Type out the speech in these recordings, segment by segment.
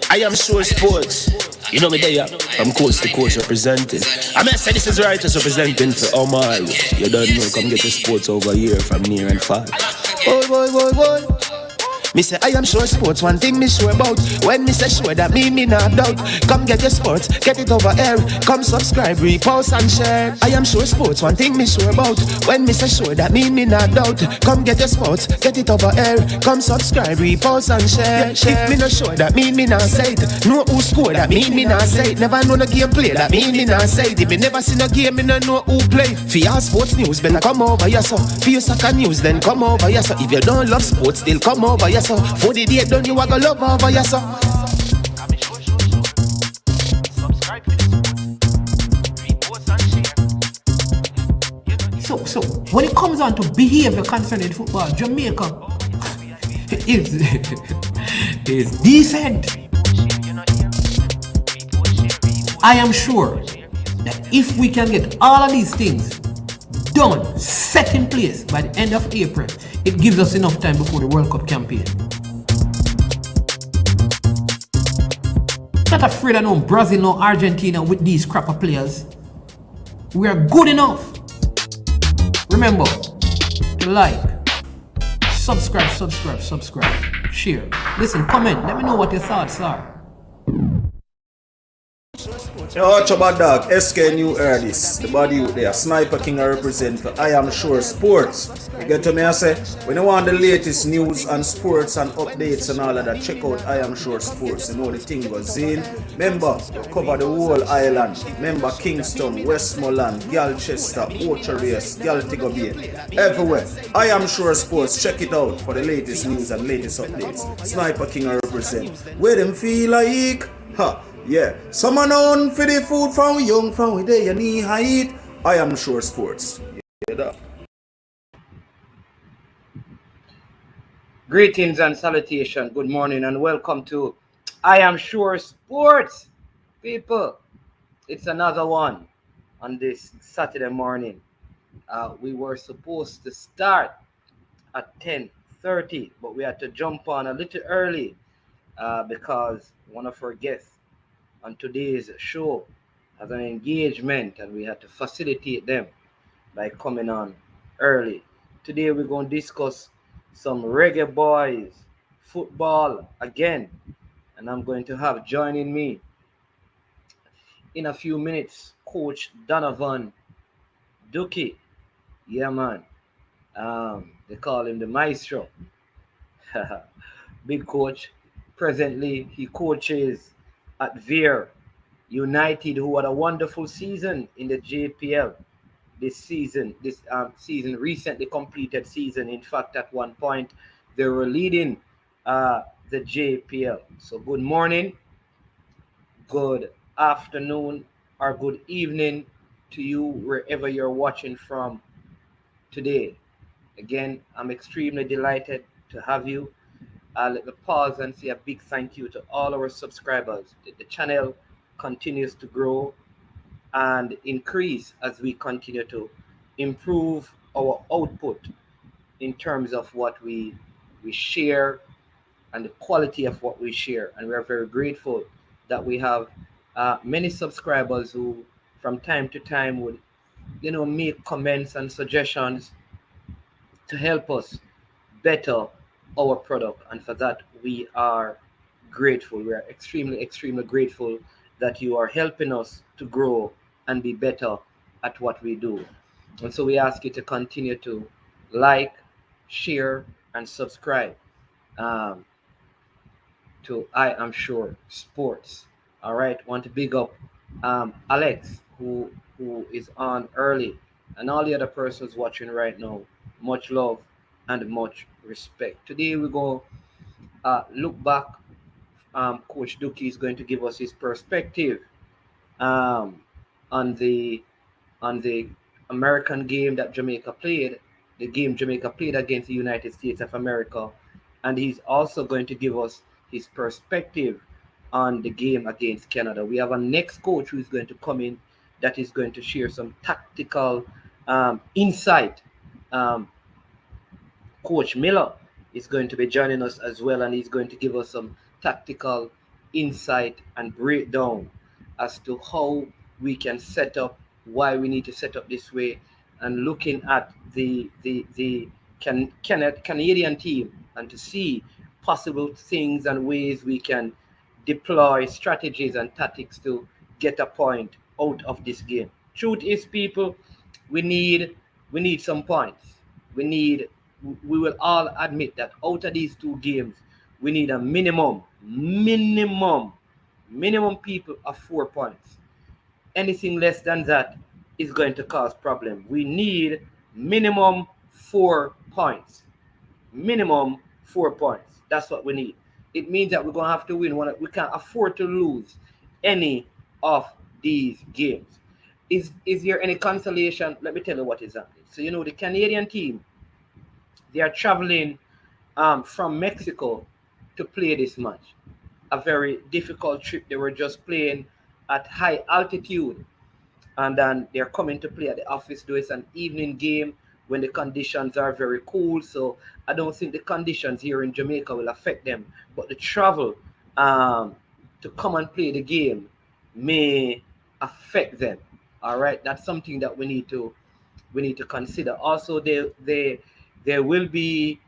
I am sure sports. You know me there, I'm coast to coast representing. I mean, I say this is righteous representing for Omar. You don't know, come get the sports over here from near and far. Boy, boy, boy, boy. Me say I am sure sports, one thing me sure about. When me say sure, that me not doubt. Come get your sports, get it over here. Come subscribe, repost and share. I am sure sports, one thing me sure about. When me say sure, that me not doubt. Come get your sports, get it over here. Come subscribe, repost and share. If me not sure, that me not say it. Know who score, that me not say it. Never know the game play, that me not say it. If me never seen a game, me no know who play. For your sports news, better come over here so. For your soccer news, then come over here so. If you don't love sports, still come over here so. For the day done, you are gonna love over here so. So when it comes on to behavior concerning football, Jamaica is decent. I am sure that if we can get all of these things done, set in place by the end of April, it gives us enough time before the World Cup campaign. Not afraid of no Brazil, no Argentina with these crap of players. We are good enough. Remember to like, subscribe, share. Listen, comment. Let me know what your thoughts are. Yo, Chaba Dog, SK New Erdis, the body out there, Sniper King I represent for I Am Sure Sports. You get to me, I say, when you want the latest news and sports and updates and all of that, check out I Am Sure Sports. You know the thing goes in. Remember, cover the whole island. Remember Kingston, Westmoreland, Galchester, Ocho-Race, Galtigo Bay, everywhere. I Am Sure Sports, check it out for the latest news and latest updates. Sniper King I represent. Where them feel like, ha. Yeah, someone on for the food from young, from we there, you need height. I Am Sure Sports. Yeah, Greetings and salutation. Good morning and welcome to I Am Sure Sports. People, it's another one on this Saturday morning. We were supposed to start at 10:30, but we had to jump on a little early because one of our guests on today's show has an engagement and we had to facilitate them by coming on early. Today we're going to discuss some Reggae Boyz football again, and I'm going to have joining me in a few minutes Coach Donovan Dookie. Yeah, man. They call him the Maestro. Big coach. Presently he coaches at Veer United, who had a wonderful season in the JPL this season, recently completed season. In fact, at one point, they were leading the JPL. So good morning, good afternoon, or good evening to you, wherever you're watching from today. Again, I'm extremely delighted to have you. Let me pause and say a big thank you to all our subscribers. The channel continues to grow and increase as we continue to improve our output in terms of what we share and the quality of what we share. And we are very grateful that we have many subscribers who from time to time would make comments and suggestions to help us better our product, and for that we are grateful. We are extremely grateful that you are helping us to grow and be better at what we do. And so we ask you to continue to like, share, and subscribe to I Am Sure Sports. All right, want to big up Alex who is on early, and all the other persons watching right now. Much love and much respect. Today we go look back. Coach Dookie is going to give us his perspective on the American game that Jamaica played, the game Jamaica played against the United States of America, and he's also going to give us his perspective on the game against Canada. We have a next coach who is going to come in that is going to share some tactical insight. Coach Miller is going to be joining us as well, and he's going to give us some tactical insight and breakdown as to how we can set up, why we need to set up this way, and looking at the Canadian team and to see possible things and ways we can deploy strategies and tactics to get a point out of this game. Truth is, people, we need we need some points. We need we will all admit that out of these two games, we need a minimum people of 4 points. Anything less than that is going to cause problem. We need minimum 4 points. Minimum 4 points. That's what we need. It means that we're gonna have to win one. We can't afford to lose any of these games. Is there any consolation? Let me tell you what is happening. So the Canadian team, they are traveling from Mexico to play this match. A very difficult trip. They were just playing at high altitude, and then they're coming to play at the office. Though it's an evening game when the conditions are very cool, so I don't think the conditions here in Jamaica will affect them. But the travel to come and play the game may affect them. All right, that's something that we need to consider. Also, they will be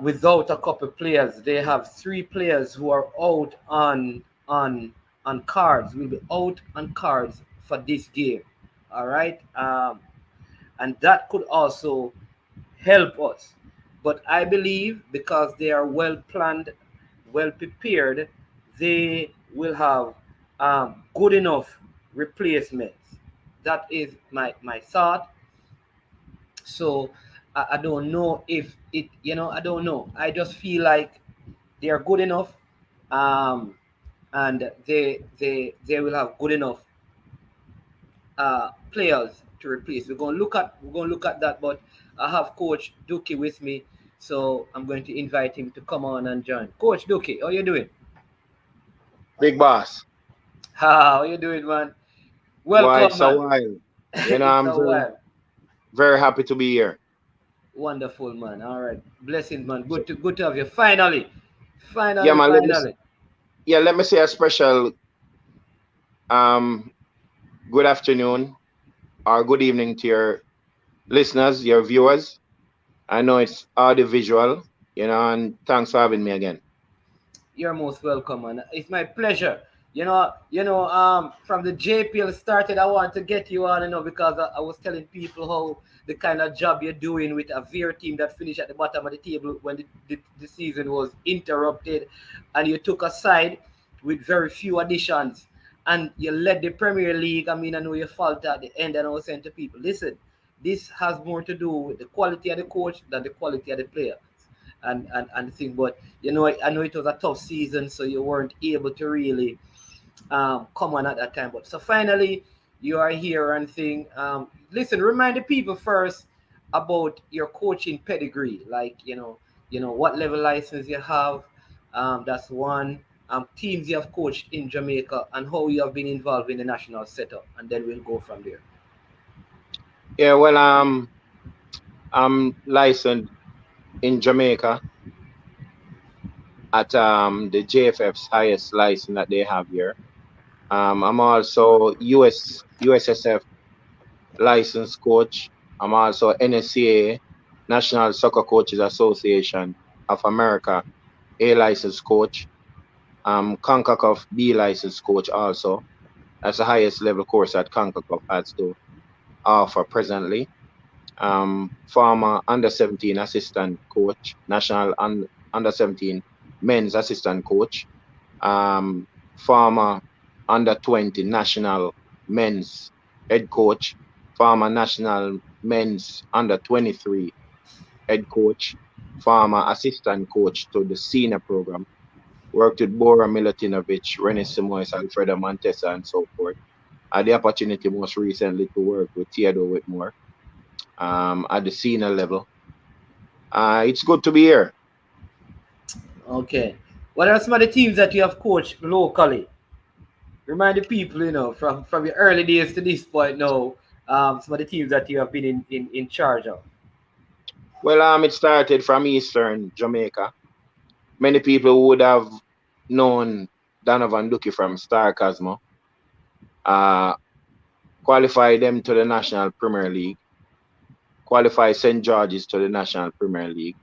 without a couple players. They have 3 players who are out on cards. Will be out on cards for this game. All right, and that could also help us. But I believe because they are well planned, well prepared, they will have good enough replacements. That is my thought. So I don't know if I don't know. I just feel like they are good enough, um, and they will have good enough players to replace. We're gonna look at that, but I have Coach Dookie with me, so I'm going to invite him to come on and join. Coach Dookie, how you doing? Big boss. How you doing, man? Why Welcome, it's a man. while. It's I'm a very, while. very happy to be here. Wonderful, man. All right, blessings, man. Good to have you. Finally, Yeah, finally, man. finally. Let me say a special um good afternoon or good evening to your listeners, your viewers. I know it's audiovisual, and thanks for having me again. You're most welcome, man. It's my pleasure. From the JPL started, I want to get you on, because I was telling people how the kind of job you're doing with a Veer team that finished at the bottom of the table when the season was interrupted, and you took a side with very few additions, and you led the Premier League. I mean, I know you fault at the end, and I was saying to people, listen, this has more to do with the quality of the coach than the quality of the player and thing. But I know it was a tough season, so you weren't able to really come on at that time. But so finally, you are here and thing. Listen, remind the people first about your coaching pedigree, like what level license you have. That's one. Teams you have coached in Jamaica and how you have been involved in the national setup, and then we'll go from there. Yeah, well, I'm licensed in Jamaica at the JFF's highest license that they have here. I'm also USSF licensed coach. I'm also NSCA, National Soccer Coaches Association of America, A licensed coach. CONCACAF B licensed coach also. That's the highest level course that CONCACAF has to offer presently. Former under 17 assistant coach, national under 17 men's assistant coach. Former under 20 national men's head coach. Former national men's under 23 head coach. Former assistant coach to the senior program. Worked with Bora Milutinovic, René Simoes, Alfredo Montesa, and so forth. I had the opportunity most recently to work with Theodore Whitmore at the senior level. It's good to be here. Okay. What are some of the teams that you have coached locally? Remind the people, from your early days to this point now, some of the teams that you have been in charge of. Well, it started from Eastern Jamaica. Many people would have known Donovan Dookie from Star Cosmo, qualify them to the National Premier League, qualify St. George's to the National Premier League,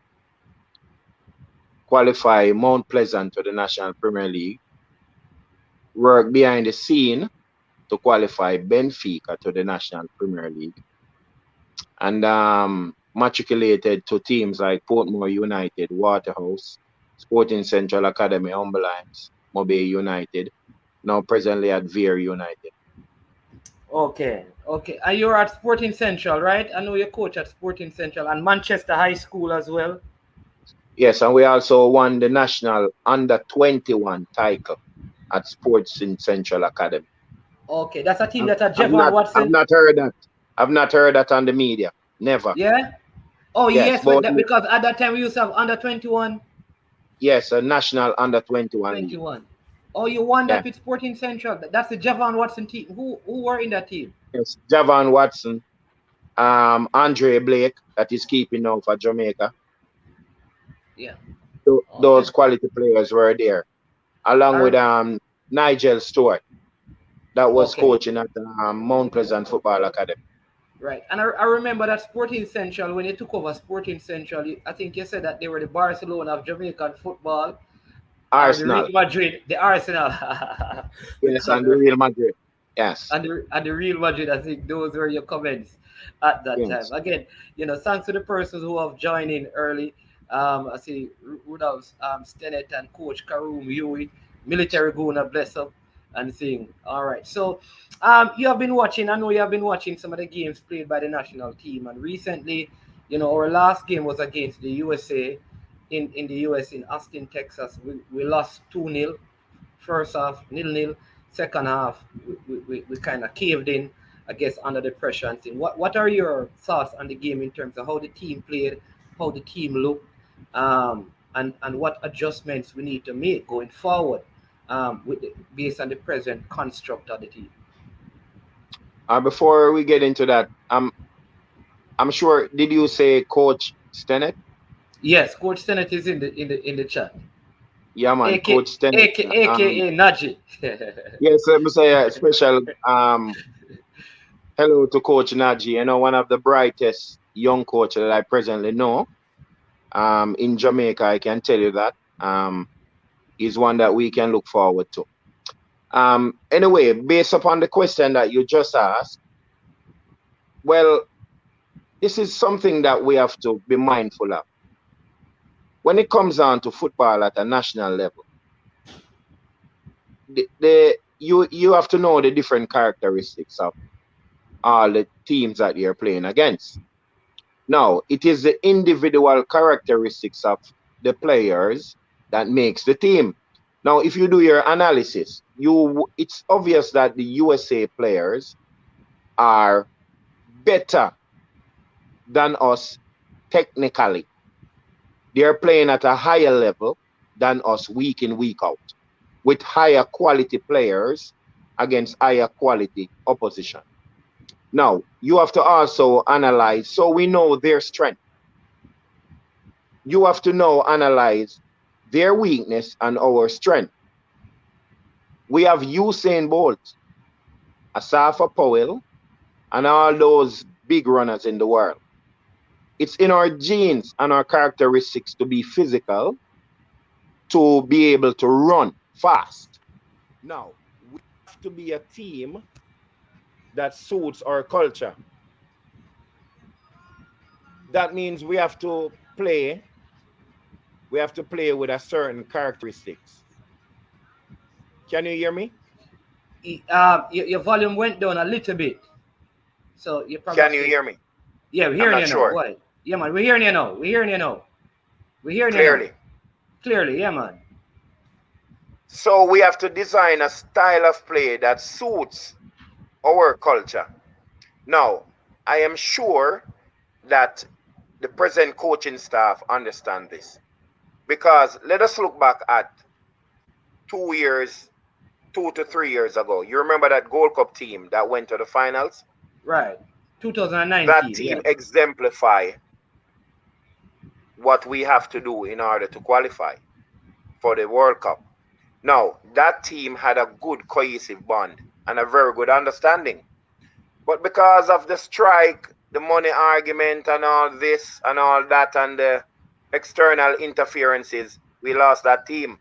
qualify Mount Pleasant to the National Premier League, work behind the scene to qualify Benfica to the National Premier League, and matriculated to teams like Portmore United, Waterhouse, Sporting Central Academy, Humble Limes, Mobay United, now presently at Veer United. Okay. And you're at Sporting Central, right? I know you coach at Sporting Central and Manchester High School as well. Yes, and we also won the national under-21 title at Sporting Central Academy. Okay, that's a team that had Javon Watson. I've not heard that. I've not heard that on the media. Never. Yeah? Oh, yes because at that time we used to have under-21. Yes, a national under-21. 21. Oh, you won that with Sporting Central. That's the Javon Watson team. Who were in that team? Yes, Javon Watson, Andre Blake, that is keeping now for Jamaica. Yeah. Those quality players were there, along with Nigel Stewart, that was coaching at Mount Pleasant Football Academy. Right, and I remember that Sporting Central, when you took over Sporting Central, I think you said that they were the Barcelona of Jamaican football. Arsenal. The Real Madrid, the Arsenal. Yes, and the Real Madrid. Yes. And the Real Madrid, I think those were your comments at that time. Again, thanks to the persons who have joined in early. I see Rudolph Stennett and Coach Karoom Hewitt, Military Guna, bless up, and saying, all right. So you have been watching, I know you have been watching some of the games played by the national team. And recently, our last game was against the USA in the US in Austin, Texas. We lost 2-0. First half, 0-0. Second half, we kind of caved in, I guess, under the pressure and thing. What are your thoughts on the game in terms of how the team played, how the team looked, and what adjustments we need to make going forward based on the present construct of the team? Before we get into that, I'm sure. Did you say Coach Stennett? Yes, Coach Stennett is in the chat. Yeah, man, Coach Stennett, aka Najee. Yes, let me say a special hello to Coach Najee. One of the brightest young coaches that I presently know in Jamaica. I can tell you that is one that we can look forward to. Anyway, based upon the question that you just asked, well, this is something that we have to be mindful of. When it comes down to football at a national level, you have to know the different characteristics of all the teams that you're playing against. Now, it is the individual characteristics of the players that makes the team. Now, if you do your analysis, it's obvious that the USA players are better than us technically. They're playing at a higher level than us week in, week out, with higher quality players against higher quality opposition. Now, you have to also analyze, so we know their strength. You have to now analyze their weakness and our strength. We have Usain Bolt, Asafa Powell, and all those big runners in the world. It's in our genes and our characteristics to be physical, to be able to run fast. Now, we have to be a team that suits our culture. That means we have to play with a certain characteristics. Can you hear me? Your volume went down a little bit. So you probably Can you hear me? Yeah, we're hearing you now. Sure. What? Yeah, man, we're hearing you now. We're hearing you now. Clearly, yeah, man. So we have to design a style of play that suits our culture. Now, I am sure that the present coaching staff understand this, because let us look back at 2 to 3 years ago. You remember that Gold Cup team that went to the finals? Right. 2019. That team exemplify what we have to do in order to qualify for the World Cup. Now, that team had a good cohesive bond and a very good understanding. But because of the strike, the money argument and all this and all that and the external interferences, we lost that team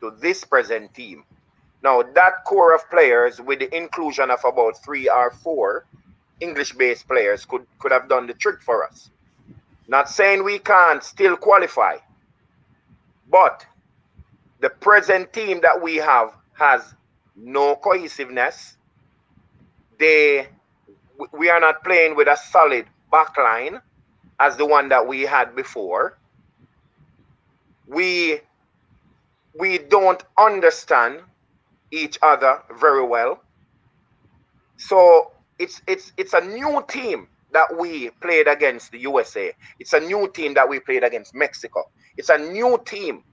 to this present team. Now, that core of players with the inclusion of about 3 or 4 English-based players could have done the trick for us. Not saying we can't still qualify, but the present team that we have has no cohesiveness. We are not playing with a solid backline as the one that we had before. We don't understand each other very well. So it's a new team that we played against the USA. It's a new team that we played against Mexico. It's a new team.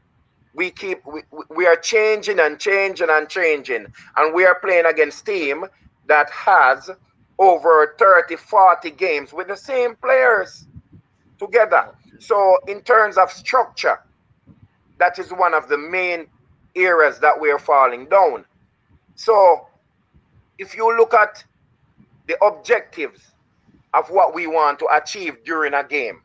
We are changing and changing and changing, and we are playing against team that has over 30, 40 games with the same players together. So in terms of structure, that is one of the main areas that we are falling down. So if you look at the objectives of what we want to achieve during a game,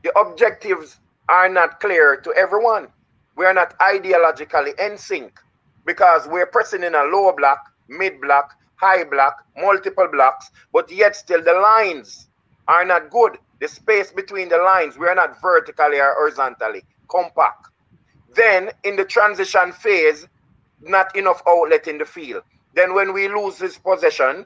the objectives are not clear to everyone. We are not ideologically in sync because we're pressing in a low block, mid block, high block, multiple blocks, but yet still the lines are not good. The space between the lines, we are not vertically or horizontally compact. Then in the transition phase, not enough outlet in the field. Then when we lose this possession,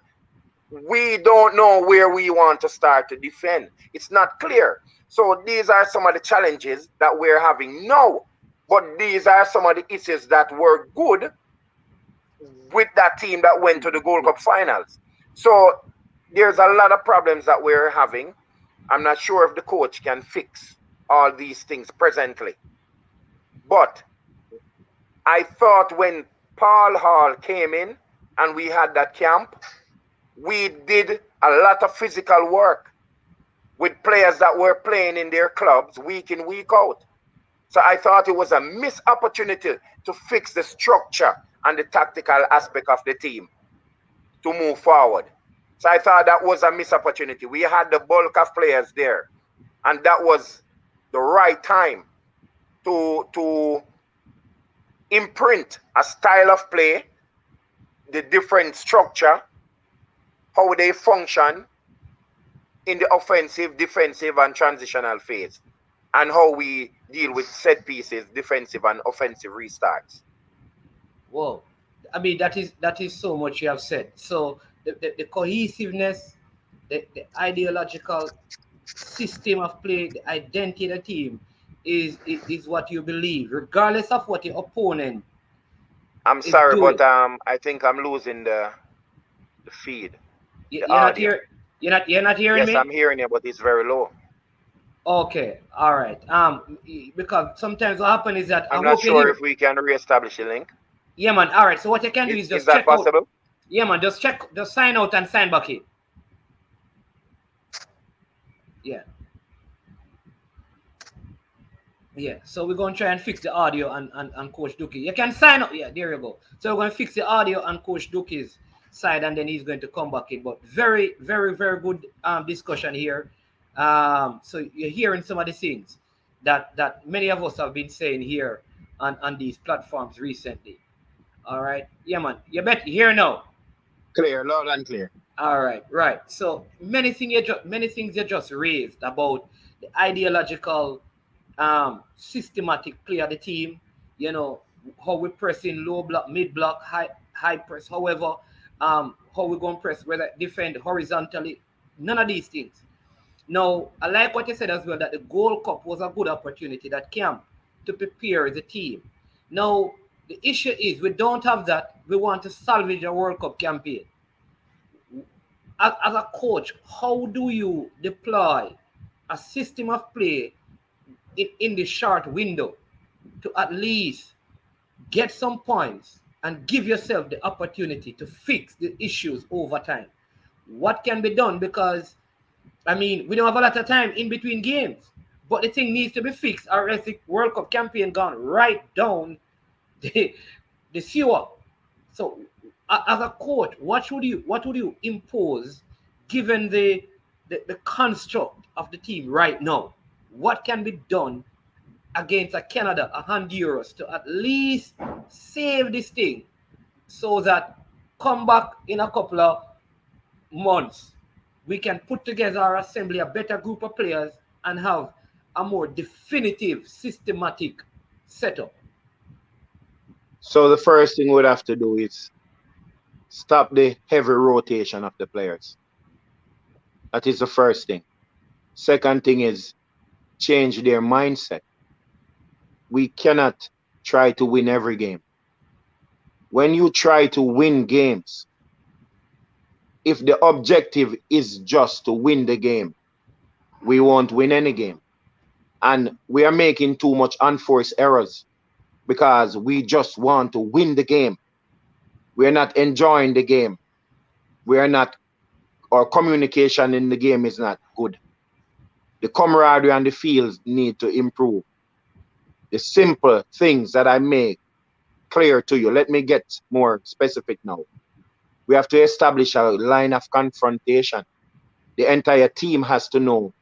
we don't know where we want to start to defend. It's not clear. So these are some of the challenges that we're having now. But these are some of the issues that were good with that team that went to the Gold Cup finals. So there's a lot of problems that we're having. I'm not sure if the coach can fix all these things presently. But I thought when Paul Hall came in and we had that camp, we did a lot of physical work with players that were playing in their clubs week in, week out. So I thought it was a missed opportunity to fix the structure and the tactical aspect of the team to move forward. So I thought that was a missed opportunity. We had the bulk of players there, and that was the right time to imprint a style of play, the different structure, how they function in the offensive, defensive, and transitional phase, and how we deal with set pieces, defensive and offensive restarts. Whoa. I mean, that is so much you have said. So the cohesiveness, the ideological system of play, the identity of the team is what you believe, regardless of what your opponent. I'm sorry, but I think I'm losing the feed. You're not here. You're not hearing me? Yes, I'm hearing you, but it's very low. Okay, all right. Because sometimes what happens is that I'm not sure if we can reestablish the link. Yeah, man. All right. So what you can do is just that check possible? out. Yeah, man. Just sign out and sign back in. Yeah. Yeah. So we're gonna try and fix the audio and Coach Dookie. You can sign up. Yeah, there you go. So we're gonna fix the audio on Coach Dookie's side, and then he's going to come back in. But very, very, very good discussion here. So you're hearing some of the things that many of us have been saying here on these platforms recently. All right. Yeah, man. You bet here now. Clear, loud and clear. All right, right. So many things you just raised about the ideological, systematic play of the team. You know how we press in low block, mid block, high press. However, how we gonna press, whether defend horizontally. None of these things. Now, I like what you said as well, that the Gold Cup was a good opportunity, that camp, to prepare the team. Now, the issue is we don't have that. We want to salvage a World Cup campaign. As a coach, how do you deploy a system of play in the short window to at least get some points and give yourself the opportunity to fix the issues over time? What can be done? Because I mean, we don't have a lot of time in between games, but the thing needs to be fixed, or else the World Cup campaign gone right down the sewer. So, as a coach, what would you impose, given the construct of the team right now? What can be done against a Canada, a Honduras, to at least save this thing, so that come back in a couple of months, we can put together or assembly a better group of players and have a more definitive, systematic setup? So the first thing we'd have to do is stop the heavy rotation of the players. That is the first thing. Second thing is change their mindset. We cannot try to win every game. When you try to win games, if the objective is just to win the game, we won't win any game. And we are making too much unforced errors because we just want to win the game. We are not enjoying the game. Our communication in the game is not good. The camaraderie on the field need to improve. The simple things that I make clear to you. Let me get more specific now. We have to establish a line of confrontation. The entire team has to know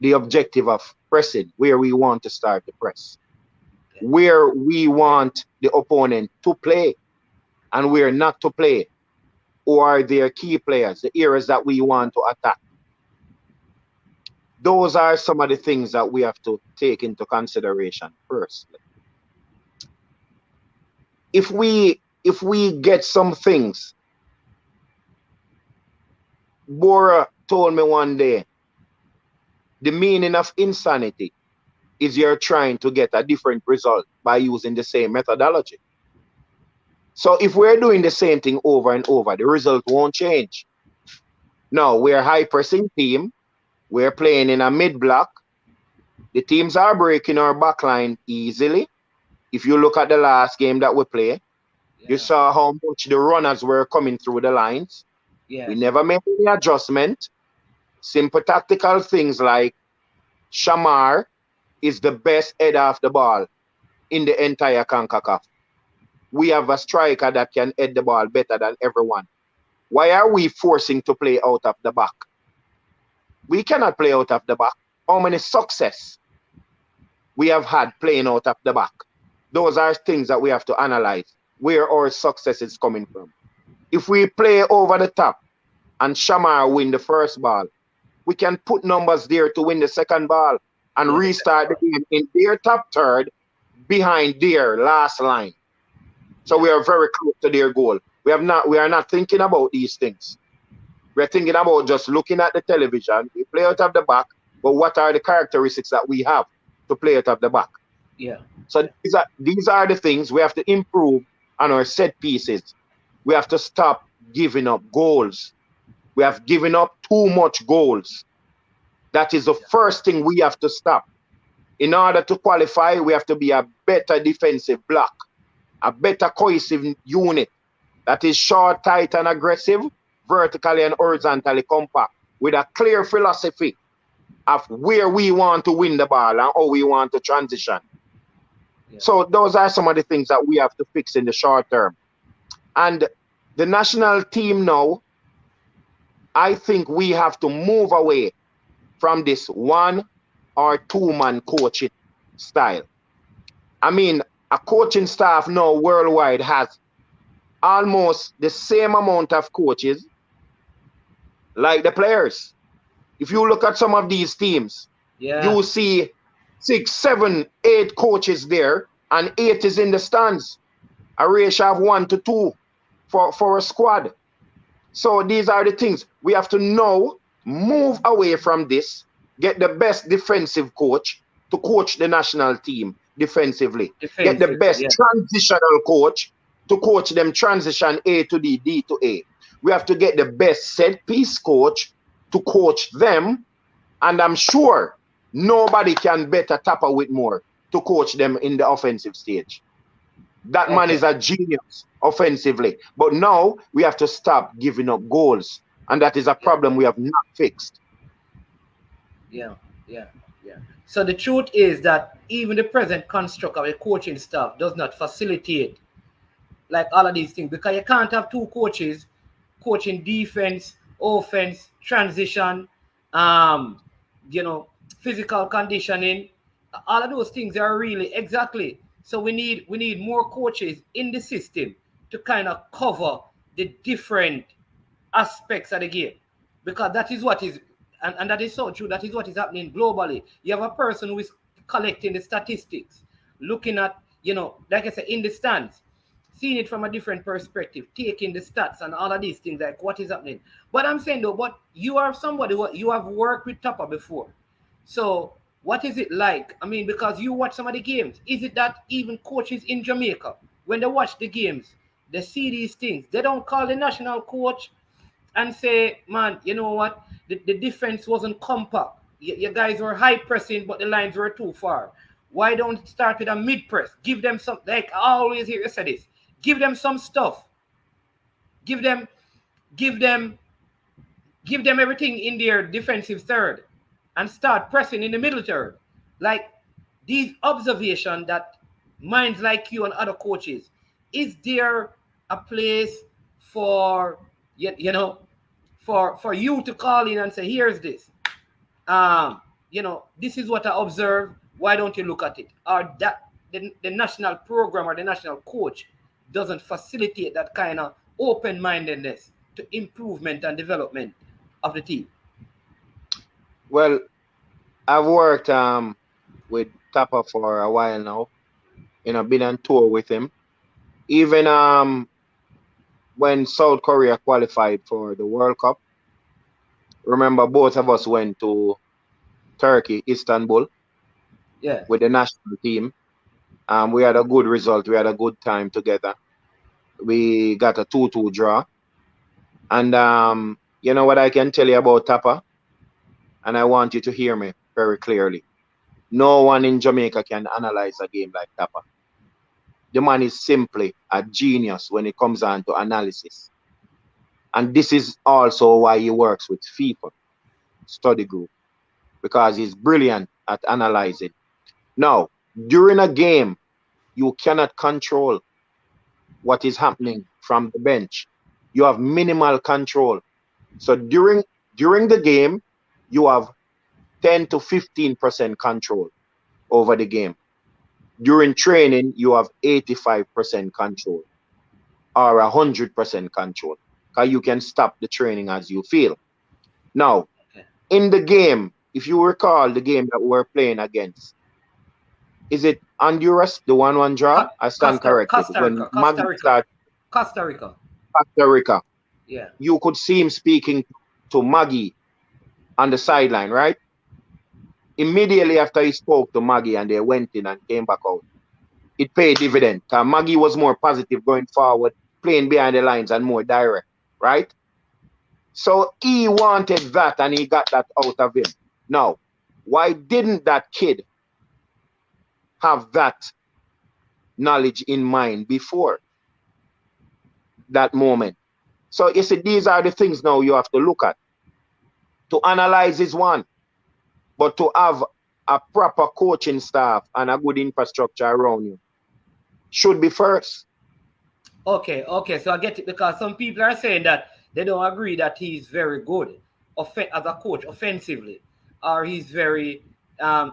the objective of pressing, where we want to start the press, where we want the opponent to play and where not to play, or are their key players, the areas that we want to attack. Those are some of the things that we have to take into consideration first. If we get some things, Bora told me one day, the meaning of insanity is you're trying to get a different result by using the same methodology. So if we're doing the same thing over and over, the result won't change. Now, we're a high pressing team. We're playing in a mid block. The teams are breaking our backline easily. If you look at the last game that we played, you saw how much the runners were coming through the lines. We never made any adjustment. Simple tactical things like Shamar is the best header of the ball in the entire CONCACAF. We have a striker that can head the ball better than everyone. Why are we forcing to play out of the back? We cannot play out of the back. How many success we have had playing out of the back? Those are things that we have to analyze, where our success is coming from. If we play over the top and Shamar win the first ball, we can put numbers there to win the second ball and restart the game in their top third behind their last line. So we are very close to their goal. We are not thinking about these things. We're thinking about just looking at the television. We play out of the back, but what are the characteristics that we have to play out of the back? Yeah. So these are the things we have to improve on our set pieces. We have to stop giving up goals. We have given up too much goals. That is the first thing we have to stop. In order to qualify, we have to be a better defensive block, a better cohesive unit that is short, tight, and aggressive, vertically and horizontally compact, with a clear philosophy of where we want to win the ball and how we want to transition. So those are some of the things that we have to fix in the short term. And the national team now, I think we have to move away from this 1 or 2 man coaching style. I mean, a coaching staff now worldwide has almost the same amount of coaches like the players. If you look at some of these teams, you see 6, 7, 8 coaches there, and 8 is in the stands. A ratio of 1 to 2 for a squad. So these are the things we have to now move away from this, get the best defensive coach to coach the national team defensively. Get the best transitional coach to coach them transition A to D, D to A. We have to get the best set piece coach to coach them, and I'm sure nobody can better Tapper Whitmore to coach them in the offensive stage. That man is a genius offensively. But now we have to stop giving up goals, and that is a problem we have not fixed. So the truth is that even the present construct of a coaching staff does not facilitate like all of these things, because you can't have two coaches coaching defense, offense, transition, um, you know, physical conditioning. All of those things are really exactly. So we need more coaches in the system to kind of cover the different aspects of the game, because that is what is, and that is so true. That is what is happening globally. You have a person who is collecting the statistics, looking at, like I said, in the stands, seeing it from a different perspective, taking the stats and all of these things, like what is happening. But I'm saying though, but you are somebody who you have worked with Tapa before. So what is it like? I mean, because you watch some of the games, is it that even coaches in Jamaica, when they watch the games, they see these things, they don't call the national coach and say, man, you know what? The defense wasn't compact. You guys were high pressing, but the lines were too far. Why don't start with a mid press? Give them some, like I always hear you say this. Give them some stuff. Give them everything in their defensive third and start pressing in the middle third. Like these observations that minds like you and other coaches, is there a place for for you to call in and say, here's this, this is what I observed, why don't you look at it? Or that the national program or the national coach doesn't facilitate that kind of open-mindedness to improvement and development of the team? Well, I've worked with Tapa for a while now. Been on tour with him. Even when South Korea qualified for the World Cup, remember both of us went to Turkey, Istanbul, with the national team. We had a good result. We had a good time together. We got a 2-2 draw. And you know what I can tell you about Tapa? And I want you to hear me very clearly. No one in Jamaica can analyze a game like Tapa. The man is simply a genius when it comes on to analysis. And this is also why he works with FIFA study group, because he's brilliant at analyzing. Now, during a game, you cannot control what is happening from the bench. You have minimal control. So during the game, you have 10 to 15% control over the game. During training, you have 85% control or 100% control, because you can stop the training as you feel. Now, in the game, if you recall the game that we're playing against, is it Honduras, the 1-1 draw? I stand corrected. Costa Rica. Costa Rica. Yeah. You could see him speaking to Maggie on the sideline, right? Immediately after he spoke to Maggie and they went in and came back out, it paid dividend. Maggie was more positive going forward, playing behind the lines and more direct, right? So he wanted that and he got that out of him. Now, why didn't that kid have that knowledge in mind before that moment? So you see, these are the things now you have to look at. To analyze is one, but to have a proper coaching staff and a good infrastructure around you should be first. Okay, so I get it, because some people are saying that they don't agree that he's very good as a coach offensively, or he's very and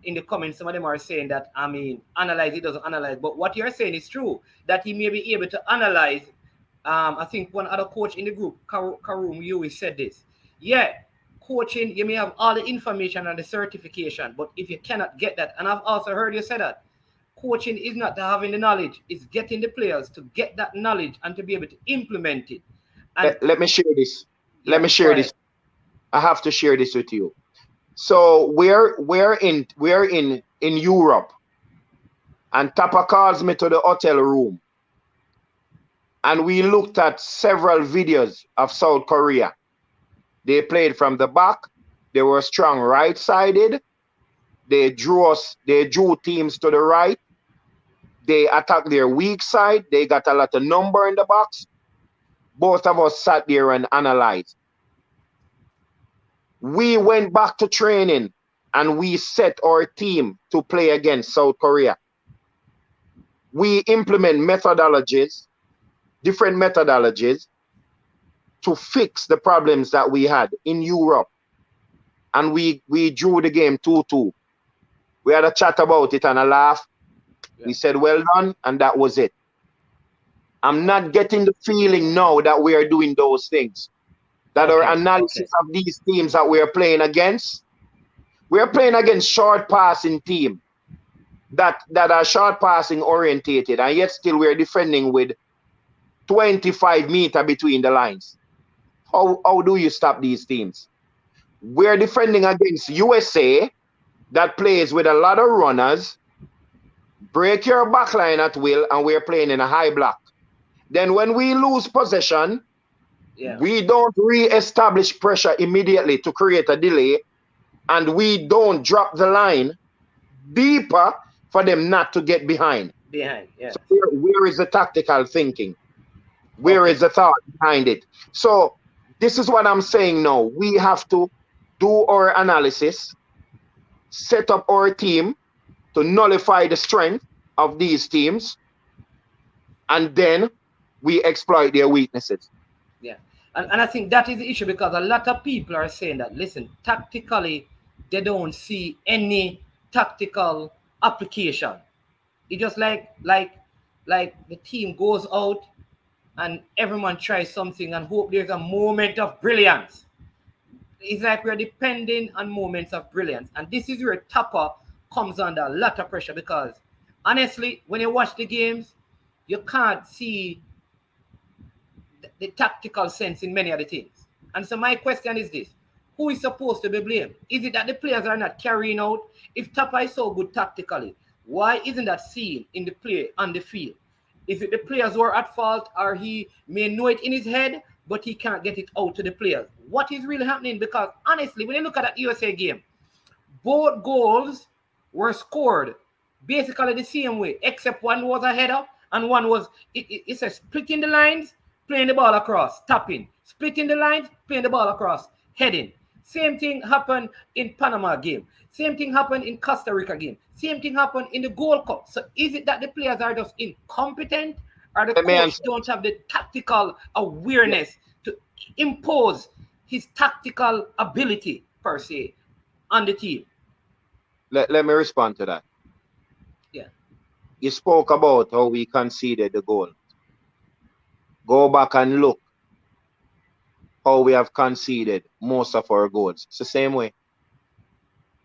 in the comments some of them are saying that, I mean, he doesn't analyze. But what you're saying is true, that he may be able to analyze. I think one other coach in the group, Karoom Yui, said this. Yeah, coaching, you may have all the information and the certification, but if you cannot get that, and I've also heard you say that, coaching is not having the knowledge, it's getting the players to get that knowledge and to be able to implement it. And let me share this. Let me share this. I have to share this with you. So we're in Europe, and Tapa calls me to the hotel room, and we looked at several videos of South Korea. They played from the back. They were strong right-sided. They drew teams to the right. They attacked their weak side. They got a lot of number in the box. Both of us sat there and analyzed. We went back to training and we set our team to play against South Korea. we implement methodologies, different methodologies to fix the problems that we had in Europe. And we drew the game 2-2. We had a chat about it and a laugh. Yeah. We said, well done, and that was it. I'm not getting the feeling now that we are doing those things. That our analysis of these teams that we are playing against, we are playing against short passing team that are short passing orientated, and yet still we are defending with 25 meters between the lines. How do you stop these teams? We're defending against USA that plays with a lot of runners, break your back line at will, and we're playing in a high block. Then when we lose possession, we don't re-establish pressure immediately to create a delay, and we don't drop the line deeper for them not to get behind. So where is the tactical thinking? Where is the thought behind it? So this is what I'm saying now. We have to do our analysis, set up our team to nullify the strength of these teams, and then we exploit their weaknesses. Yeah. And I think that is the issue, because a lot of people are saying that, listen, tactically, they don't see any tactical application. It just like the team goes out and everyone tries something and hope there's a moment of brilliance. It's like we're depending on moments of brilliance. And this is where Tapper comes under a lot of pressure, because honestly, when you watch the games, you can't see the tactical sense in many of the things. And so my question is this: who is supposed to be blamed? Is it that the players are not carrying out? If Tapper is so good tactically, why isn't that seen in the play on the field? Is it the players who are at fault, or he may know it in his head, but he can't get it out to the players? What is really happening? Because honestly, when you look at that USA game, both goals were scored basically the same way, except one was a header and one was, it's a splitting the lines, playing the ball across, tapping, splitting the lines, playing the ball across, heading. Same thing happened in Panama game. Same thing happened in Costa Rica game. Same thing happened in the Gold Cup. So is it that the players are just incompetent, or the coach don't have the tactical awareness to impose his tactical ability, per se, on the team? Let me respond to that. Yeah. You spoke about how we conceded the goal. Go back and look how we have conceded most of our goals. It's the same way.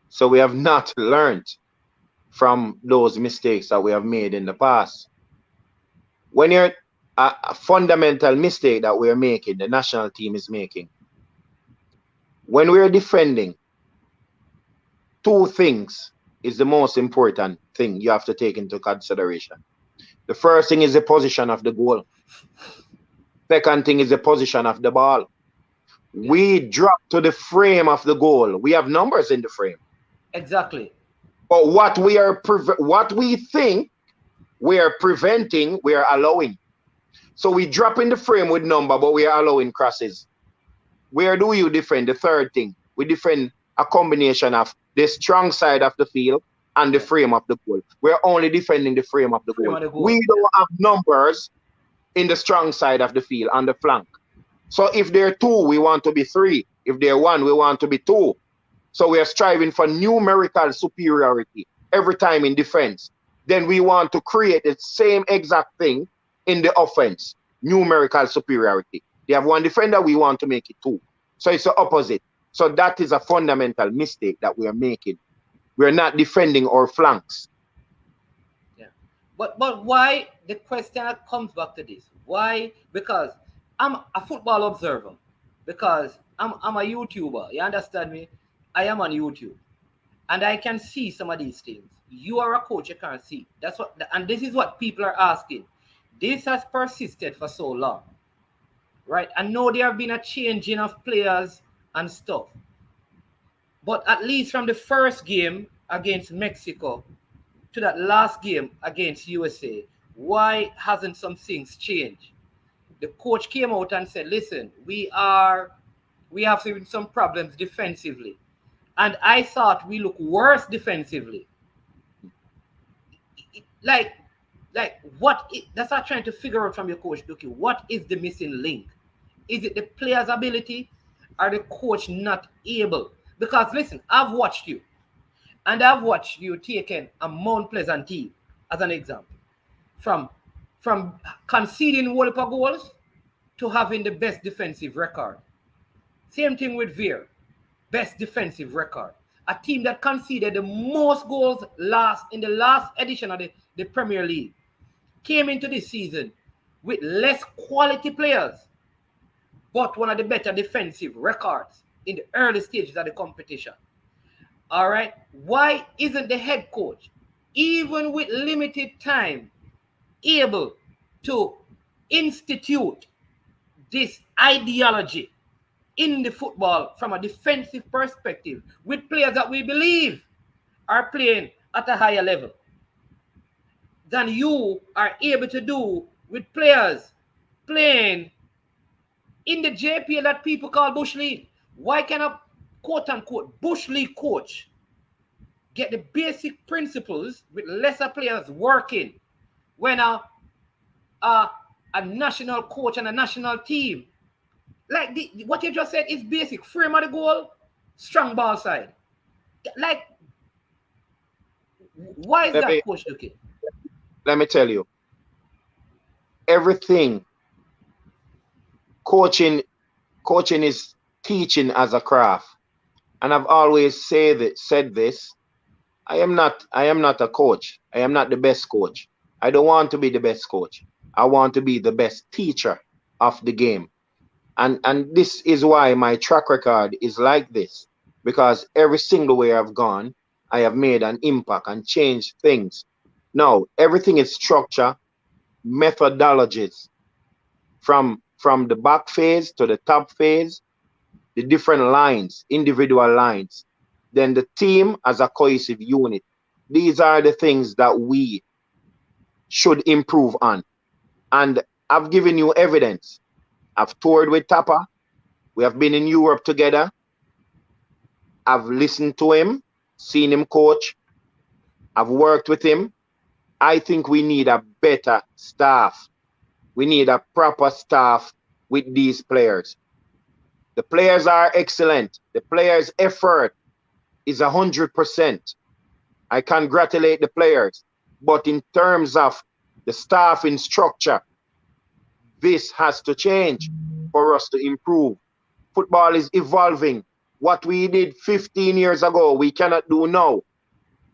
So we have not learned from those mistakes that we have made in the past. When you're a fundamental mistake that we're making, the national team is making, when we're defending, two things is the most important thing you have to take into consideration. The first thing is the position of the goal. Second thing is the position of the ball. We drop to the frame of the goal. We have numbers in the frame. Exactly. But what we think we are preventing, we are allowing. So we drop in the frame with number, but we are allowing crosses. Where do you defend? The third thing, we defend a combination of the strong side of the field and the frame of the goal. We're only defending the frame of the goal. We don't have numbers in the strong side of the field, on the flank. So if they're 2, we want to be 3. If they're 1, we want to be 2. So we are striving for numerical superiority every time in defense. Then we want to create the same exact thing in the offense, numerical superiority. They have 1 defender, we want to make it 2. So it's the opposite. So that is a fundamental mistake that we are making. We're not defending our flanks. Yeah. But why, the question comes back to this. Why? Because I'm a football observer. Because I'm a YouTuber. You understand me? I am on YouTube. And I can see some of these things. You are a coach, you can't see. That's what, and this is what people are asking. This has persisted for so long. Right? I know there have been a changing of players and stuff. But at least from the first game against Mexico to that last game against USA, why hasn't some things changed? The coach came out and said, listen, we have some problems defensively. And I thought we look worse defensively. Like, Like, that's what I'm trying to figure out from your coach, Dookie. What is the missing link? Is it the player's ability or the coach not able? Because listen, I've watched you, and I've watched you taking a Mount Pleasant team as an example, from conceding whole heap of goals to having the best defensive record. Same thing with Veer, best defensive record. A team that conceded the most goals in the last edition of the Premier League came into this season with less quality players, but one of the better defensive records in the early stages of the competition. All right. Why isn't the head coach, even with limited time, able to institute this ideology in the football from a defensive perspective with players that we believe are playing at a higher level than you are able to do with players playing in the JPL that people call Bush League? Why can a quote-unquote Bush League coach get the basic principles with lesser players working when a national coach and a national team, like what you just said, is basic. Frame of the goal, strong ball side. Like, why is that, Coach Dookie? Let me tell you, everything coaching is teaching as a craft, and I've always said this. I am not a coach. I am not the best coach. I don't want to be the best coach. I want to be the best teacher of the game. And this is why my track record is like this, because every single way I've gone, I have made an impact and changed things. Now, everything is structure, methodologies, from the back phase to the top phase, the different lines, individual lines, then the team as a cohesive unit. These are the things that we should improve on. And I've given you evidence. I've toured with Tapa. We have been in Europe together. I've listened to him, seen him coach. I've worked with him. I think we need a better staff. We need a proper staff with these players. The players are excellent. The players' effort is 100%. I congratulate the players. But in terms of the staffing structure, this has to change for us to improve. Football is evolving. What we did 15 years ago, we cannot do now.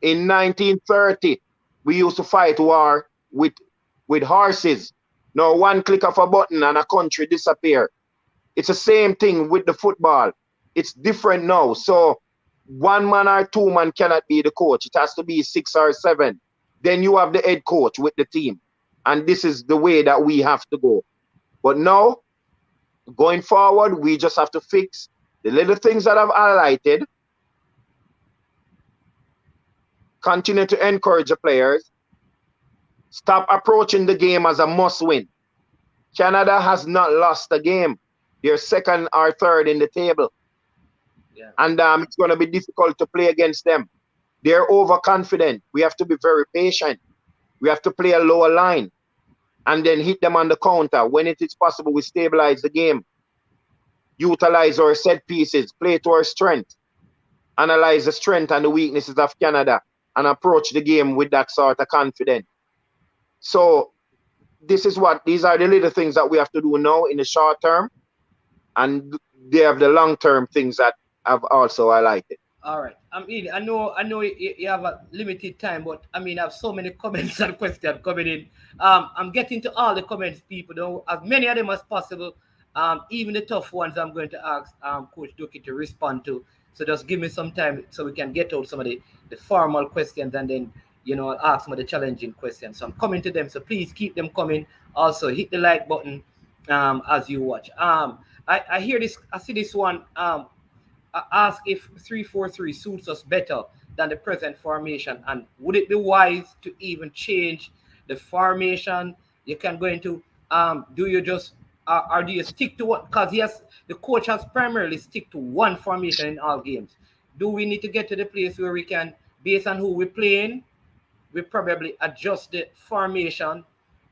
In 1930, we used to fight war with horses. Now, one click of a button and a country disappear. It's the same thing with the football. It's different now. So one man or two man cannot be the coach. It has to be 6 or 7. Then you have the head coach with the team. And this is the way that we have to go. But now, going forward, we just have to fix the little things that I've highlighted. Continue to encourage the players. Stop approaching the game as a must-win. Canada has not lost a game. They're second or third in the table. Yeah. And it's going to be difficult to play against them. They're overconfident. We have to be very patient. We have to play a lower line and then hit them on the counter. When it is possible, we stabilize the game. Utilize our set pieces, play to our strength, analyze the strength and the weaknesses of Canada, and approach the game with that sort of confidence. So these are the little things that we have to do now in the short term, and they have the long-term things that I've also highlighted. All right. I mean, I know you have a limited time, but I mean, I have so many comments and questions coming in. I'm getting to all the comments, people, though, as many of them as possible. Even the tough ones I'm going to ask Coach Dookie to respond to. So just give me some time so we can get out some of the formal questions, and then, I'll ask some of the challenging questions. So I'm coming to them. So please keep them coming. Also, hit the like button as you watch. I hear this. I see this one. Ask if 3-4-3 suits us better than the present formation, and would it be wise to even change the formation? You can go into do you just or do you stick to what? Because the coach has primarily stick to one formation in all games. Do we need to get to the place where we can, based on who we're playing, we probably adjust the formation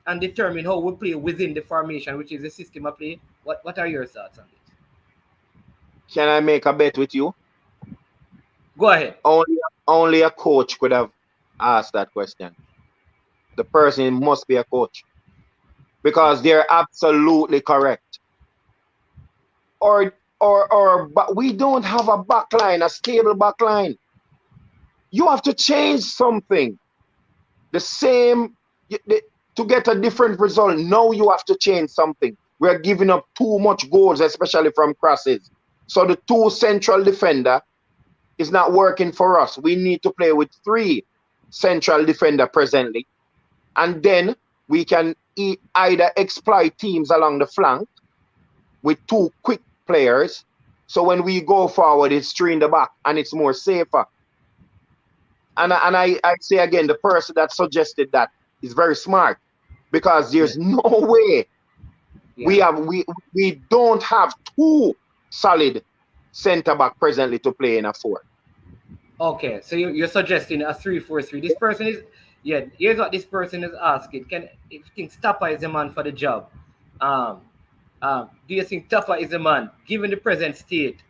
and determine how we play within the formation, which is the system of play. What are your thoughts on this? Can I make a bet with you? Go ahead. Only a coach could have asked that question. The person must be a coach because they're absolutely correct. But we don't have a backline, a stable backline. You have to change something. The same to get a different result. Now you have to change something. We're giving up too much goals, especially from crosses. So the 2 central defender is not working for us. We need to play with 3 central defender presently. And then we can either exploit teams along the flank with 2 quick players. So when we go forward, it's 3 in the back and it's more safer. And I say again, the person that suggested that is very smart because there's no way we don't have 2 solid centre back presently to play in a 4. Okay, so you're suggesting a 3-4-3. This person is here's what this person is asking. If you think Stopper is the man for the job? Do you think Tupper is the man, given the present state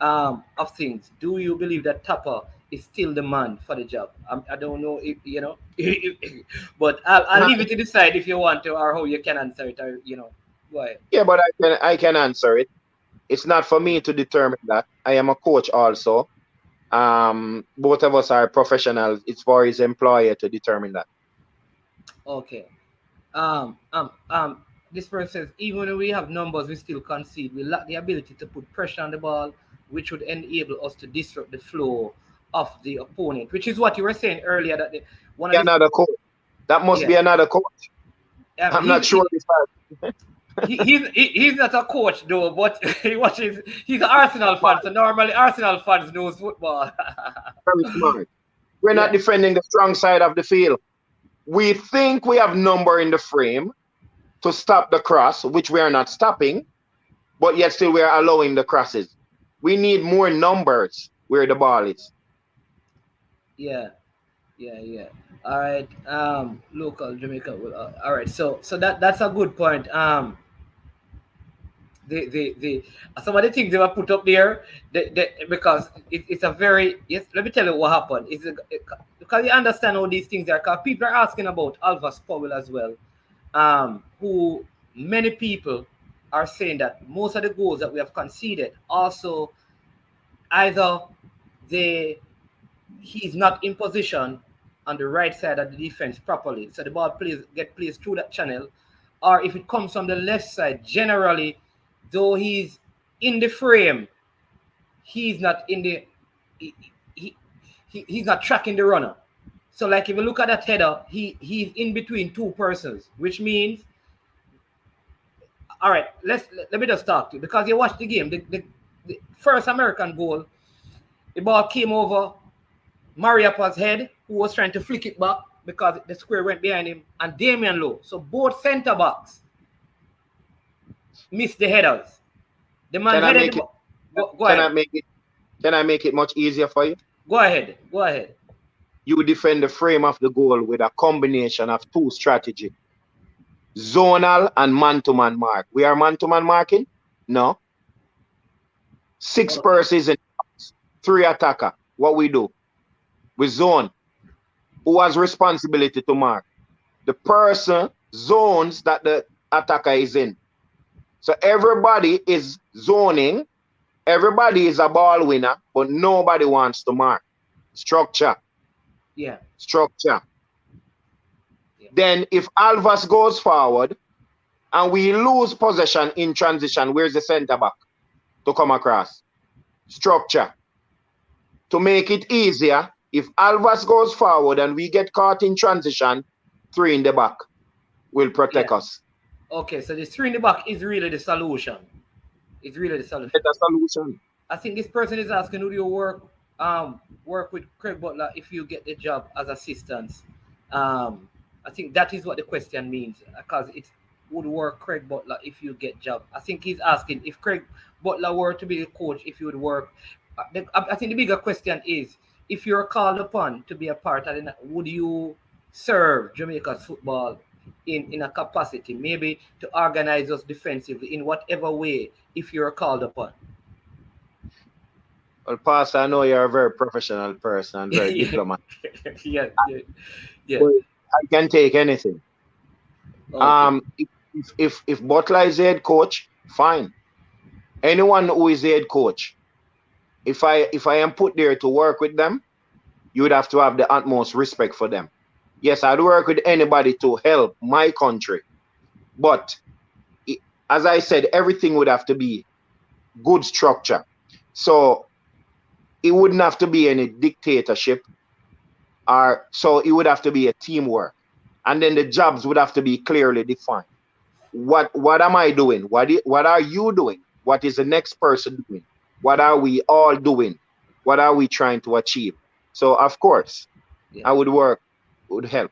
of things? Do you believe that Tupper is still the man for the job? I don't know if but I'll leave it to decide if you want to or how you can answer it, or go ahead. Yeah, but I can answer it. It's not for me to determine that. I am a coach also. Both of us are professionals. It's for his employer to determine that. Okay. This person says, even when we have numbers, we still concede. We lack the ability to put pressure on the ball, which would enable us to disrupt the flow of the opponent, which is what you were saying earlier. That another coach. That must be another coach. I'm not sure. He's not a coach though, but he's an Arsenal fan, so normally Arsenal fans knows football. Very smart. We're not defending the strong side of the field. We think we have number in the frame to stop the cross, which we are not stopping, but yet still we are allowing the crosses. We need more numbers where the ball is. Yeah. All right. Local Jamaica. All right. So that's a good point. The some of the things they were put up there, because it's a very Let me tell you what happened. Because you understand how these things are. Because people are asking about Alvas Powell as well. Who many people are saying that most of the goals that we have conceded also either he's not in position on the right side of the defense properly, so the ball get placed through that channel, or if it comes from the left side, generally, though he's in the frame, he's not in the he's not tracking the runner. So like if you look at that header, he's in between 2 persons, which means, all right, let me just talk to you, because you watched the game. The first American goal, the ball came over Mariapa's head, who was trying to flick it back because the square went behind him, and Damian Lowe. So both centre backs missed the headers. The man headed the ball. Go ahead. Can I make it much easier for you? Go ahead. You defend the frame of the goal with a combination of 2 strategies. Zonal and man-to-man mark. We are man-to-man marking? No. 6 persons in 3 attacker. What we do? We zone. Who has responsibility to mark? The person zones that the attacker is in. So everybody is zoning. Everybody is a ball winner, but nobody wants to mark. Structure. Yeah. Structure. Yeah. Then if Alvas goes forward and we lose possession in transition, where's the centre back to come across? Structure. To make it easier, if Alvas goes forward and we get caught in transition, 3 in the back will protect us. Okay, so the 3 in the back is really the solution. It's really the solution. It's a solution. I think this person is asking, who do you work with Craig Butler if you get the job as assistants? I think that is what the question means, because it would work Craig Butler if you get job. I think he's asking if Craig Butler were to be the coach, if you would work. I think the bigger question is, if you're called upon to be a part of it, would you serve Jamaica's football in a capacity, maybe to organize us defensively in whatever way, if you're called upon? Well, Pastor, I know you're a very professional person and very diplomatic. Yeah. But I can take anything. Okay. If Butler is the head coach, fine. Anyone who is the head coach, if I am put there to work with them, you would have to have the utmost respect for them. Yes, I'd work with anybody to help my country, but as I said, everything would have to be good structure. So it wouldn't have to be any dictatorship, or so it would have to be a teamwork, and then the jobs would have to be clearly defined. What am I doing? What are you doing? What is the next person doing? What are we all doing? What are we trying to achieve? So of course, I would work, would help.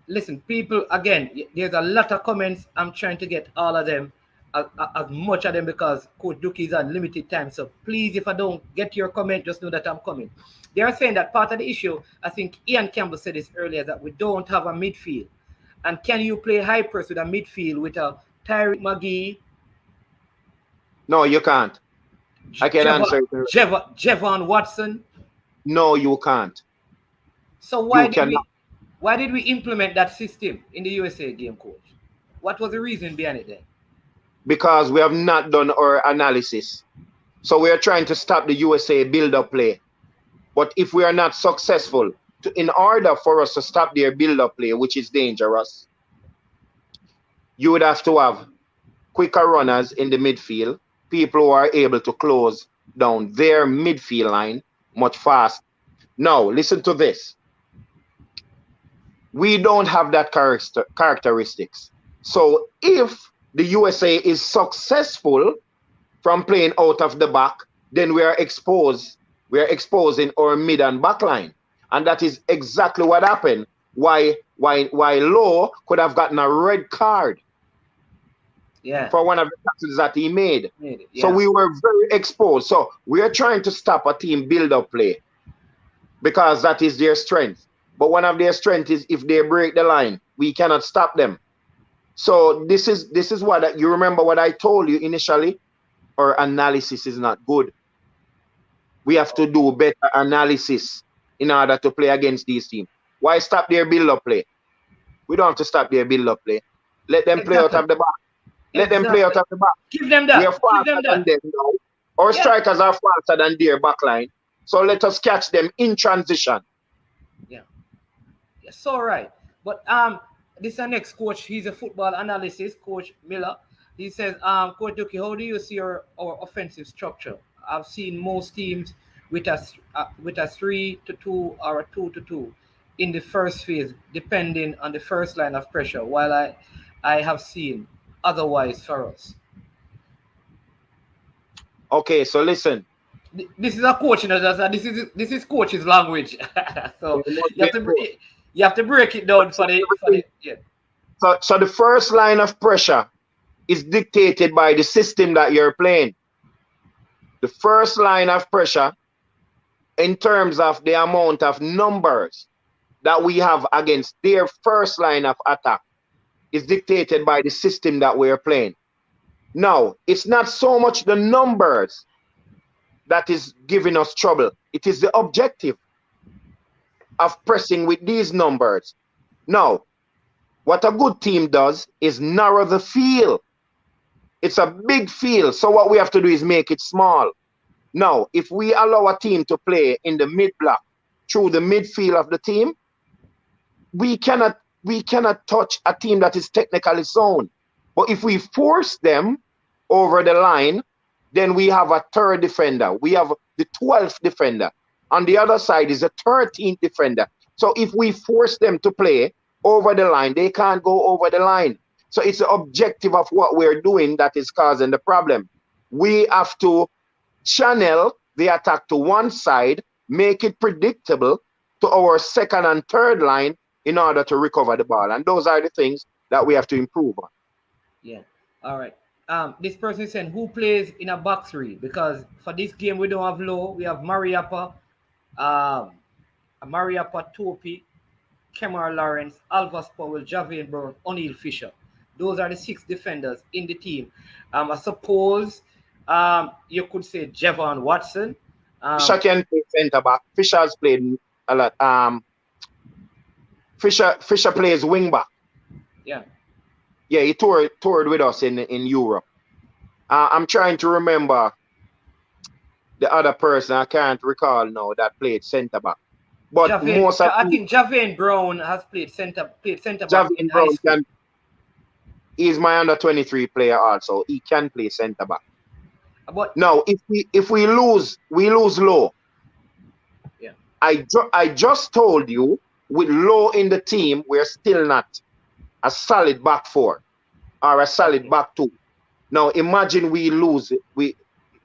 Listen, people, again, there's a lot of comments. I'm trying to get all of them, as much of them, because Coach Dookie is on limited time. So please, if I don't get your comment, just know that I'm coming. They are saying that part of the issue, I think Ian Campbell said this earlier, that we don't have a midfield. And can you play high press with a midfield with a Tyreek McGee? No, you can't. I can answer. Javon Watson? No, you can't. So why did we implement that system in the USA game, coach? What was the reason behind it then? Because we have not done our analysis. So we are trying to stop the USA build-up play. But if we are not successful, in order for us to stop their build-up play, which is dangerous, you would have to have quicker runners in the midfield, people who are able to close down their midfield line much faster. Now, listen to this. We don't have that characteristics. So if the USA is successful from playing out of the back, then we are exposing our mid and back line. And that is exactly what happened. Why Lowe could have gotten a red card for one of the tackles that he made. So we were very exposed. So we are trying to stop a team build-up play because that is their strength. But one of their strengths is if they break the line, we cannot stop them. So this is what you remember what I told you initially. Our analysis is not good. We have to do better analysis in order to play against these teams. Why stop their build-up play? We don't have to stop their build-up play. Let them play out of the back. Let them play out of the back. Give them that. We are faster than them now. Our strikers are faster than their back line. So let us catch them in transition. Yeah. It's all right. But this is our next coach. He's a football analyst, Coach Miller. He says, Coach Dookie, how do you see our offensive structure? I've seen most teams with a 3-2 or a 2-2 in the first phase, depending on the first line of pressure, while I have seen otherwise for us. Okay, so listen. This is a coach, this is coach's language. So you have to break it down for the So the first line of pressure is dictated by the system that you're playing. The first line of pressure, in terms of the amount of numbers that we have against their first line of attack, is dictated by the system that we're playing. Now, it's not so much the numbers that is giving us trouble. It is the objective of pressing with these numbers. Now, what a good team does is narrow the field. It's a big field, so what we have to do is make it small. Now, if we allow a team to play in the mid-block through the midfield of the team, we cannot touch a team that is technically sound. But if we force them over the line, then we have a third defender. We have the 12th defender. On the other side is the 13th defender. So if we force them to play over the line, they can't go over the line. So it's the objective of what we're doing that is causing the problem. We have to channel the attack to one side, make it predictable to our second and third line in order to recover the ball. And those are the things that we have to improve on. Yeah. All right. This person is saying, who plays in a back three? Because for this game, we don't have Lowe. We have Mariappa. Maria Patopi, Kemar Lawrence, Alvas Powell, Javian Brown, O'Neal Fisher. Those are the 6 defenders in the team. I suppose you could say Javon Watson. Fisher can play centre back. Fisher has played a lot. Fisher plays wing back. Yeah. Yeah, he toured with us in Europe. I'm trying to remember the other person. I can't recall now that played centre back. But I think Javian Brown has played centre back in high school. He's my under 23 player also. He can play centre back. But now, if we lose Low. Yeah. I just told you, with Low in the team, we're still not a solid back 4 or a solid back 2. Now imagine we lose it.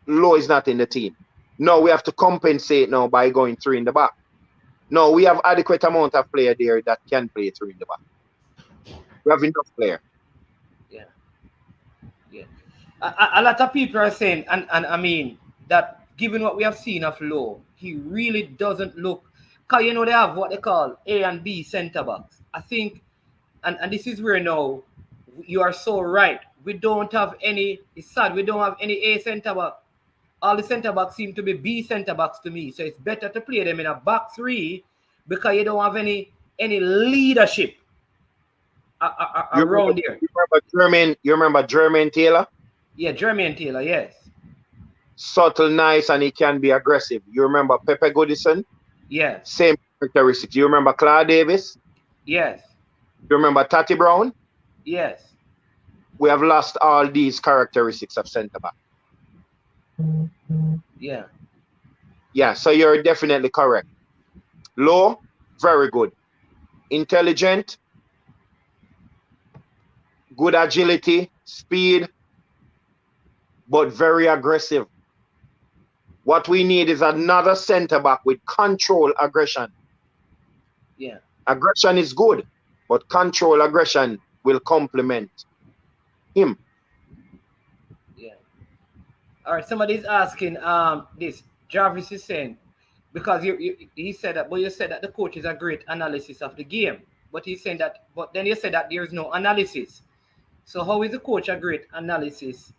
Low is not in the team. No, we have to compensate now by going 3 in the back. No, we have adequate amount of player there that can play 3 in the back. We have enough player. Yeah. Yeah. A lot of people are saying, and I mean, that given what we have seen of Low, he really doesn't look, because they have what they call A and B centre backs. I think, and this is where now you are so right. We don't have any, it's sad, we don't have any A centre back. All the centre backs seem to be B centre backs to me. So it's better to play them in a back 3 because you don't have any leadership around here. You remember Jermaine Taylor? Yeah, Jermaine Taylor, yes. Subtle, nice, and he can be aggressive. You remember Pepe Goodison? Yes. Same characteristics. You remember Claude Davis? Yes. You remember Tati Brown? Yes. We have lost all these characteristics of centre back. Yeah. Yeah, so you're definitely correct. Low, very good. Intelligent, good agility, speed, but very aggressive. What we need is another centre back with control aggression. Yeah. Aggression is good, but control aggression will complement him. Yeah. All right, somebody's asking this. Jarvis is saying, because he said that, but you said that the coach is a great analysis of the game. But he's saying that, but then you said that there's no analysis. So how is the coach a great analysis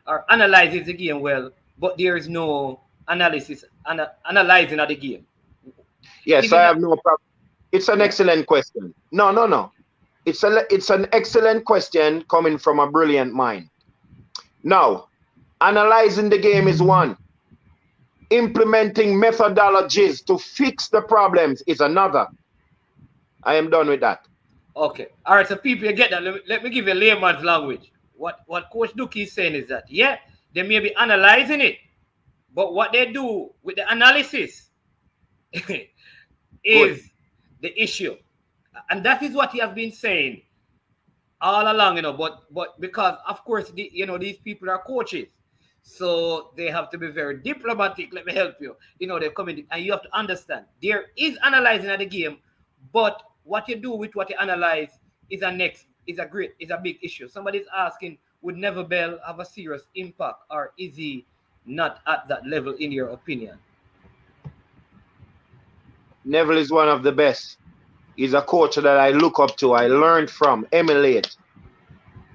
or analyzes the game well, but there is no analysis and analyzing of the game? Yes, I have no problem. It's an excellent question. No. It's an excellent question coming from a brilliant mind. Now, analyzing the game is one. Implementing methodologies to fix the problems is another. I am done with that. Okay. All right, so people, you get that. Let me give you a layman's language. What Coach Dookie is saying is that, yeah, they may be analyzing it, but what they do with the analysis is the issue. And that is what he has been saying all along, but because, of course, these people are coaches. So they have to be very diplomatic. Let me help you. They're coming, and you have to understand there is analyzing of the game, but what you do with what you analyze is a big issue. Somebody's asking, would Neville Bell have a serious impact, or is he not at that level in your opinion? Neville is one of the best. He's a coach that I look up to, I learned from, emulate.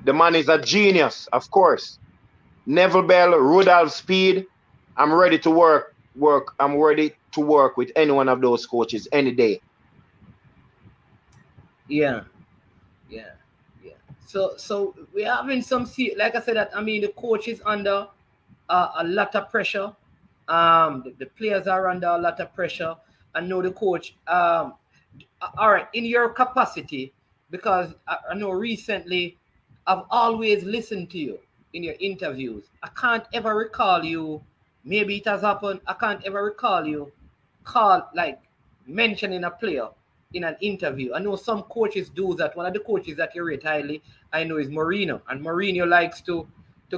The man is a genius, of course. Neville Bell, Rudolph Speed, I'm ready to work. I'm ready to work with any one of those coaches any day. Yeah. So we're having some, like I said, that the coach is under a lot of pressure. The players are under a lot of pressure. I know the coach. All right, in your capacity, because I know recently I've always listened to you in your interviews. I can't ever recall you, maybe it has happened, I can't ever recall you mentioning a player in an interview. I know some coaches do that. One of the coaches that you rate highly, I know, is Mourinho. And Mourinho likes to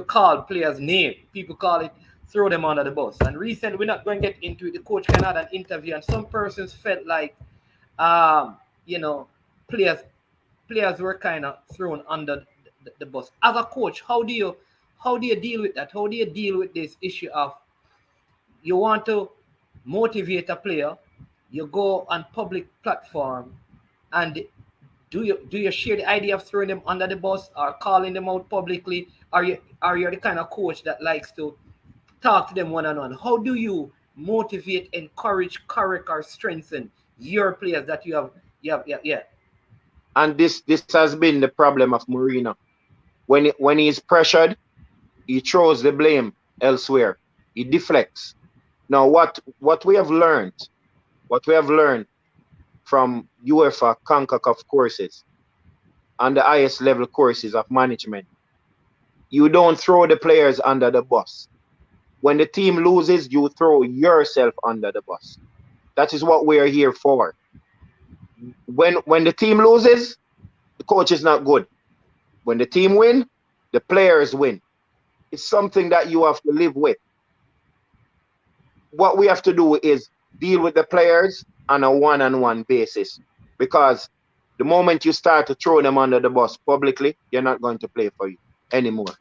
call players' name. People call it throw them under the bus. And recently, we're not going to get into it. The coach can have an interview, and some persons felt like, players were kind of thrown under the bus. As a coach, how do you deal with that? How do you deal with this issue of you want to motivate a player, you go on public platform and do you share the idea of throwing them under the bus or calling them out publicly? Are you the kind of coach that likes to talk to them one on one? How do you motivate, encourage, correct, or strengthen your players that you have? Yeah. And this has been the problem of Mourinho. When he's pressured, he throws the blame elsewhere. He deflects. Now, what we have learned from UEFA CONCACAF courses and the highest level courses of management, you don't throw the players under the bus. When the team loses, you throw yourself under the bus. That is what we are here for. When the team loses, the coach is not good. When the team win, the players win. It's something that you have to live with. What we have to do is deal with the players on a one-on-one basis, because the moment you start to throw them under the bus publicly, they're not going to play for you anymore.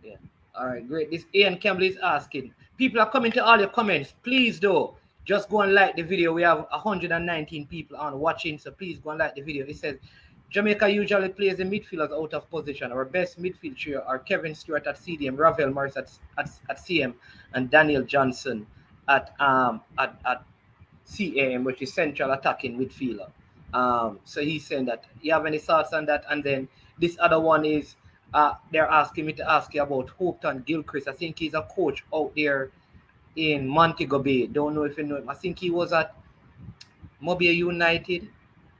Yeah. All right, great. This Ian Campbell is asking. People are coming to all your comments. Please, though, just go and like the video. We have 119 people on watching, so please go and like the video. It says, Jamaica usually plays the midfielders out of position. Our best midfield trio are Kevin Stewart at CDM, Ravel Morris at CM, and Daniel Johnson at CAM, which is central attacking midfielder. So he's saying that. You have any thoughts on that? And then this other one is they're asking me to ask you about Hopeton Gilchrist. I think he's a coach out there in Montego Bay. Don't know if you know him. I think he was at Mobile United.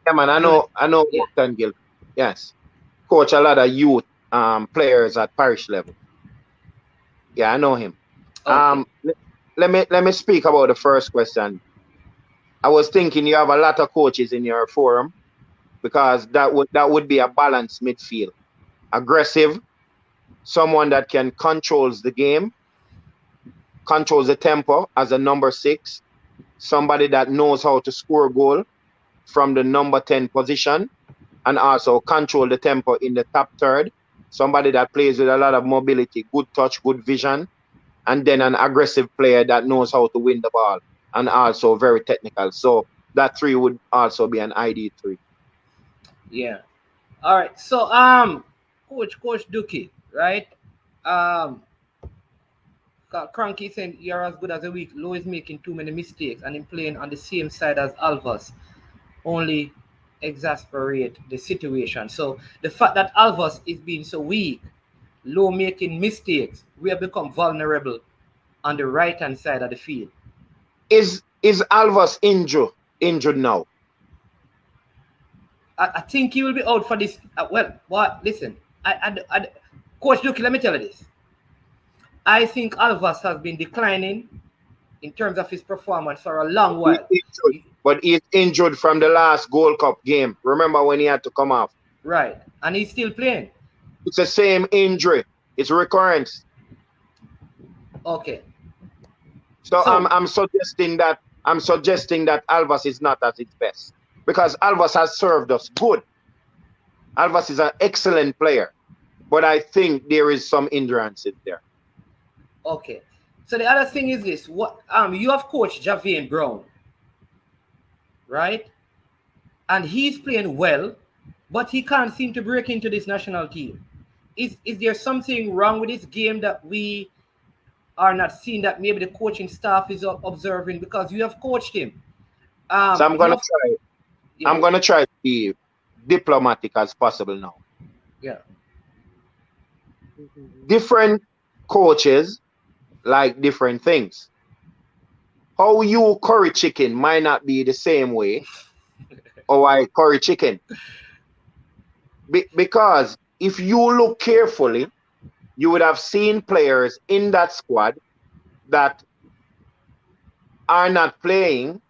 Yeah, man, I know Hopeton Gilchrist. Yes. Coach a lot of youth players at parish level. Yeah, I know him. Okay. Let me speak about the first question. I was thinking you have a lot of coaches in your forum, because that would be a balanced midfield. Aggressive, someone that can controls the game, controls the tempo as a number 6, somebody that knows how to score goal from the number 10 position and also control the tempo in the top third, somebody that plays with a lot of mobility, good touch, good vision, and then an aggressive player that knows how to win the ball and also very technical. So that 3 would also be an ID 3. Yeah. All right. So Coach Dookie, right? Cranky saying you're as good as a week. Low is making too many mistakes and him playing on the same side as Alvas only exasperate the situation. So the fact that Alvas is being so weak, Low making mistakes, we have become vulnerable on the right hand side of the field. Is Alvas injured now? I think he will be out for this. Listen, Coach Dookie, let me tell you this. I think Alvas has been declining in terms of his performance for a long while. But he's injured from the last Gold Cup game. Remember when he had to come off? Right, and he's still playing. It's the same injury. It's recurrence. Okay. So I'm suggesting that Alvas is not at its best, because Alvas has served us good. Alvas is an excellent player, but I think there is some hindrances there. Okay. So the other thing is this: what you have coached Javian Brown, right? And he's playing well, but he can't seem to break into this national team. Is there something wrong with his game that we are not seeing, that maybe the coaching staff is observing, because you have coached him? So I'm gonna try. Yeah. I'm gonna try to be diplomatic as possible now. Yeah. Different coaches like different things. How you curry chicken might not be the same way how I curry chicken. Because if you look carefully, you would have seen players in that squad that are not playing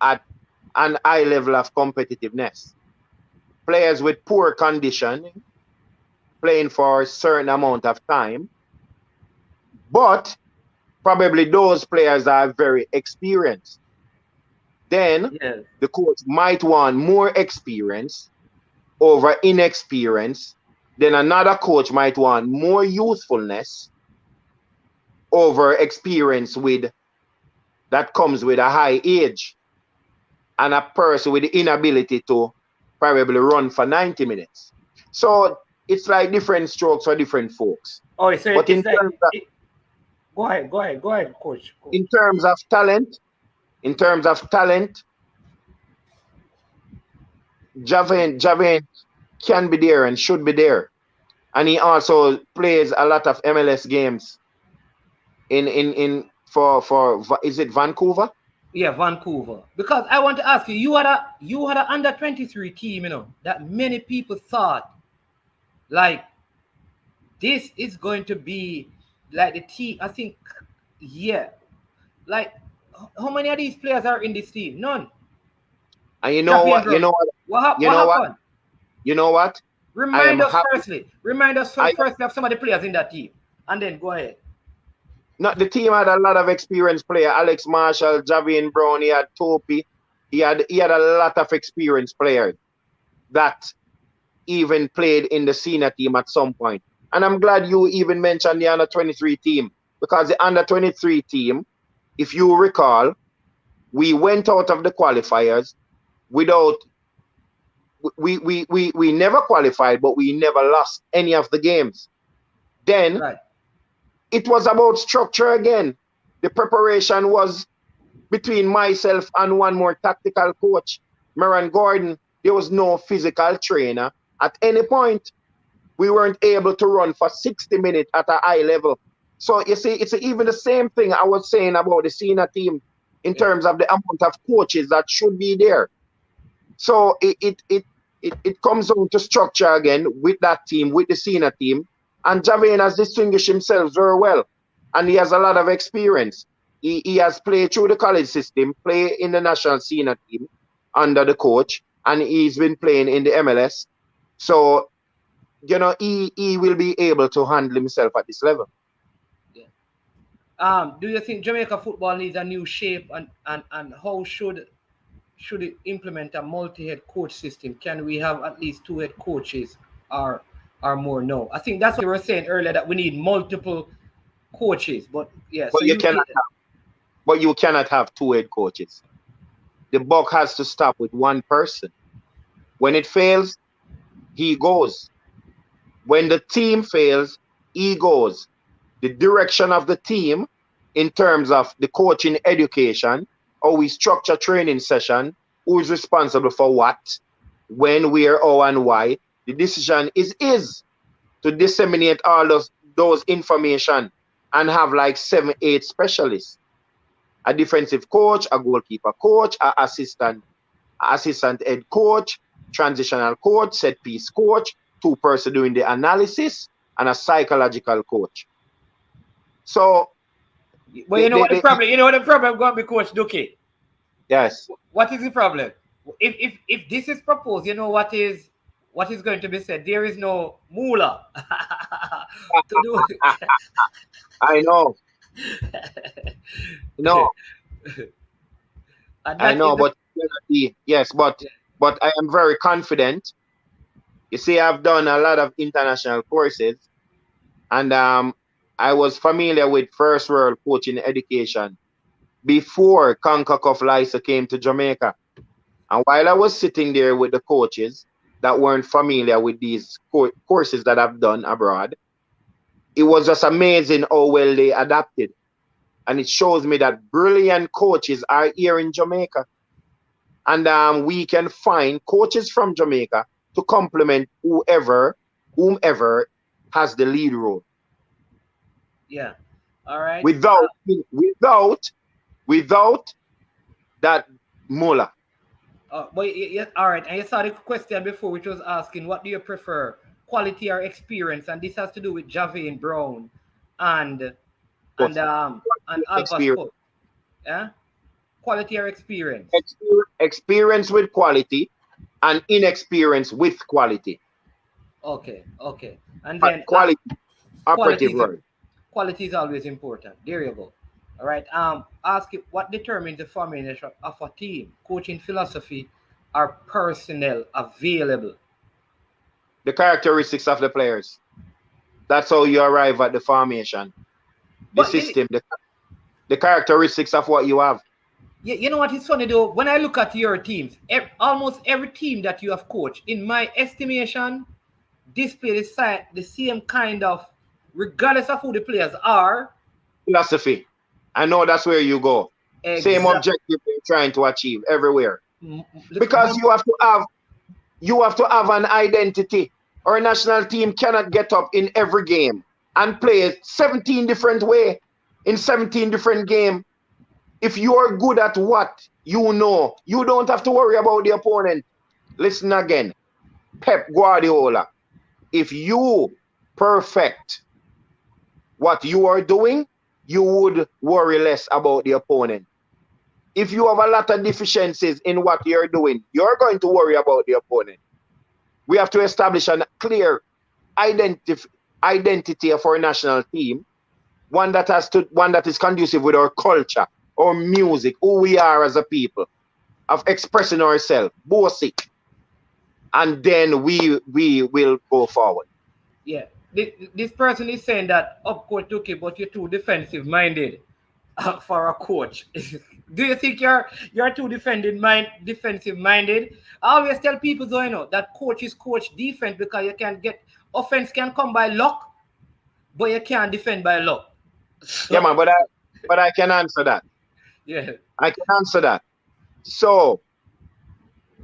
at an high level of competitiveness. Players with poor conditioning, playing for a certain amount of time, but probably those players are very experienced. Then the coach might want more experience over inexperience. Then another coach might want more youthfulness over experience with that comes with a high age and a person with the inability to probably run for 90 minutes. So it's like different strokes for different folks. Oh, so But it's like go ahead, coach. in terms of talent, Javan can be there and should be there. And he also plays a lot of MLS games for is it Vancouver? Yeah, Vancouver. Because I want to ask you, you had an under 23 team, you know, that many people thought like this is going to be like the team. I think, yeah, like how many of these players are in this team? None. And you know what? What happened? You know what? Remind us firstly of some of the players in that team, and then go ahead. No, the team had a lot of experienced players. Alex Marshall, Javian Brown, he had Topi. He had a lot of experienced players that even played in the senior team at some point. And I'm glad you even mentioned the under 23 team, because the under 23 team, if you recall, we went out of the qualifiers without we never qualified, but we never lost any of the games. Then it was about structure again. The preparation was between myself and one more tactical coach, Maran Gordon. There was no physical trainer at any point. We weren't able to run for 60 minutes at a high level. So you see, it's even the same thing I was saying about the senior team in terms of the amount of coaches that should be there. So it comes down to structure again with that team, with the senior team. And Javan has distinguished himself very well. And he has a lot of experience. He has played through the college system, played in the national senior team under the coach, and he's been playing in the MLS. So, you know, he will be able to handle himself at this level. Yeah. Do you think Jamaica football needs a new shape, and how should it implement a multi-head coach system? Can we have at least 2 head coaches or more? No, I think that's what we were saying earlier, that we need multiple coaches. But yeah, but you cannot have 2 head coaches. The buck has to stop with one person. When it fails, he goes. When the team fails, he goes. The direction of the team in terms of the coaching education, how we structure training session, who is responsible for what, when, where, how, and why. The decision is to disseminate all those information and have like 7, 8 specialists. A defensive coach, a goalkeeper coach, an assistant head coach, transitional coach, set piece coach, 2 person doing the analysis, and a psychological coach. So, well, you know what the problem going to be, Coach Dookie? Yes. What is the problem? If this is proposed, you know what is going to be said? There is no moolah to do it. I know. No. I know, but yes, but I am very confident. You see, I've done a lot of international courses, and I was familiar with first world coaching education before CONCACAF Lysa came to Jamaica. And while I was sitting there with the coaches that weren't familiar with these courses that I've done abroad, it was just amazing how well they adapted. And it shows me that brilliant coaches are here in Jamaica. And we can find coaches from Jamaica to complement whomever has the lead role. Yeah. All right. Without that mullah. But yeah, all right. And you saw the question before, which was asking, what do you prefer, quality or experience? And this has to do with Javian Brown and Alpha Sport. Yeah. Quality or experience? Experience with quality, and inexperience with quality. Okay. And then quality, operative word. Quality is always important. There you go. All right. Ask it, what determines the formation of a team? Coaching philosophy or personnel available? The characteristics of the players. That's how you arrive at the formation. The system. the characteristics of what you have. Yeah, you know what is funny though? When I look at your teams, almost every team that you have coached, in my estimation, display the same kind of, regardless of who the players are. Philosophy. I know that's where you go. Same objective you're trying to achieve everywhere. Because you have to have an identity. Our national team cannot get up in every game and play 17 different ways in 17 different games. If you are good at what you know, you don't have to worry about the opponent. Listen again. Pep Guardiola. If you perfect what you are doing, you would worry less about the opponent. If you have a lot of deficiencies in what you're doing, you're going to worry about the opponent. We have to establish a clear identity of our national team, one that is conducive with our culture, our music, who we are as a people, of expressing ourselves, basic, and then we will go forward. Yeah, this person is saying that, of course, Dookie, but you're too defensive minded for a coach. Do you think you're too defensive minded? I always tell people, though, you know, that coaches coach defense because you can get offense can come by luck, but you can't defend by luck. So, yeah, man, but I can answer that. Yeah, I can answer that. So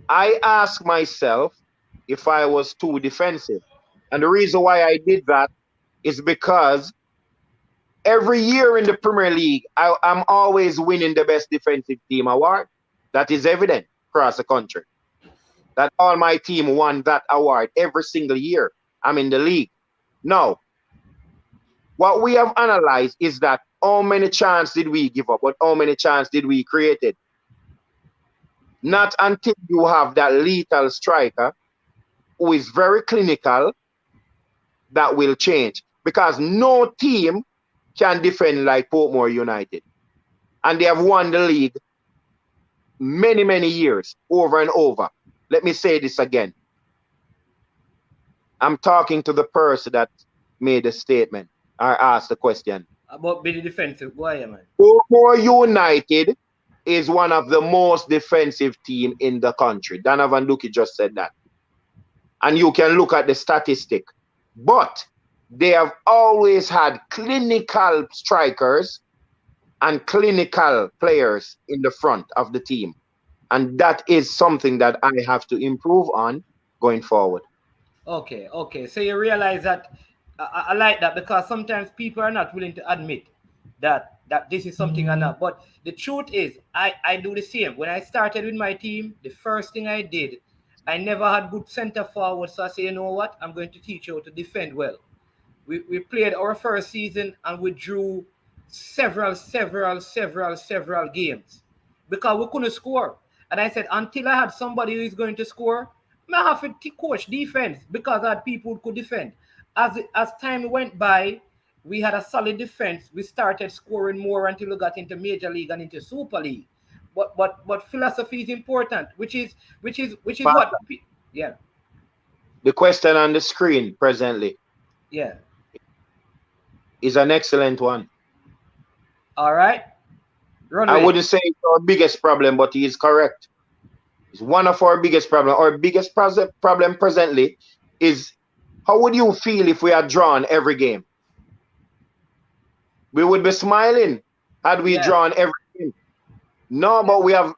I ask myself if I was too defensive. And the reason why I did that is because every year in the Premier League, I'm always winning the best defensive team award. That is evident across the country. That all my team won that award every single year I'm in the league. Now, what we have analyzed is that how many chances did we give up, but how many chances did we create it? Not until you have that lethal striker who is very clinical that will change. Because no team can defend like Portmore United. And they have won the league many, many years, over and over. Let me say this again. I'm talking to the person that made the statement or asked the question. about being defensive. Go ahead, man. Portmore United is one of the most defensive team in the country. Donovan Dookie just said that. And you can look at the statistic. But they have always had clinical strikers and clinical players in the front of the team. And that is something that I have to improve on going forward. Okay. So you realize that I like that, because sometimes people are not willing to admit that this is something or not. But the truth is, I do the same. When I started with my team, the first thing I did, I never had good center forward. So I say, you know what? I'm going to teach you how to defend well. We played our first season and we drew several games because we couldn't score. And I said, until I had somebody who is going to score, I have to coach defense because I had people who could defend. As time went by, we had a solid defense. We started scoring more until we got into Major League and into Super League. But philosophy is important, which is what. Yeah. The question on the screen presently. Yeah. Is an excellent one. All right. I wouldn't say it's our biggest problem, but he is correct. It's one of our biggest problems. Our biggest problem presently is, how would you feel if we had drawn every game? We would be smiling had we drawn every game. No, but we have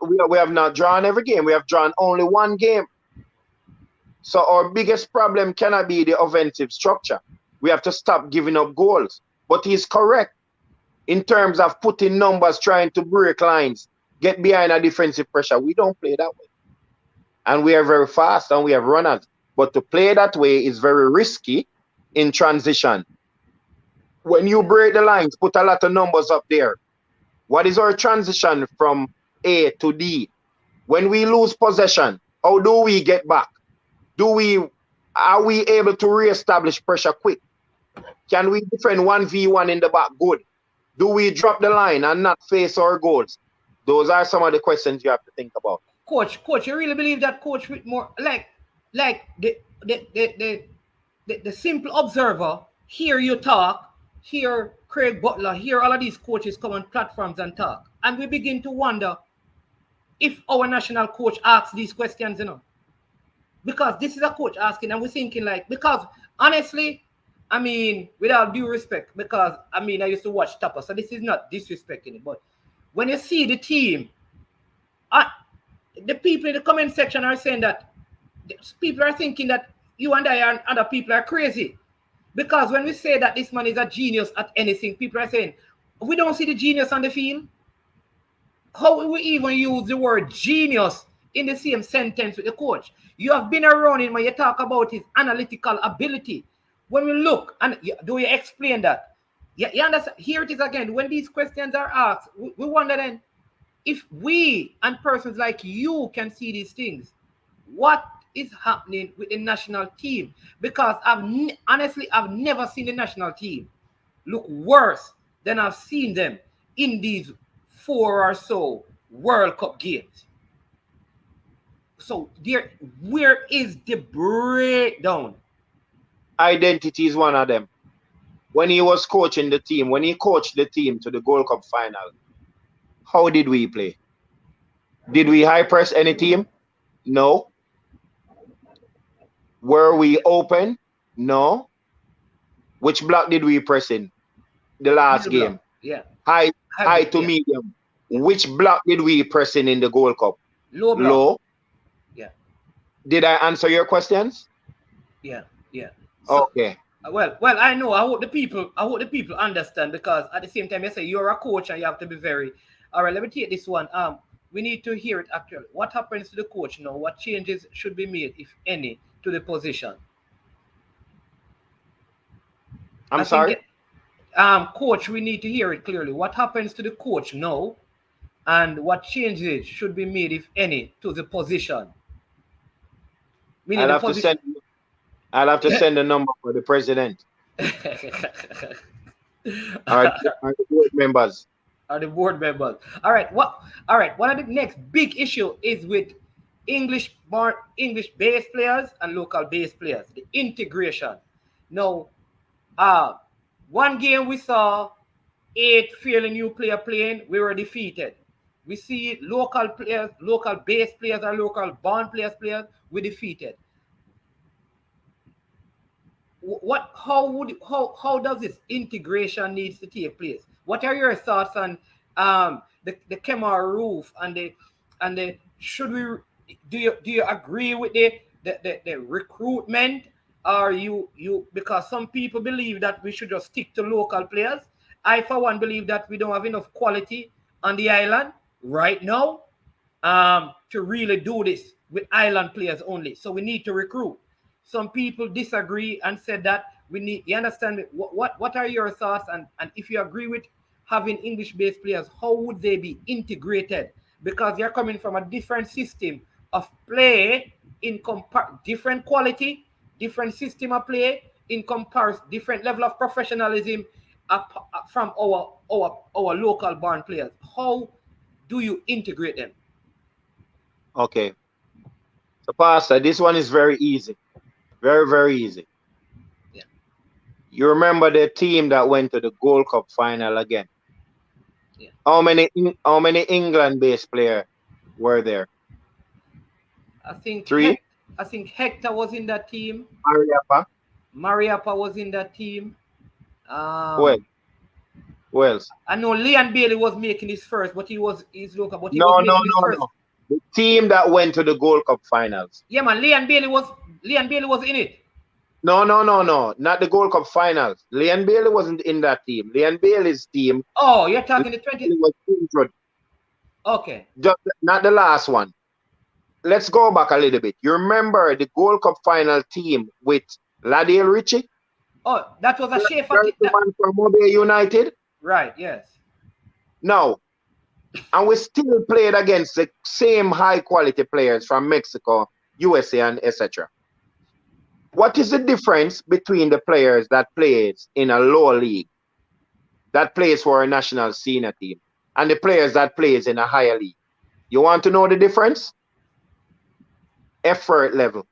not drawn every game. We have drawn only one game. So our biggest problem cannot be the offensive structure. We have to stop giving up goals. But he's correct in terms of putting numbers, trying to break lines, get behind a defensive pressure. We don't play that way. And we are very fast and we have runners. But to play that way is very risky in transition. When you break the lines, put a lot of numbers up there. What is our transition from A to D? When we lose possession, how do we get back? Are we able to reestablish pressure quick? Can we defend 1v1 in the back? Good. Do we drop the line and not face our goals? Those are some of the questions you have to think about. Coach, you really believe that Coach Whitmore, like the simple observer, hear you talk, hear Craig Butler, hear all of these coaches come on platforms and talk. And we begin to wonder if our national coach asks these questions, Because this is a coach asking, and we're thinking because honestly, I mean, without due respect, because I used to watch Topper, so this is not disrespecting it, but when you see the team, the people in the comment section are saying that people are thinking that you and I and other people are crazy. Because when we say that this man is a genius at anything, people are saying, we don't see the genius on the field. How will we even use the word genius in the same sentence with the coach? You have been around him when you talk about his analytical ability. When we look, and do you explain that? You understand? Here it is again. When these questions are asked, we wonder then, if we and persons like you can see these things, what is happening with the national team? Because honestly, I've never seen the national team look worse than I've seen them in these 4 or so World Cup games. So where is the breakdown? Identity is one of them. When he was coaching the team, when he coached the team to the Gold Cup final, how did we play? Did we high press any team? No. Were we open? No. Which block did we press in? The last game. Block. Yeah. High to medium. Which block did we press in the Gold Cup? Low. Yeah. Did I answer your questions? Yeah. So, okay. Well, I know. I hope the people understand, because at the same time, you say you're a coach and you have to be very. All right, let me take this one. We need to hear it actually. What happens to the coach now? What changes should be made, if any, to the position? I'm sorry. Coach, we need to hear it clearly. What happens to the coach now, and what changes should be made, if any, to the position? I'll have to send a number for the president. Our board members. Are the board members. All right. One of the next big issue is with English-based players and local-based players. The integration. Now, one game we saw 8 fairly new player playing. We were defeated. We see local players, local-based players, or local-born players. We defeated. How does this integration needs to take place? What are your thoughts on the Kemar roof and the should we do you agree with the recruitment, or you because some people believe that we should just stick to local players? I for one believe that we don't have enough quality on the island right now to really do this with island players only. So we need to recruit. Some people disagree and said that we need. You understand me? What are your thoughts? And if you agree with having English-based players, how would they be integrated? Because you're coming from a different system of play in different quality, different system of play in comparison, different level of professionalism from our local born players. How do you integrate them? Okay. So, Pastor, this one is very easy. Very, very easy. Yeah. You remember the team that went to the Gold Cup final again? Yeah. How many England-based players were there? I think 3. I think Hector was in that team. Mariappa was in that team. Who else? I know Leon Bailey was making his first, but he's local. But No. The team that went to the Gold Cup finals. Yeah, man. Leon Bailey was in it. No. Not the Gold Cup finals. Leon Bailey wasn't in that team. Leon Bailey's team. Oh, you're talking the 20. Was injured. Okay. Just not the last one. Let's go back a little bit. You remember the Gold Cup final team with Ladale Ritchie? Oh, that was a Schaefer team. The man from Mobile United? Right, yes. No. And we still played against the same high quality players from Mexico, USA, and etc. What is the difference between the players that plays in a lower league, that plays for a national senior team, and the players that plays in a higher league? You want to know the difference? Effort level.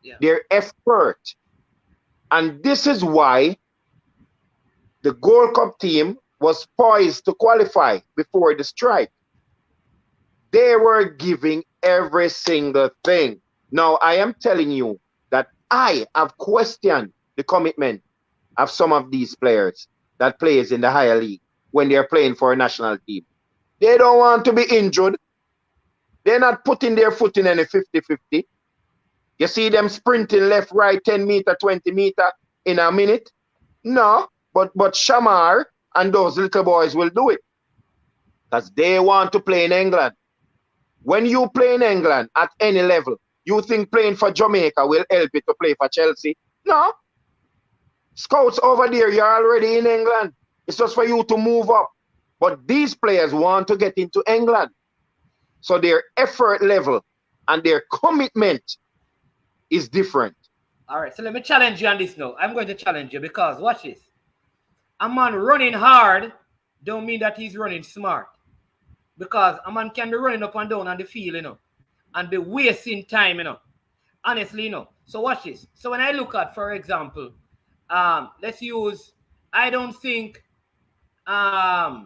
Yeah. Their effort. And this is why the Gold Cup team was poised to qualify before the strike. They were giving every single thing. Now, I am telling you that I have questioned the commitment of some of these players that plays in the higher league when they're playing for a national team. They don't want to be injured. They're not putting their foot in any 50-50. You see them sprinting left, right, 10 meter, 20 meter in a minute? No, but Shamar and those little boys will do it because they want to play in England. When you play in England at any level, you think playing for Jamaica will help you to play for Chelsea? No. Scouts over there, you're already in England. It's just for you to move up. But these players want to get into England. So their effort level and their commitment is different. All right, so let me challenge you on this now. I'm going to challenge you because watch this. A man running hard don't mean that he's running smart. Because a man can be running up and down on the field, you know, and be wasting time, you know. Honestly, you know. So watch this. So when I look at, for example, let's use, I don't think Mariappa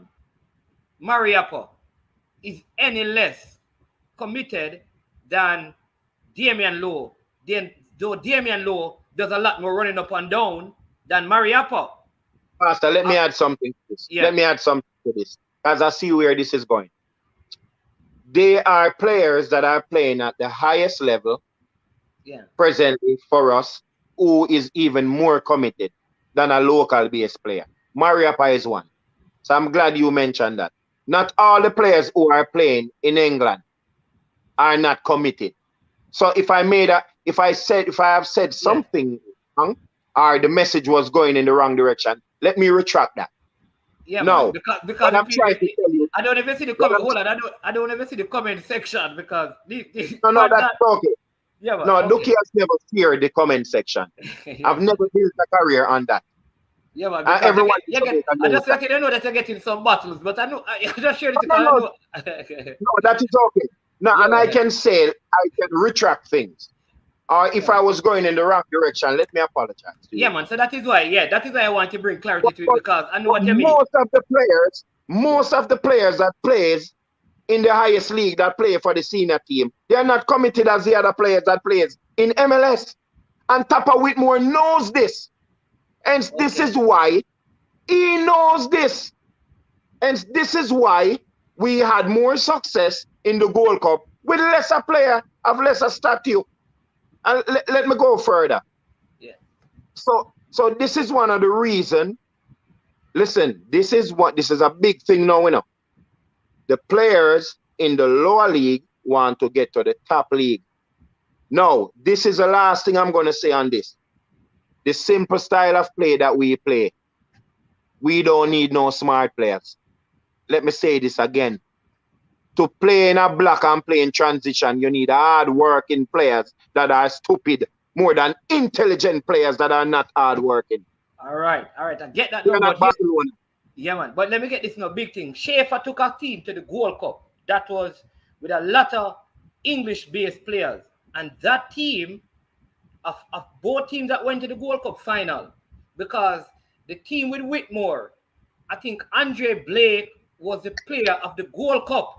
is any less committed than Damian Lowe. Though Damian Lowe does a lot more running up and down than Mariappa. Pastor, let me add something to this. Yeah. Let me add something to this, as I see where this is going. They are players that are playing at the highest level presently for us, who is even more committed than a local base player. Mariappa is one. So I'm glad you mentioned that. Not all the players who are playing in England are not committed. So if I have said something wrong, or the message was going in the wrong direction, let me retract that. Yeah, no, because I'm trying to tell you. I don't even see the comment. Hold on, I don't even see the comment section because No, that's okay. Yeah, but, no, okay. Dookie has never feared the comment section. I've never built a career on that. Yeah, but everyone. I just like you know that you're getting some battles, but I know I just share it. No, that is okay. No, and I can say I can retract things. Or if I was going in the wrong direction, let me apologize to you. Yeah, man. So that is why I want to bring clarity to it because I know what you mean. Most of the players that plays in the highest league that play for the senior team, they are not committed as the other players that plays in MLS. And Tapa Whitmore knows this. And this is why he knows this. And this is why we had more success in the Gold Cup with lesser player of lesser stature. And let me go further. Yeah. So this is one of the reasons. Listen, this is a big thing now, you know. The players in the lower league want to get to the top league. Now, this is the last thing I'm going to say on this. The simple style of play that we play, we don't need no smart players. Let me say this again. To play in a block and play in transition, you need hard-working players that are stupid more than intelligent players that are not hard-working. All right. I get that. You're not Barcelona. Yeah, man. But let me get this now, big thing. Schaefer took a team to the Gold Cup. That was with a lot of English-based players. And that team, of both teams that went to the Gold Cup final, because the team with Whitmore, I think Andre Blake was the player of the Gold Cup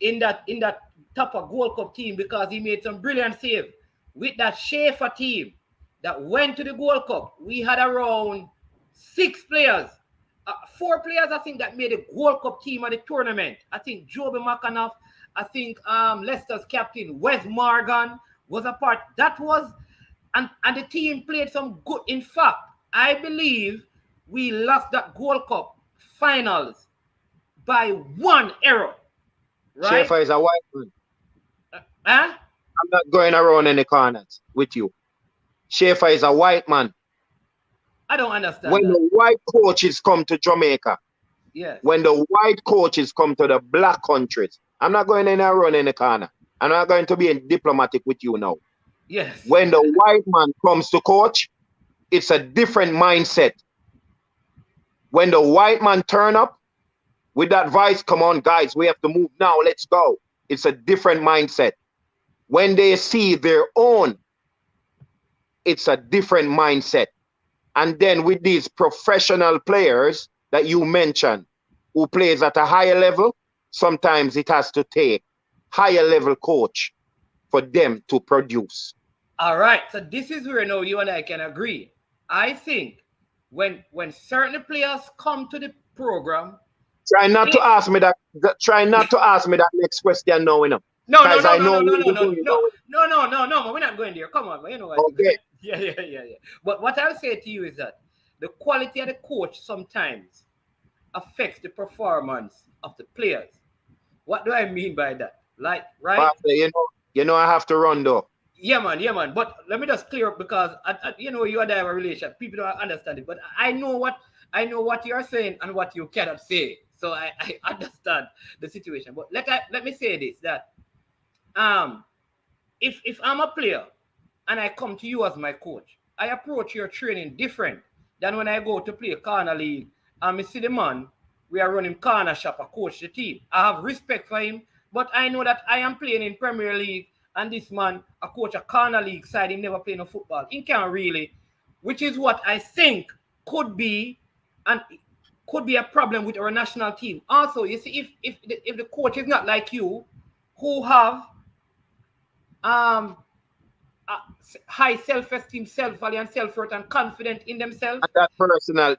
in that top of Gold Cup team because he made some brilliant save. With that Schaefer team that went to the Gold Cup, we had around 6 players. 4 players, I think, that made a Gold Cup team at the tournament. I think Joby McAnuff, I think Leicester's captain, Wes Morgan was a part. That was, and the team played some good. In fact, I believe we lost that Gold Cup finals by 1 error. Right? Schaefer is a white man. I'm not going around any corners with you. Schaefer is a white man. I don't understand. When the white coaches come to Jamaica, when the white coaches come to the black countries, I'm not going around any corner. I'm not going to be diplomatic with you now. Yes. When the white man comes to coach, it's a different mindset. When the white man turn up, with that voice, come on, guys, we have to move now. Let's go. It's a different mindset. When they see their own, it's a different mindset. And then with these professional players that you mentioned, who plays at a higher level, sometimes it has to take higher level coach for them to produce. All right. So this is where now you and I can agree. I think when certain players come to the program, Try not to ask me that. Try not to ask me that next question now, you know. No, We're not going there. Come on, man. You know what? Okay. Yeah. But what I'll say to you is that the quality of the coach sometimes affects the performance of the players. What do I mean by that? Like, right? Pastor, you know, I have to run though. Yeah, man. But let me just clear up because you know you and I have a relationship. People don't understand it, but I know what you're saying and what you cannot say. So I understand the situation. But let me say this, that if I'm a player and I come to you as my coach, I approach your training different than when I go to play corner league and I see the man, we are running corner shop, I coach the team. I have respect for him, but I know that I am playing in Premier League and this man, a coach a corner league side, he never played no football. He can't really, which is what I think could be a problem with our national team. Also, you see, if the coach is not like you, who have high self-esteem, self-value, and self-worth, and confident in themselves. And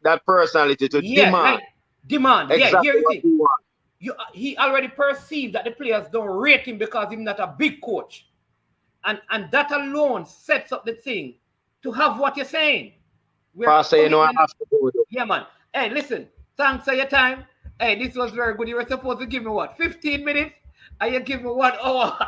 that personality to demand. Like, demand. Exactly Here's the what thing. He already perceived that the players don't rate him because he's not a big coach. And that alone sets up the thing to have what you're saying. Pastor, you know I have to do it. Yeah, man. Hey, listen. Thanks for your time. Hey, this was very good. You were supposed to give me what? 15 minutes? And you give me 1 hour.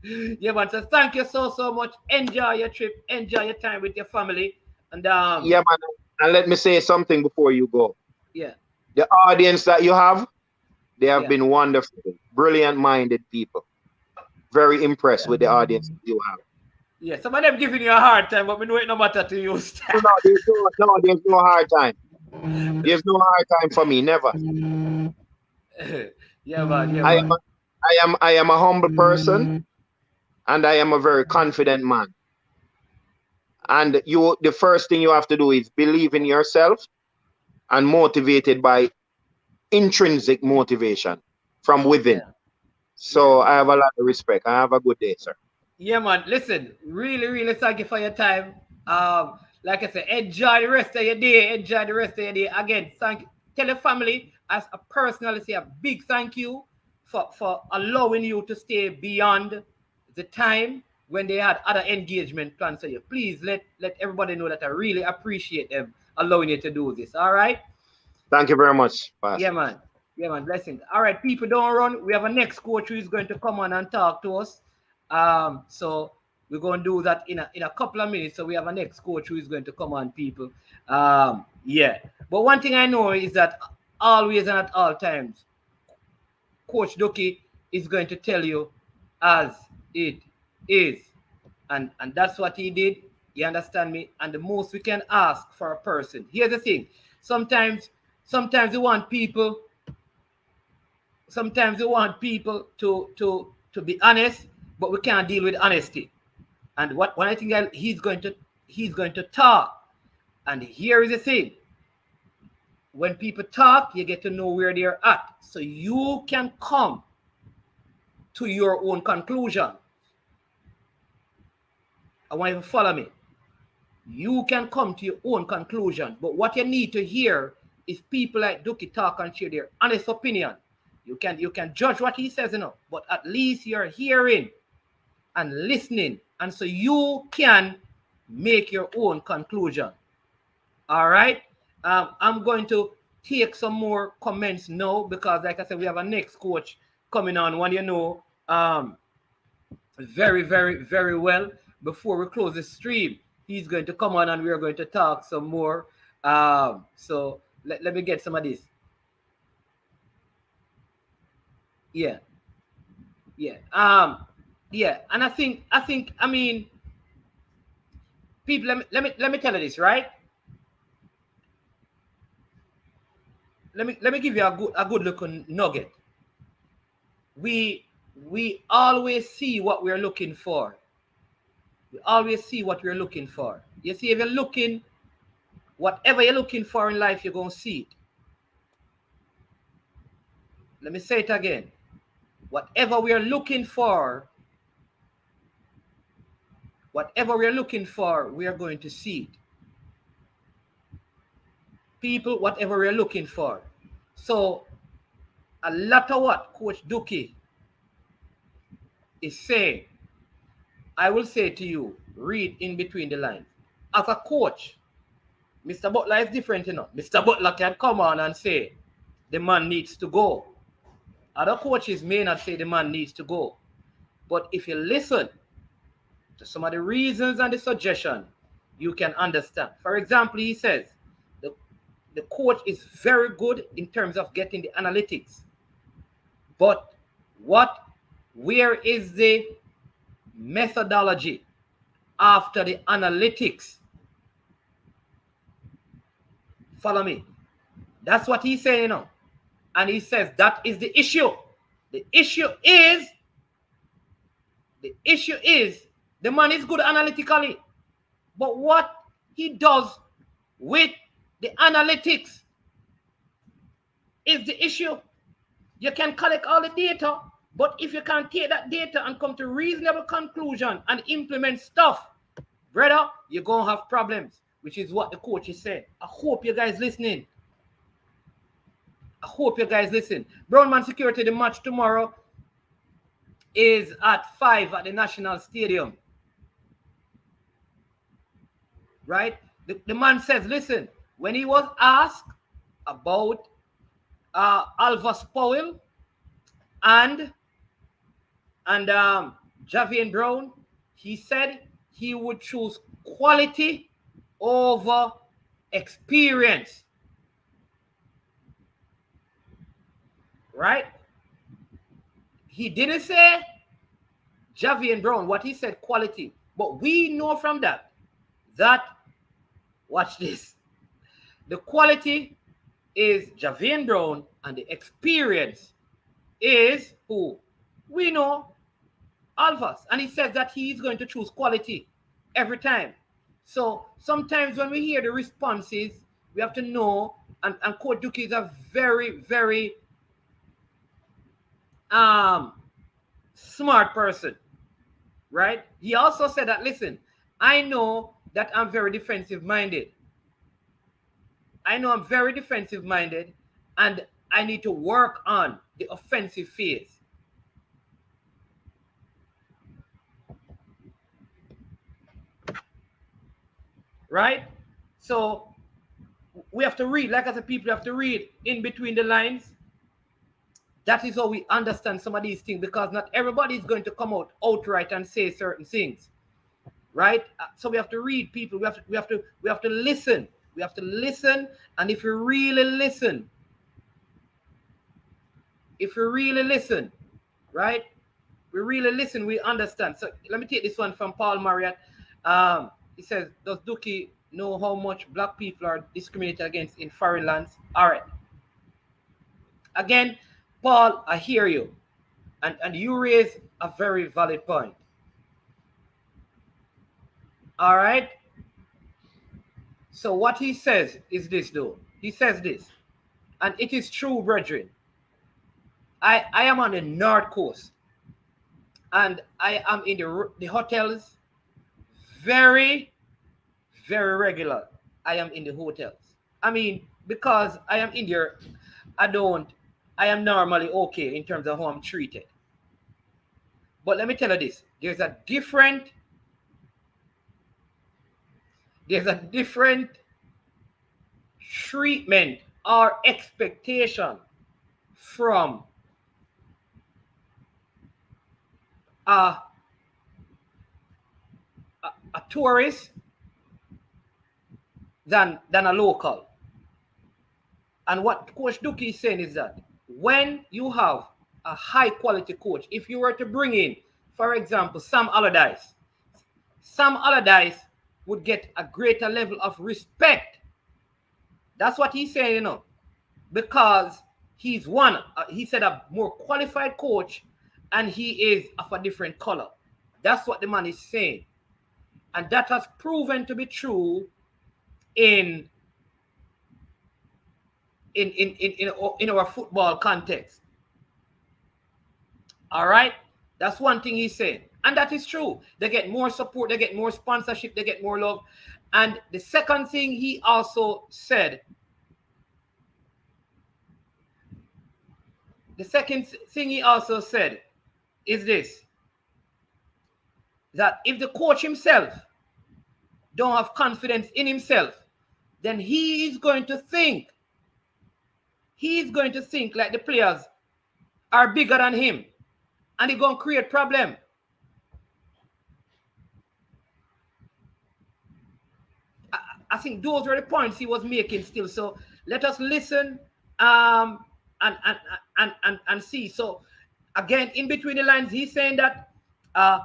Yeah, man. So thank you so much. Enjoy your trip. Enjoy your time with your family. And yeah, man. And let me say something before you go. Yeah. The audience that you have, they have been wonderful, brilliant-minded people. Very impressed with the audience you have. Yeah, some of them giving you a hard time, but we know it no matter to you. There's no hard time. There's no hard time for me, never. Yeah, man. I am a humble person, and I am a very confident man. And the first thing you have to do is believe in yourself and motivated by intrinsic motivation from within. Yeah. So I have a lot of respect. I have a good day, sir. Yeah, man. Listen, really thank you for your time. Like I said, enjoy the rest of your day. Again, tell your family as a personality a big thank you for allowing you to stay beyond the time when they had other engagement plans for you. Please let everybody know that I really appreciate them allowing you to do this. All right. Thank you very much, Pastor. Yeah, man. Blessings. All right, people, don't run. We have a next coach who is going to come on and talk to us. So we're going to do that in a couple of minutes. So we have a next coach who is going to come on, people. Yeah. But one thing I know is that always and at all times, Coach Dookie is going to tell you as it is. And that's what he did. You understand me? And the most we can ask for a person. Here's the thing. Sometimes we want people to be honest, but we can't deal with honesty. And when I think he's going to talk. And here is the thing. When people talk, you get to know where they're at. So you can come to your own conclusion. I want you to follow me. You can come to your own conclusion. But what you need to hear is people like Dookie talk and share their honest opinion. You can judge what he says, but at least you're hearing and listening. And so you can make your own conclusion. All right. I'm going to take some more comments now because, like I said, we have a next coach coming on. One very, very, very well. Before we close the stream, he's going to come on and we're going to talk some more. So let me get some of this. Yeah. And I think, people, let me tell you this, right? Let me give you a good looking nugget. We always see what we're looking for. We always see what we're looking for. You see, if you're looking, whatever you're looking for in life, you're going to see it. Let me say it again. Whatever we are looking for, we are going to see it. People, whatever we are looking for. So, a lot of what Coach Dookie is saying, I will say to you, read in between the lines. As a coach, Mr. Butler is different, you know. Mr. Butler can come on and say, the man needs to go. Other coaches may not say the man needs to go. But if you listen to some of the reasons and the suggestion, you can understand. For example, he says, the coach is very good in terms of getting the analytics. But where is the methodology after the analytics? Follow me. That's what he's saying, you know. And he says that is the issue. The issue is the man is good analytically. But what he does with the analytics is the issue. You can collect all the data, but if you can't take that data and come to reasonable conclusion and implement stuff, brother, you're going to have problems, which is what the coach is saying. I hope you guys listening. Brownman Security, the match tomorrow is at 5 at the National Stadium. Right? The man says, listen, when he was asked about Alvis Powell and Javian Brown, he said he would choose quality over experience. Right? He didn't say Javian Brown. What he said, quality. But we know from that, watch this. The quality is Javian Brown and the experience is who? We know, Alvis. And he says that he's going to choose quality every time. So sometimes when we hear the responses, we have to know, and Coach Dookie is a very, very smart person, right? He also said that, listen, I know that I'm very defensive minded. And I need to work on the offensive phase. Right? So we have to read, like as a people, we have to read in between the lines. That is how we understand some of these things, because not everybody is going to come out outright and say certain things, right? So we have to read people. We have to listen. We have to listen, and if you really listen, right? We really listen, we understand. So let me take this one from Paul Marriott. He says, does Dookie know how much black people are discriminated against in foreign lands? All right. Again, Paul, I hear you. And you raise a very valid point. All right. So what he says is this, though. He says this. And it is true, brethren. I am on the North Coast. And I am in the hotels very, very regular. I am in the hotels. I mean, because I am in there, I am normally okay in terms of how I'm treated. But let me tell you this. There's a different treatment or expectation from a tourist than a local. And what Coach Dookie is saying is that when you have a high quality coach, if you were to bring in, for example, Sam Allardyce would get a greater level of respect. That's what he's saying, you know, because he's he said a more qualified coach, and he is of a different color. That's what the man is saying. And that has proven to be true in our football context. All right? That's one thing he's saying. And that is true. They get more support, they get more sponsorship, they get more love. And the second thing he also said, is this, that if the coach himself don't have confidence in himself, then he is going to think like the players are bigger than him, and he's going to create problem. I think those were the points he was making still. So let us listen and see. So again, in between the lines, he's saying that a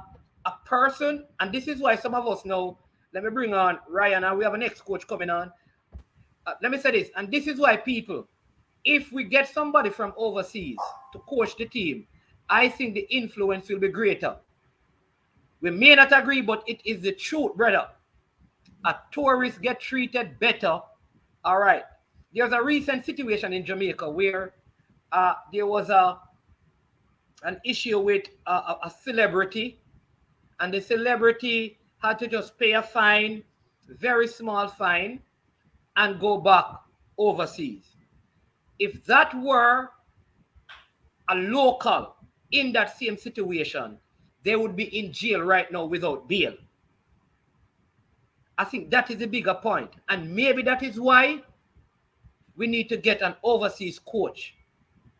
person, and this is why some of us know, let me bring on Ryan, and we have an ex-coach coming on. Let me say this, and this is why people, if we get somebody from overseas to coach the team, I think the influence will be greater. We may not agree, but it is the truth, brother. A tourist get treated better. All right. There's a recent situation in Jamaica where there was an issue with a celebrity, and the celebrity had to just pay a fine, very small fine, and go back overseas. If that were a local in that same situation, they would be in jail right now without bail. I think that is a bigger point. And maybe that is why we need to get an overseas coach,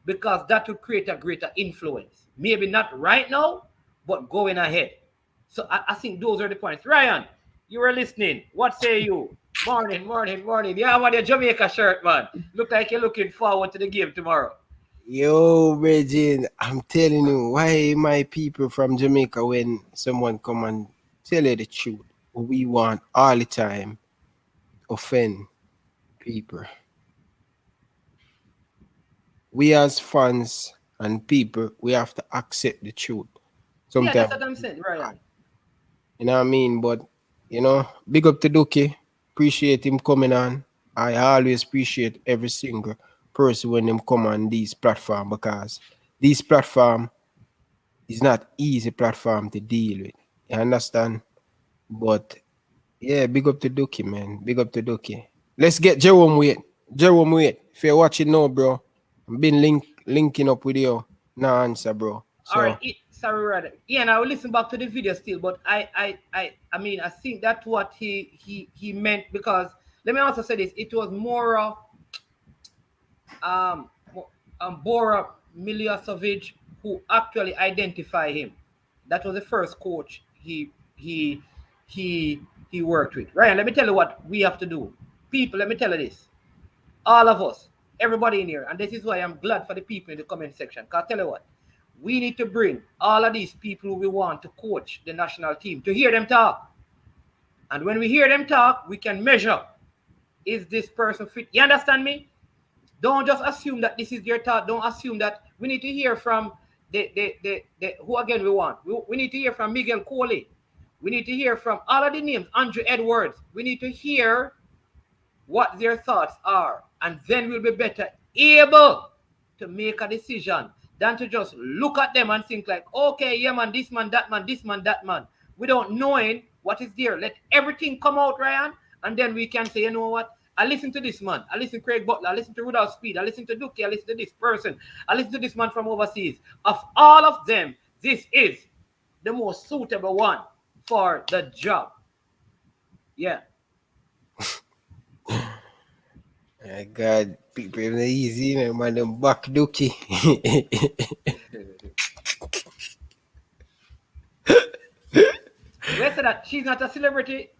because that would create a greater influence. Maybe not right now, but going ahead. So I think those are the points. Ryan, you were listening. What say you? Morning. You have on your Jamaica shirt, man. Look like you're looking forward to the game tomorrow. Yo, Reggie, I'm telling you, why my people from Jamaica, when someone come and tell you the truth, we want all the time offend people. We as fans and people, we have to accept the truth. Sometimes, yeah, that's what I'm saying, Ryan. You know what I mean? But, you know, big up to Dookie. Appreciate him coming on. I always appreciate every single person when them come on these platforms, because this platform is not easy platform to deal with. You understand? But yeah, big up to Dookie, man. Big up to Dookie. Let's get Jerome Wait. If you're watching now, bro, I've been linking up with you. No answer, bro. So, all right, sorry, Ryan. Yeah, and I will listen back to the video still, but I mean, I think that's what he meant, because let me also say this: it was more Bora Miljosevic who actually identified him. That was the first coach he worked with. Ryan, let me tell you what we have to do. People, let me tell you this. All of us, everybody in here, and this is why I'm glad for the people in the comment section. Because I'll tell you what, we need to bring all of these people we want to coach the national team to hear them talk. And when we hear them talk, we can measure, is this person fit? You understand me? Don't just assume that this is their thought. Don't assume that. We need to hear from the who again we want. We need to hear from Miguel Coley. We need to hear from all of the names, Andrew Edwards. We need to hear what their thoughts are. And then we'll be better able to make a decision than to just look at them and think like, okay, yeah, man, this man, that man, this man, that man. Without knowing what is there. Let everything come out, Ryan. And then we can say, you know what? I listen to this man. I listen to Craig Butler. I listen to Rudolph Speed. I listen to Dookie. I listen to this person. I listen to this man from overseas. Of all of them, this is the most suitable one for the job. Yeah. My God, people are easy, you know, man. Them back Dookie. Where said that she's not a celebrity?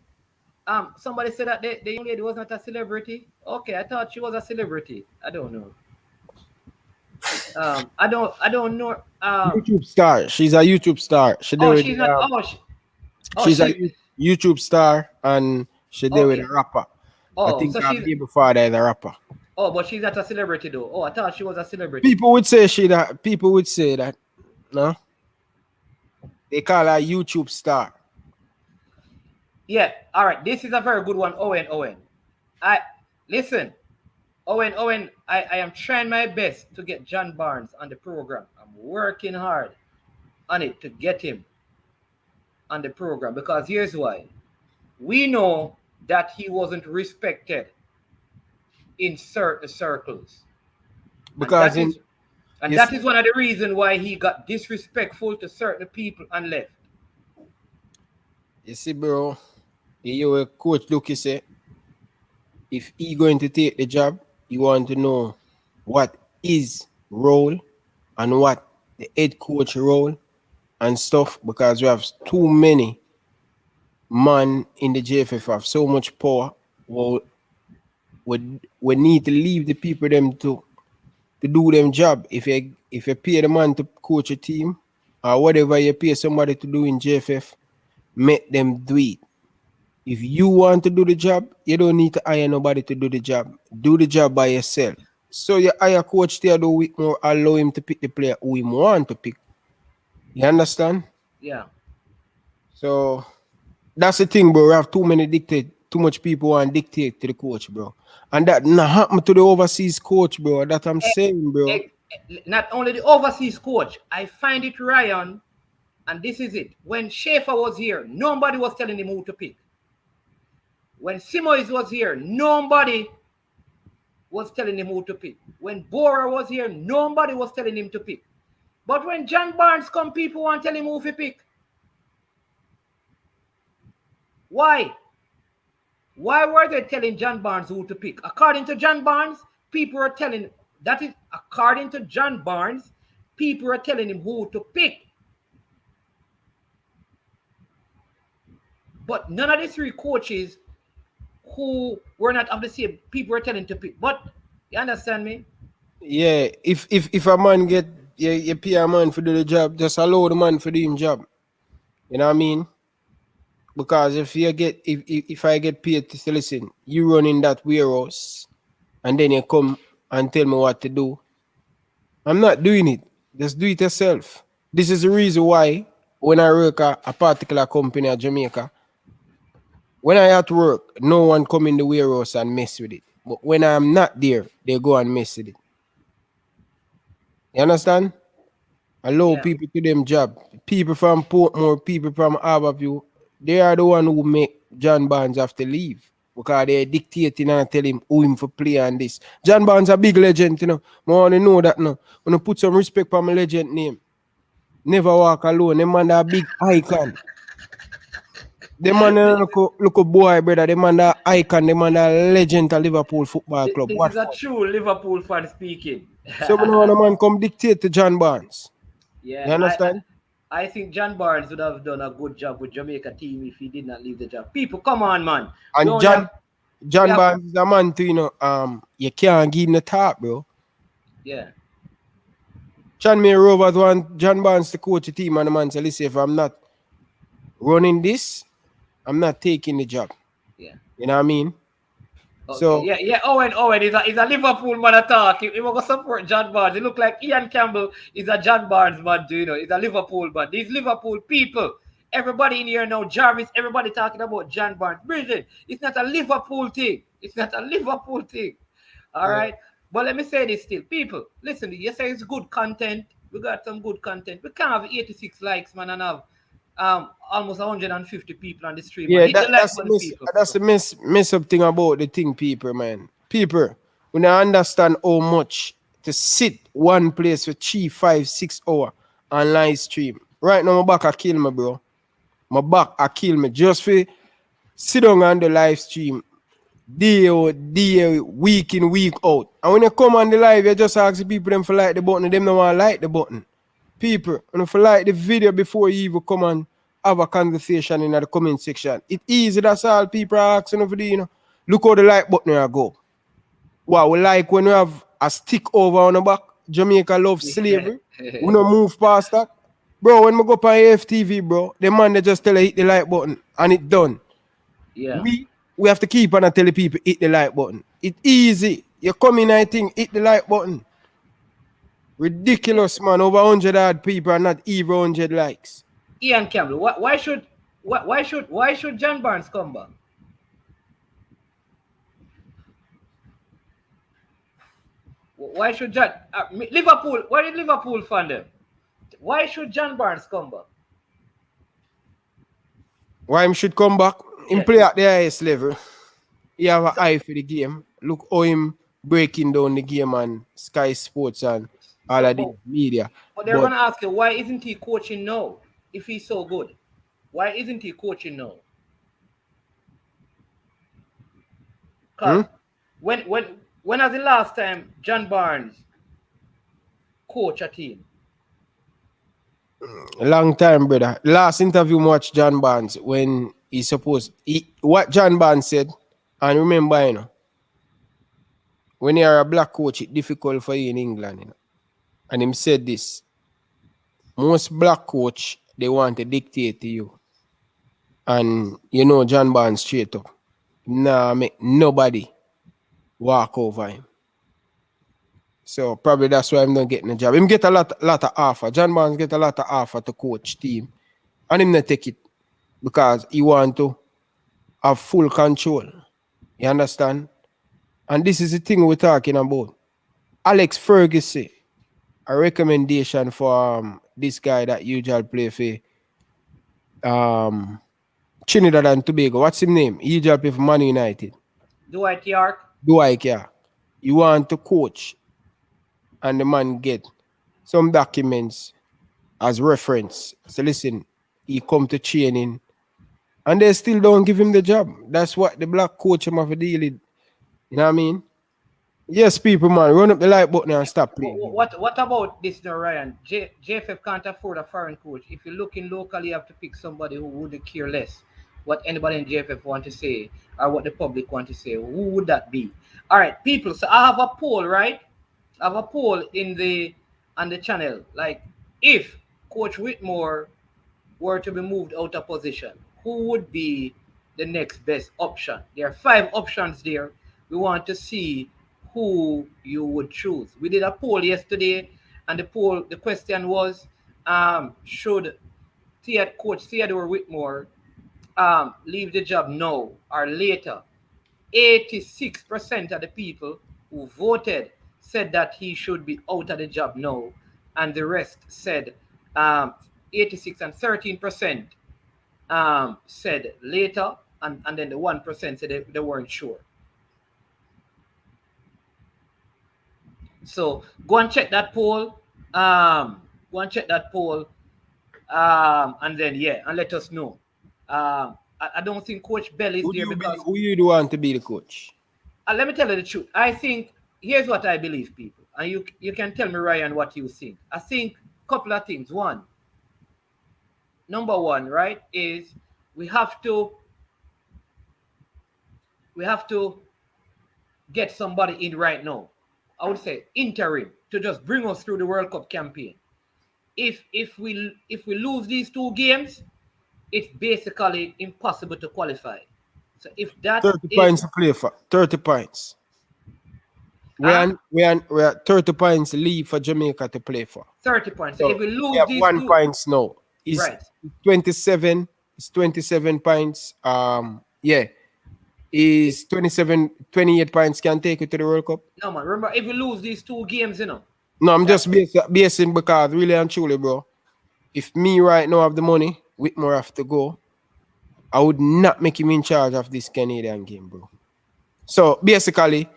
Somebody said that the young lady was not a celebrity. Okay, I thought she was a celebrity. I don't know. I don't know. YouTube star. She's a YouTube star. She's a YouTube star, and she's there with a rapper. I think so her baby father is a rapper. Oh, but she's not a celebrity though. Oh, I thought she was a celebrity. People would say that. No. They call her YouTube star. Yeah, all right. This is a very good one, Owen. I listen, Owen. I am trying my best to get John Barnes on the program. I'm working hard on it to get him on the program because here's why. We know that he wasn't respected in certain circles, and Because in you that see, is one of the reasons why he got disrespectful to certain people and left. bro, you hear Coach Dookie say, if he going to take the job, you want to know what his role and what the head coach role and stuff, because we have too many man in the JFF have so much power. Well, we need to leave the people them to do them job. If you pay the man to coach a team or whatever you pay somebody to do in JFF, make them do it. If you want to do the job, you don't need to hire nobody to do the job. Do the job by yourself. So you hire coach there, do it more, allow him to pick the player who he want to pick. You understand? Yeah. So that's the thing, bro. We have too much people want to dictate to the coach, bro. And that not happen to the overseas coach, bro. That I'm saying, bro. Not only the overseas coach, I find it, Ryan, and this is it. When Schaefer was here, nobody was telling him who to pick. When Simoes was here, nobody was telling him who to pick. When Bora was here, nobody was telling him to pick. But when John Barnes come, people want to tell him who to pick. Why? Why were they telling John Barnes who to pick? According to John Barnes, people are telling, that is, according to John Barnes, people are telling him who to pick. But none of the three coaches who were not of the same, people were telling to pick. But you understand me? Yeah, if a man get you pay a man for do the job, just allow the man for doing job. You know what I mean? Because if I get paid to say, listen, you run in that warehouse and then you come and tell me what to do, I'm not doing it. Just do it yourself. This is the reason why when I work at a particular company at Jamaica, when I at work, no one come in the warehouse and mess with it. But when I'm not there, they go and mess with it. You understand? Allow people to them job. People from Portmore, people from Harborview, they are the one who make John Barnes have to leave. Because they're dictating and tell him who him for play and this. John Barnes a big legend, you know. I want to know that now. I want to put some respect for my legend name. Never walk alone. Them man a big icon. Them man look a boy, brother. Them man a icon. Them man a legend at Liverpool Football Club. This What is a true Liverpool fan speaking. So when a man come dictate to John Barnes. Yeah, you understand? I think John Barnes would have done a good job with Jamaica team if he did not leave the job. People, come on, man. And John Barnes is a man too, you know, you can't give him the top, bro. Yeah. Chanmere Rovers want John Barnes to coach the team, and the man said, listen, if I'm not running this, I'm not taking the job. Yeah. You know what I mean? Okay. So yeah, Owen is a Liverpool man attack. He will go support John Barnes. He look like Ian Campbell is a John Barnes man, you know. He's a Liverpool man. These Liverpool people, everybody in here now, Jarvis, everybody talking about John Barnes. Bridget, it's not a Liverpool thing. It's not a Liverpool thing. All right. But let me say this still. People, listen, you say it's good content. We got some good content. We can't have 86 likes, man, and have almost 150 people on the stream. yeah, that's the mess up thing about the thing, people, man. People, when I understand how much to sit one place for 3, 5, 6 hours on live stream. Right now, my back I kill me, bro. My back I kill me just for sit down on the live stream day, week in, week out. And when you come on the live, you just ask the people them for like the button, and them don't want to like the button. People, when you like the video before you even come and have a conversation in the comment section. It's easy, that's all people are asking for, you know. Look how the like button I go. Wow, we like when we have a stick over on the back. Jamaica love slavery. We don't move past that. Bro, when we go up on AFTV, bro, the man they just tell you hit the like button and it done. Yeah. We have to keep on and tell the people hit the like button. It's easy. You come in, I think, hit the like button. Ridiculous, man. Over 100 odd people and not even 100 likes. Ian Campbell, why should Why should John Barnes come back? Why should John Liverpool? Why did Liverpool fund them? Why should John Barnes come back? Why him should come back? Him Yeah. play at the highest level. He have an eye for the game. Look how him breaking down the game on Sky Sports and all of the media. But they're gonna ask you, why isn't he coaching now? If he's so good, why isn't he coaching now? Cause when was the last time John Barnes coach a team? A long time, brother. Last interview watch John Barnes when he supposed what John Barnes said, and remember, you know, when you are a black coach, it's difficult for you in England, you know. And him said this. Most black coach, they want to dictate to you. And you know John Barnes straight up. Nah, make nobody walk over him. So probably that's why I'm not getting a job. Him get a lot of offer. John Barnes get a lot of offer to coach team. And him not take it because he want to have full control. You understand? And this is the thing we're talking about. Alex Ferguson, a recommendation for this guy that usually play for Trinidad and Tobago. What's his name? He usually play for Man United. Dwight York. Dwight, yeah. You want to coach and the man get some documents as reference. So listen, he come to training and they still don't give him the job. That's what the black coach him have to deal with. You know what I mean? Yes, people, man, run up the like button and stop playing. What about this now, Ryan? JFF can't afford a foreign coach. If you're looking locally, you have to pick somebody who wouldn't care less what anybody in JFF want to say or what the public want to say. Who would that be? All right, people. So I have a poll, right? I have a poll on the channel. Like, if Coach Whitmore were to be moved out of position, who would be the next best option? There are 5 options there. We want to see who you would choose. We did a poll yesterday, and the question was, should Coach Theodore Whitmore leave the job now or later? 86% of the people who voted said that he should be out of the job now, and the rest said 86 and 13% said later, and then the 1% said they weren't sure. So go and check that poll. And then and let us know. I don't think Coach Bell is there because who you do want to be the coach? Let me tell you the truth. I think here's what I believe, people, and you can tell me, Ryan, what you think. I think a couple of things. Number one, right, is we have to get somebody in right now. I would say interim to just bring us through the World Cup campaign. If we lose these 2 games, it's basically impossible to qualify. So if that 30 points to play for, 30 points. We are 30 points leave for Jamaica to play for. 30 points. So if we lose we have these 1 points now. It's right. 27. It's 27 points. Is 28 points can take you to the World Cup? No, man. Remember, if we lose these 2 games, you know. No, I'm just basing because really and truly, bro. If me right now have the money, Whitmore have to go, I would not make him in charge of this Canadian game, bro. So basically,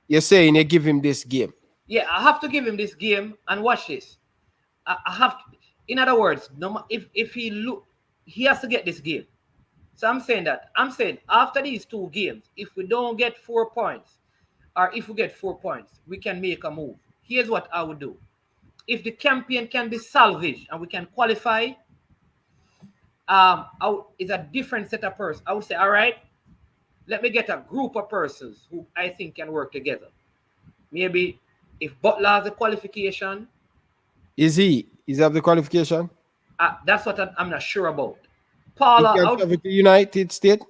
you're saying you give him this game. Yeah, I have to give him this game, and watch this. I have to, in other words, if he has to get this game. So I'm saying after these 2 games, if we don't get 4 points, or if we get 4 points, we can make a move. Here's what I would do. If the campaign can be salvaged and we can qualify, it's a different set of persons. I would say, all right, let me get a group of persons who I think can work together. Maybe if Butler has a qualification. Is he have the qualification? That's what I'm not sure about. Paula, he can travel to United States?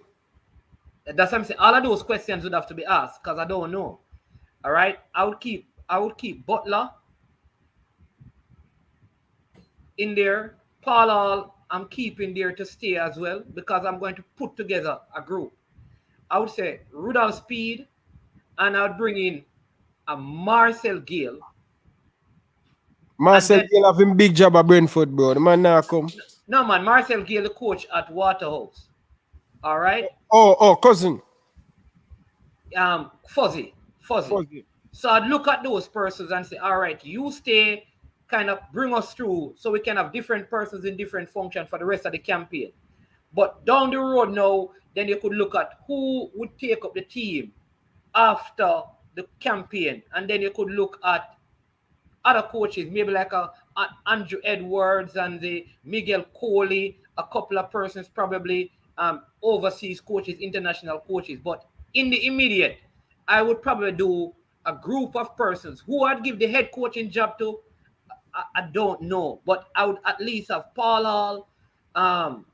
That's what I'm saying. All of those questions would have to be asked because I don't know. All right, I would keep Butler in there. Paul I'm keeping there to stay as well because I'm going to put together a group. I would say Rudolph Speed, and I would bring in a Marcel Gill. Marcel then- Gill have him big job at Brentford, bro. The man now come. No, man, Marcel Gill, the coach at Waterhouse. All right. Cousin. Fuzzy. Fuzzy. So I'd look at those persons and say, all right, you stay, kind of bring us through so we can have different persons in different functions for the rest of the campaign. But down the road now, then you could look at who would take up the team after the campaign. And then you could look at other coaches, maybe like Andrew Edwards and the Miguel Coley, a couple of persons probably overseas coaches, international coaches. But in the immediate, I would probably do a group of persons. Who I'd give the head coaching job to, I don't know. But I would at least have Paul Hall,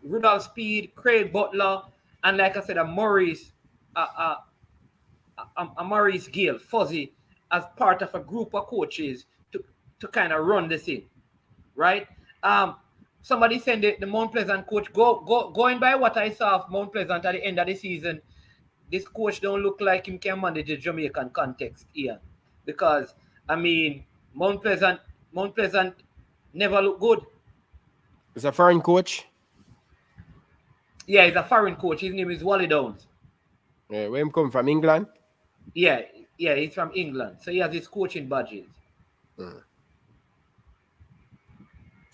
Rudolph Speed, Craig Butler, and like I said, a Maurice Gill, Fuzzy, as part of a group of coaches to kind of run the thing, right? Somebody said the Mount Pleasant coach, going by what I saw of Mount Pleasant at the end of the season, this coach don't look like him can manage the Jamaican context here. Because, I mean, Mount Pleasant never look good. He's a foreign coach? Yeah, he's a foreign coach. His name is Wally Downs. Yeah, where him come from? England? Yeah, he's from England. So he has his coaching badges.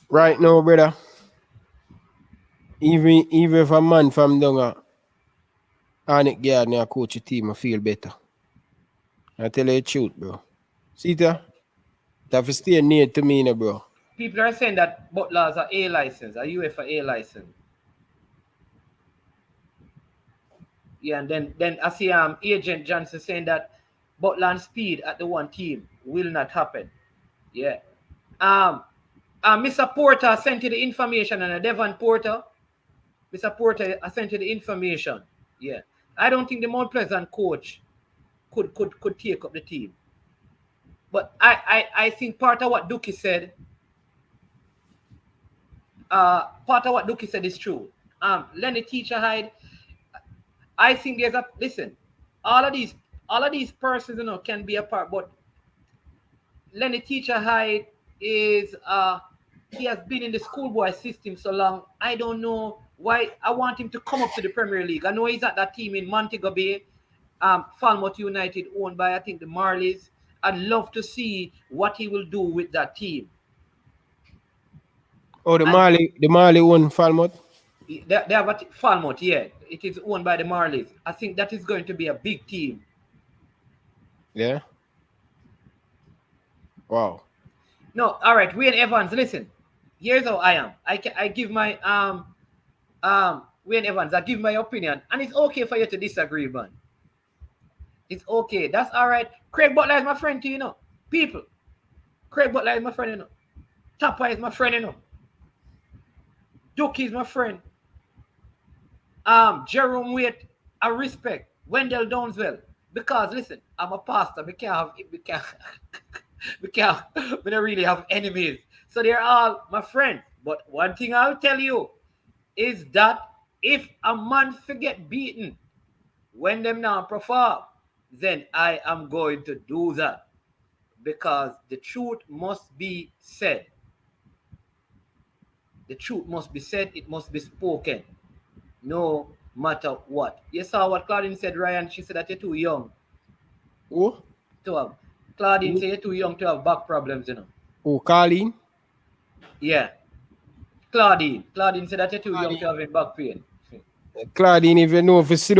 Right now, brother, even if a man from down Arnett Gardner coach a team, I feel better. I tell you the truth, bro. See that? That have to stay near to me, bro. People are saying that Butler's a A license, a UEFA A license. Yeah, and then I see Agent Johnson saying that Butler and Speed at the one team will not happen. Yeah. Mr. Porter sent you the information, and Devon Porter. Mr. Porter, I sent you the information. Yeah. I don't think the Mount Pleasant coach could take up the team. But I think part of what Dookie said, is true. Lenny Teacher Hyde, I think there's all of these persons, can be a part, but Lenny Teacher Hyde is he has been in the schoolboy system so long. I don't know why I want him to come up to the Premier League. I know he's at that team in Montego Bay, Falmouth United, owned by I think the Marlies. I'd love to see what he will do with that team. Oh, the Marley own Falmouth? They have a Falmouth, yeah. It is owned by the Marlies. I think that is going to be a big team. Yeah. Wow. No, all right, Wayne Evans, listen. Here's how I am. I give my Wayne Evans, I give my opinion, and it's okay for you to disagree, man. It's okay. That's all right. Craig Butler is my friend too, People. Craig Butler is my friend, Tapper is my friend, Dookie is my friend. Jerome Waite, I respect. Wendell Downswell. Because listen, I'm a pastor. We don't really have enemies. So they're all my friends. But one thing I'll tell you is that if a man forget beaten when them now perform, then I am going to do that. Because the truth must be said. The truth must be said. It must be spoken. No matter what. You saw what Claudine said, Ryan. She said that you're too young. Who? Claudine said you're too young to have back problems, Oh, Colleen? Yeah. Claudine said that you're too young to have back pain. Claudine, if you know, if you sit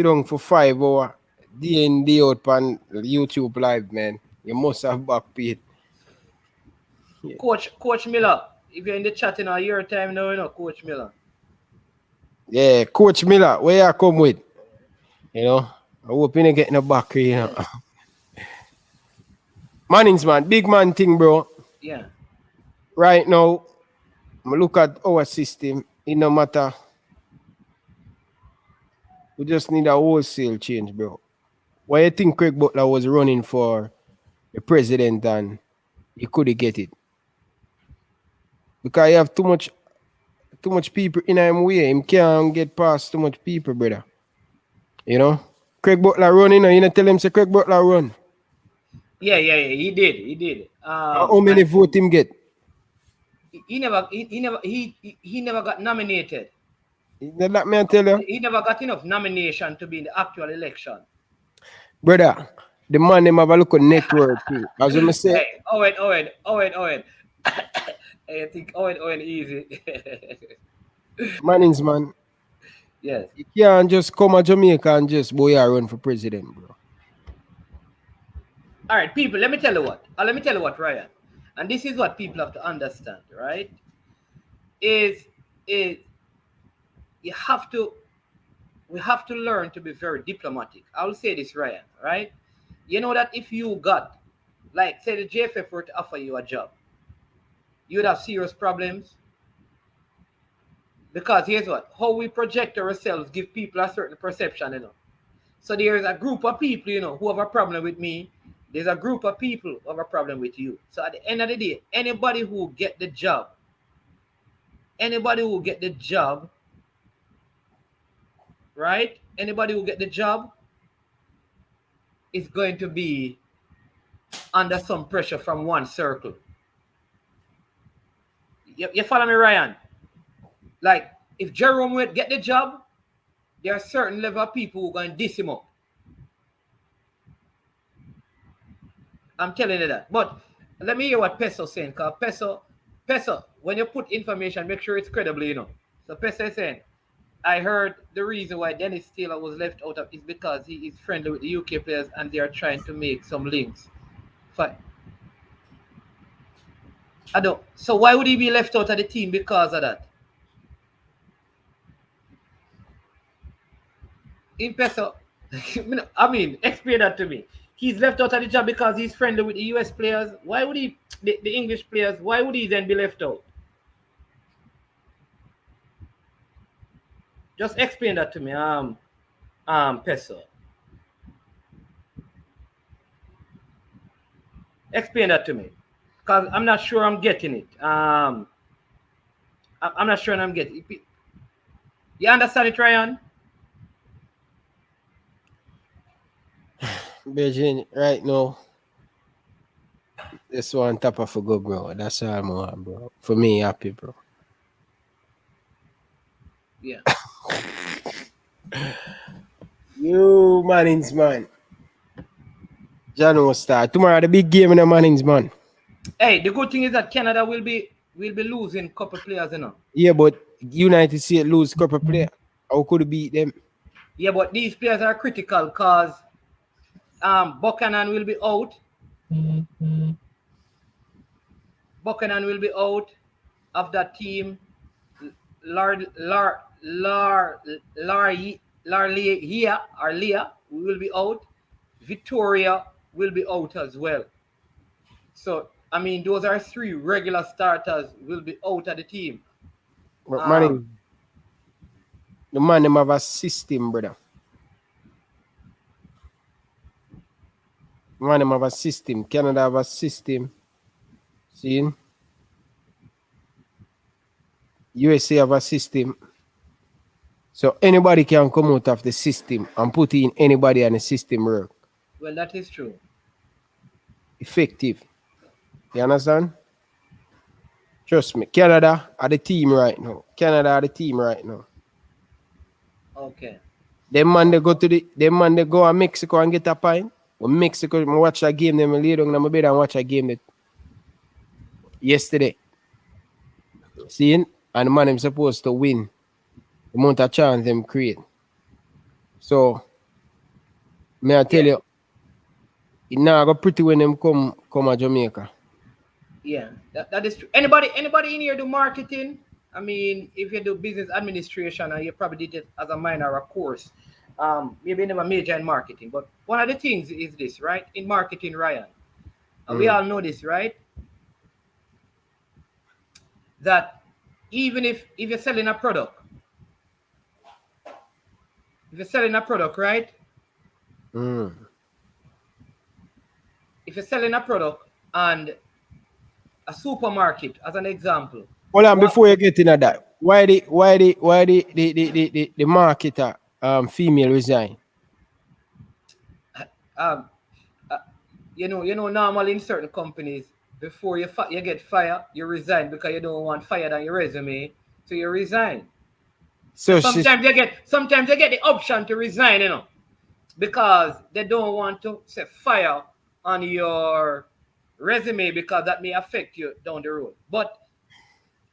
down for 5 hours, day in, day out on YouTube live, man, you must have back pain. Yeah. Coach Miller, if you're in the chat in your time now, Coach Miller. Yeah, Coach Miller, where you come with? I hope you're not getting a back, Mannings, man, big man thing, bro. Yeah. Right now, I look at our system, it no matter. We just need a wholesale change, bro. Why you think Craig Butler was running for the president and he couldn't get it. Because you have too much people in him way. Him can't get past too much people, brother. You know? Craig Butler run, you know tell him say Craig Butler run. Yeah, he did. How many And vote him get? he never got nominated. That me I tell you. He never got enough nomination to be in the actual election. Brother, the man him have a look at network too. As I say, Hey, Owen. I think Owen easy. Mannings man, Yes. you can't just come to Jamaica and just boy run for president, bro. All right, people, let me tell you what, Ryan. And this is what people have to understand, right? Is we have to learn to be very diplomatic. I'll say this, Ryan, right? You know that if you got, like, say the JFF were to offer you a job, you would have serious problems. Because here's what, how we project ourselves give people a certain perception, you know. So there's a group of people, you know, who have a problem with me. There's a group of people who have a problem with you. So at the end of the day, anybody who get the job, right? Anybody who get the job is going to be under some pressure from one circle. You follow me, Ryan? Like, if Jerome would get the job, there are certain level of people who are going to diss him up. I'm telling you that. But let me hear what Peso's saying, because Peso, when you put information, make sure it's credible, you know. So Peso is saying, I heard the reason why Dennis Taylor was left out of is because he is friendly with the UK players and they are trying to make some links. Fine. So why would he be left out of the team because of that? In Peso, I mean, explain that to me. He's left out of the job because he's friendly with the US players. Why would he, the English players, why would he then be left out? Just explain that to me, Peso. Explain that to me, because I'm not sure I'm getting it. I'm not sure I'm getting it. You understand it, Ryan? Beijing, right now, this one top of a go, bro. That's all I'm want, bro. For me, happy, bro. Yeah. You Mannings, man. Jano start. Tomorrow the big game in the Mannings, man. Hey, the good thing is that Canada will be losing a couple players, you know. Yeah, but United States lose couple player. How could it beat them? Yeah, but these players are critical because Buchanan will be out. Buchanan will be out of that team. Leah will be out. Victoria will be out as well. So I mean, those are three regular starters will be out of the team. But Manning, the man them have a system, brother. Man them have a system. Canada have a system. See? USA have a system. So anybody can come out of the system and put in anybody and the system work. Well, that is true. Effective. You understand? Trust me. Canada are the team right now. Okay. Them man they go to Mexico and get a pint. When Mexico, I watch a game, them lay down in my bed and watch a game that yesterday. Seeing? And the man them supposed to win. The amount of chance them create. So may I tell you, it now go pretty when them come to Jamaica. Yeah, that is true. Anybody in here do marketing? I mean, if you do business administration, you probably did it as a minor or course. Maybe never major in marketing. But one of the things is this, right? In marketing, Ryan, we all know this, right? That even if you're selling a product, right? If if you're selling a product and a supermarket, as an example. Hold on, before you get into that, why the marketer female resign? You know, normally in certain companies, before you get fired, you resign because you don't want fired on your resume, so you resign. So sometimes you get the option to resign, you know, because they don't want to say fire on your resume because that may affect you down the road. But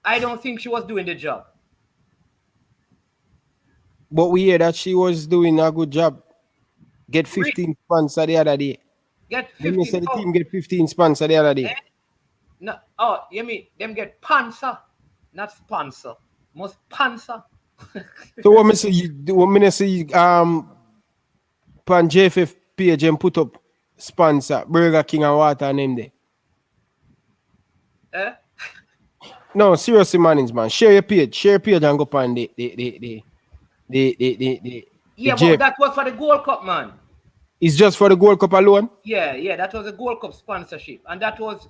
I don't think she was doing the job. But we hear that she was doing a good job. Get 15 sponsors the other day. Get 15. Said the team get 15 sponsors the other day. No, oh, you mean them get sponsor, not sponsor. Must sponsor. So what me say pan JFF page and put up sponsor Burger King and water name there. No, seriously, man. Share your page and go on the yeah, but that was for the Gold Cup, man. It's just for the Gold Cup alone? Yeah, that was a Gold Cup sponsorship, and that was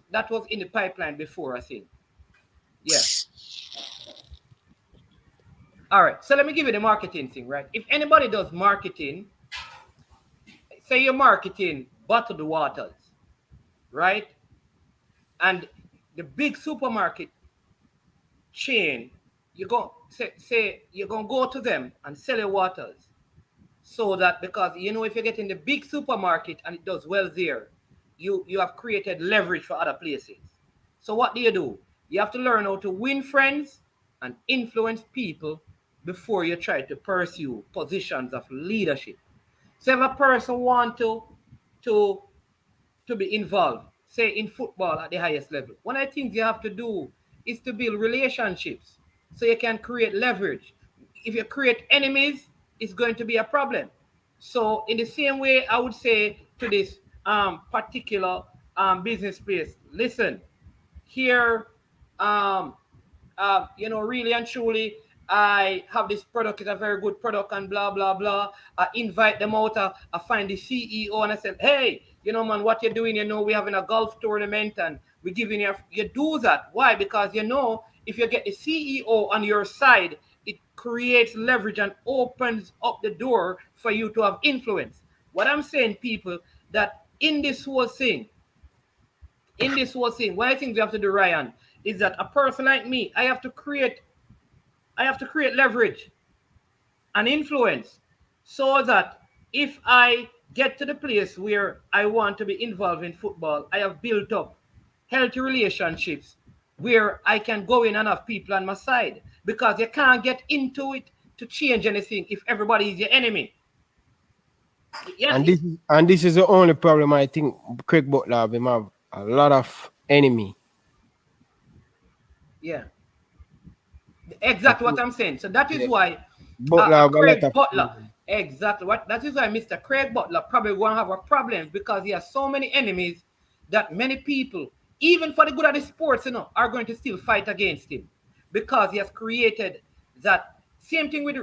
in the pipeline before, I think. Yeah. All right, so let me give you the marketing thing, right? If anybody does marketing, say you're marketing bottled waters, right? And the big supermarket chain, you go say you're gonna go to them and sell your waters, so that, because you know, if you get in the big supermarket and it does well there, you have created leverage for other places. So what do? You have to learn how to win friends and influence people before you try to pursue positions of leadership. So if a person want to be involved, say in football at the highest level, one of the things you have to do is to build relationships so you can create leverage. If you create enemies, it's going to be a problem. So in the same way, I would say to this particular business place, listen, here, you know, really and truly, I have this product, it's a very good product, and blah, blah, blah. I invite them out, I find the CEO, and I said, hey, you know, man, what you're doing, you know, we're having a golf tournament, and we're giving you do that. Why? Because, you know, if you get the CEO on your side, it creates leverage and opens up the door for you to have influence. What I'm saying, people, that in this whole thing, what I think we have to do, Ryan, is that a person like me, I have to create leverage and influence, so that if I get to the place where I want to be involved in football, I have built up healthy relationships where I can go in and have people on my side, because you can't get into it to change anything if everybody is your enemy. Yeah. And this is the only problem I think Craig Butler have a lot of enemy. Yeah. Exactly what I'm saying. So that is why Craig Butler. Exactly what that is why Mr. Craig Butler probably won't have a problem, because he has so many enemies that many people, even for the good of the sports, you know, are going to still fight against him, because he has created that. Same thing with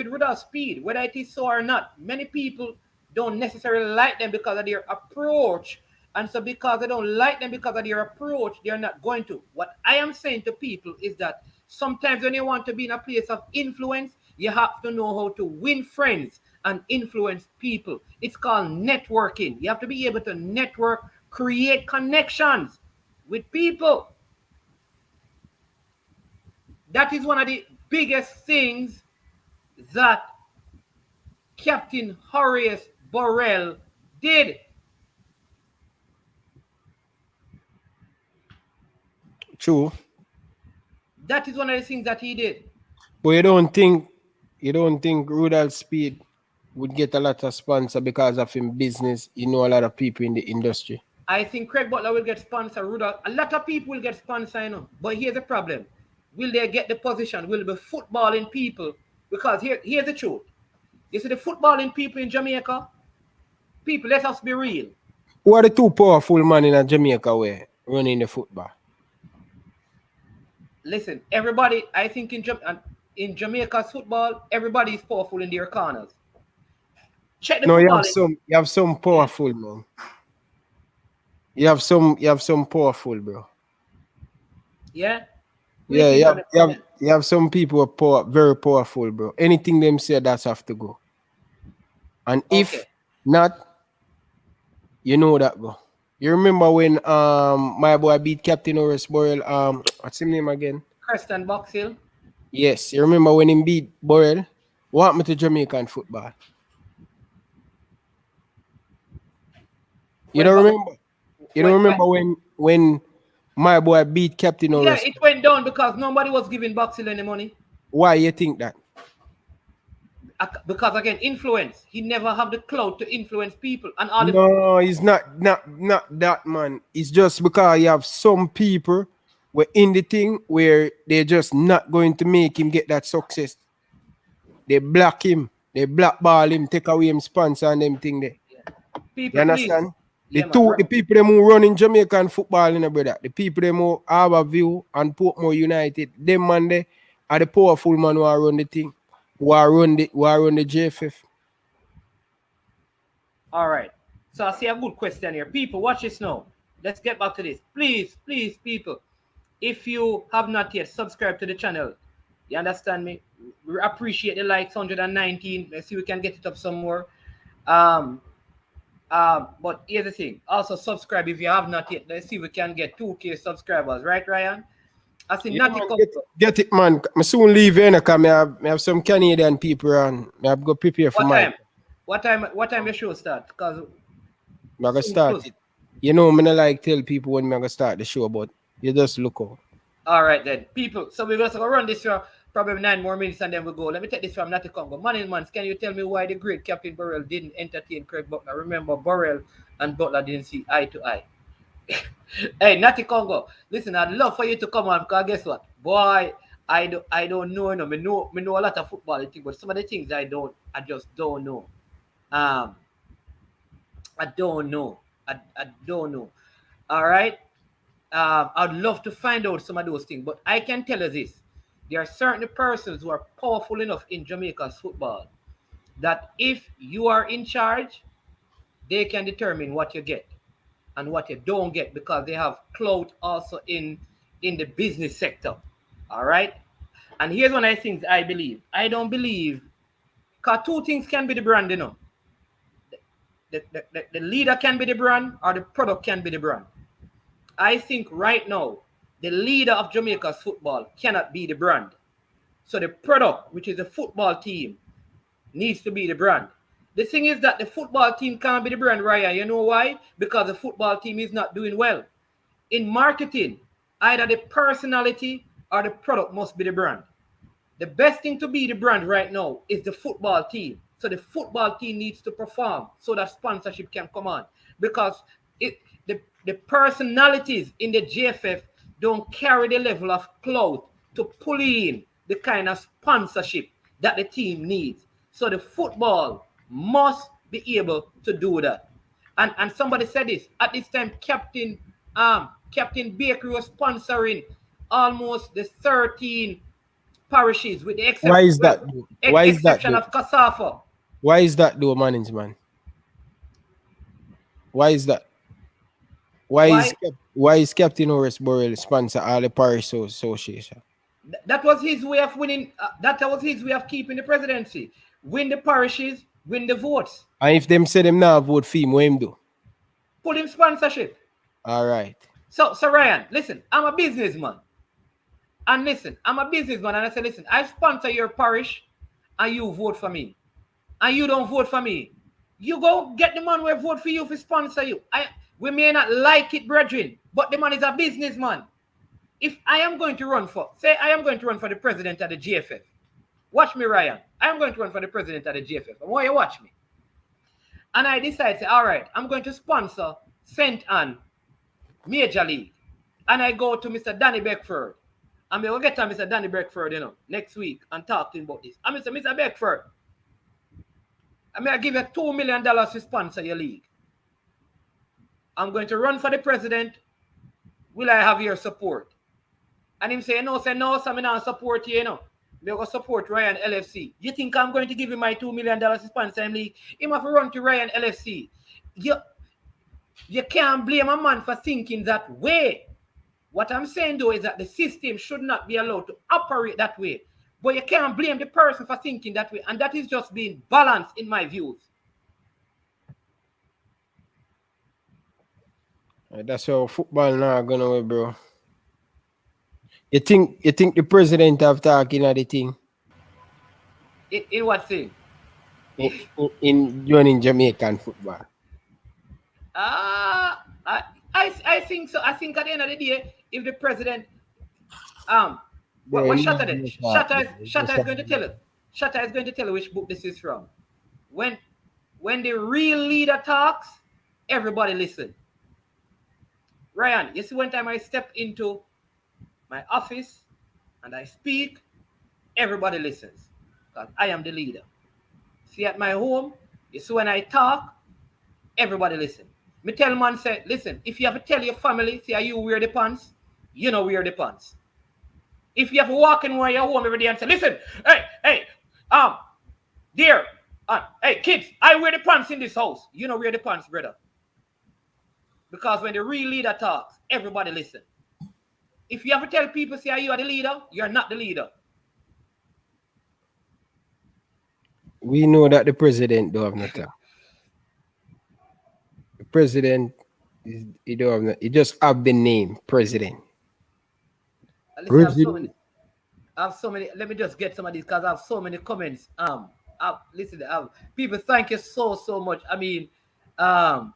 Rudolph Speed, whether it is so or not. Many people don't necessarily like them because of their approach, and so because they don't like them because of their approach, they're not going to. What I am saying to people is that sometimes when you want to be in a place of influence, you have to know how to win friends and influence people. It's called networking. You have to be able to network, create connections with people. That is one of the biggest things that Captain Horace Burrell did. True. That is one of the things that he did. But you don't think Rudolph Speed would get a lot of sponsor because of his business? You know, a lot of people in the industry. I think Craig Butler will get sponsor. Rudolph, a lot of people will get sponsor, you know. But here's the problem: will they get the position? Will they be footballing people? Because here's the truth. You see the footballing people in Jamaica. People, let us be real. Who are the two powerful men in Jamaica way running the football? Listen, everybody, I think in Jamaica's football, everybody is powerful in their corners. Check the no, football. You have some powerful man. You have some powerful, bro. Yeah? What do Yeah, think on the comment? you have some people who are very powerful, bro. Anything them say, that's have to go. And Okay. if not, you know that, bro. You remember when my boy beat Captain Horace Burrell, what's his name again? Preston Box Hill. Yes, you remember when he beat Burrell? What happened to Jamaican football? You When, don't Bo- remember? You don't when remember when my boy beat Captain yeah, Horace? it went down because nobody was giving Box Hill any money. Why you think that? Because again, influence. He never have the clout to influence people. And all the No, it's not that, man. It's just because you have some people were in the thing where they're just not going to make him get that success. They block him, they blackball him, take away him sponsor and them thing there. You people, please. understand? Yeah, man. The people them who run in Jamaican football, in brother. The people them who have a view and Portmore United, them man they are the powerful man who are run the thing, who are run the JFF. All right. So I see a good question here. People, watch this now. Let's get back to this. Please, please, people. If you have not yet subscribed to the channel, you understand me? We appreciate the likes, 119. Let's see if we can get it up some more. But here's the thing. Also subscribe if you have not yet. Let's see if we can get 2K subscribers. Right, Ryan? I see Yeah, nothing. man, get it, man. I soon leave here because I have some Canadian people and I have to go prepare for What my. time? What time your show start? Because I'm gonna start it. You know, I'm not like tell people when I'm gonna start the show, but you just look out. All right then, people. So we're going to run this for probably 9 more minutes and then we'll go. Let me take this from Natty Congo. Man, can you tell me why the great Captain Burrell didn't entertain Craig Butler? Remember, Burrell and Butler didn't see eye to eye. Hey, Natty Congo, listen, I'd love for you to come on because guess what? Boy, I don't know, me know a lot of football things, but some of the things I just don't know. I don't know. I don't know. All right. I'd love to find out some of those things, but I can tell you this. There are certain persons who are powerful enough in Jamaica's football that if you are in charge, they can determine what you get and what you don't get because they have clout also in the business sector. All right. And here's one of the things I believe. I don't believe, because two things can be the brand, you know. The leader can be the brand or the product can be the brand. I think right now, the leader of Jamaica's football cannot be the brand. So the product, which is the football team, needs to be the brand. The thing is that the football team can't be the brand, Ryan. You know why? Because the football team is not doing well. In marketing, either the personality or the product must be the brand. The best thing to be the brand right now is the football team. So the football team needs to perform so that sponsorship can come on. Because the personalities in the JFF don't carry the level of clout to pull in the kind of sponsorship that the team needs. So the football must be able to do that. And somebody said this at this time, Captain Bakery was sponsoring almost the 13 parishes with the exception. Why is that? Why is that? Exception of Kasafa. Why is that, though, man? Why is that? Why is Captain Horace Burrell sponsor all the parish association? That was his way of winning. That was his way of keeping the presidency. Win the parishes, win the votes. And if them say them now vote for him, what him do? Pull him sponsorship. All right. So Ryan, listen, I'm a businessman. And listen, I'm a businessman. And I say, listen, I sponsor your parish and you vote for me. And you don't vote for me. You go get the man who vote for you to sponsor you. We may not like it, brethren, but the man is a businessman. If I am going to run for, say I am going to run for the president of the GFF. Watch me, Ryan. I am going to run for the president of the GFF. I want you to watch me. And I decide, say, all right, I'm going to sponsor St. Anne Major League. And I go to Mr. Danny Beckford. And we'll get to Mr. Danny Beckford, next week and talk to him about this. And Mr. Beckford, I give you $2 million to sponsor your league. I'm going to run for the president. Will I have your support? And him say, no, so I'm not support you, They're going to support Ryan LFC. You think I'm going to give him my $2 million to sponsor him league? Him have to run to Ryan LFC. You can't blame a man for thinking that way. What I'm saying though is that the system should not be allowed to operate that way. But you can't blame the person for thinking that way. And that is just being balanced in my views. That's how football now going away, bro. You think the president have talking at the thing? In what thing? In joining Jamaican football. I think so. I think at the end of the day, if the president what Shatta did? Shatta is going to tell us. Shatta is going to tell you which book this is from. When the real leader talks, everybody listen. Ryan, you see, one time I step into my office and I speak, everybody listens because I am the leader. See, at my home, you see, when I talk, everybody listen. Me tell man say, listen, if you have to tell your family, say, you wear the pants, you know wear the pants. If you have to walk in where you're home every day and say, listen, hey, dear, hey, kids, I wear the pants in this house. You know wear the pants, brother. Because when the real leader talks, everybody listen. If you have to tell people, say, you are the leader, you're not the leader. We know that the president don't have no talk. The president, he don't have no, he just have the name, president. Listen, I have so many. Let me just get some of these because I have so many comments. Listen, people, thank you so much. I mean, I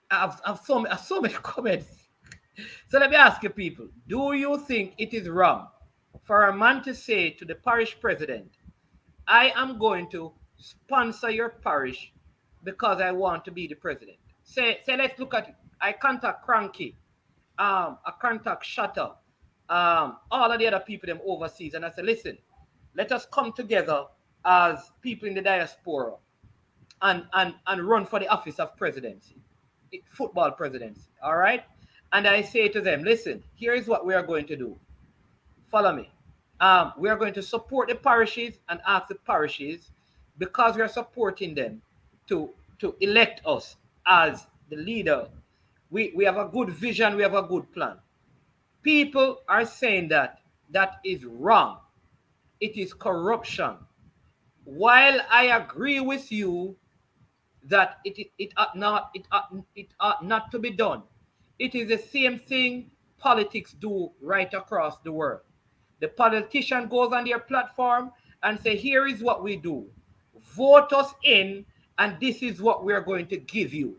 have so many comments. So let me ask you, people: do you think it is wrong for a man to say to the parish president, "I am going to sponsor your parish because I want to be the president"? Say, let's look at it. I contact Cranky. I contact Shatta, all of the other people them overseas, and I said, listen, let us come together as people in the diaspora and run for the office of presidency, football presidency, all right? And I say to them, listen, here is what we are going to do. Follow me. We are going to support the parishes and ask the parishes, because we are supporting them, to elect us as the leader. We have a good vision, we have a good plan. People are saying that is wrong. It is corruption. While I agree with you that it ought not to be done, it is the same thing politics do right across the world. The politician goes on their platform and say, here is what we do. Vote us in, and this is what we are going to give you.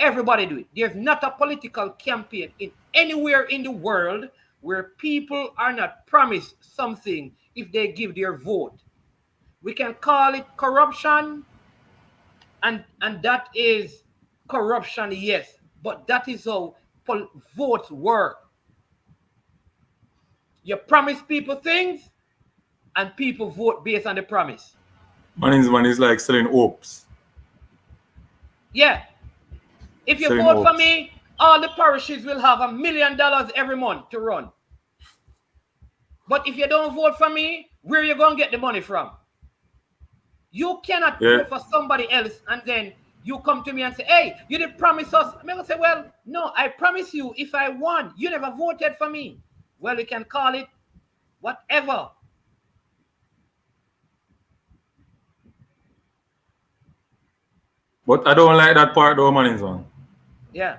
Everybody do it. There's not a political campaign in anywhere in the world where people are not promised something if they give their vote. We can call it corruption, and that is corruption, yes, but that is how votes work. You promise people things, and people vote based on the promise. Money is like selling hopes. Yeah. If you vote for me, all the parishes will have $1 million every month to run. But if you don't vote for me, where are you going to get the money from? You cannot vote for somebody else and then you come to me and say, hey, you didn't promise us. I'm going to say, well, no, I promise you if I won, you never voted for me. Well, you can call it whatever. But I don't like that part though, Manny's on. Yeah.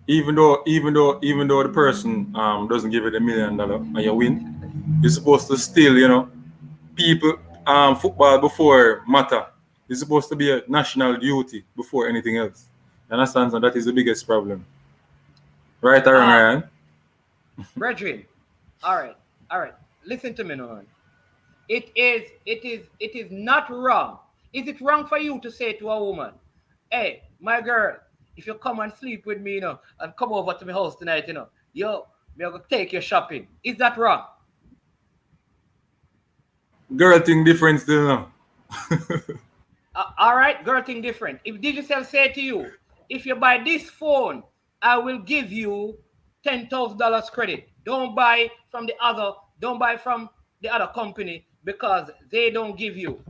Even though the person doesn't give it $1 million and you win, you're supposed to still, people football before matter. It's supposed to be a national duty before anything else. You understand? So that is the biggest problem. Right or wrong, Ryan? Brethren, all right. Listen to me now. It is not wrong. Is it wrong for you to say to a woman, hey, my girl, if you come and sleep with me, and come over to my house tonight, yo, me gonna take you shopping. Is that wrong? Girl thing different still now. All right, girl thing different. If Digital say to you, if you buy this phone, I will give you $10,000 credit. Don't buy from the other company because they don't give you.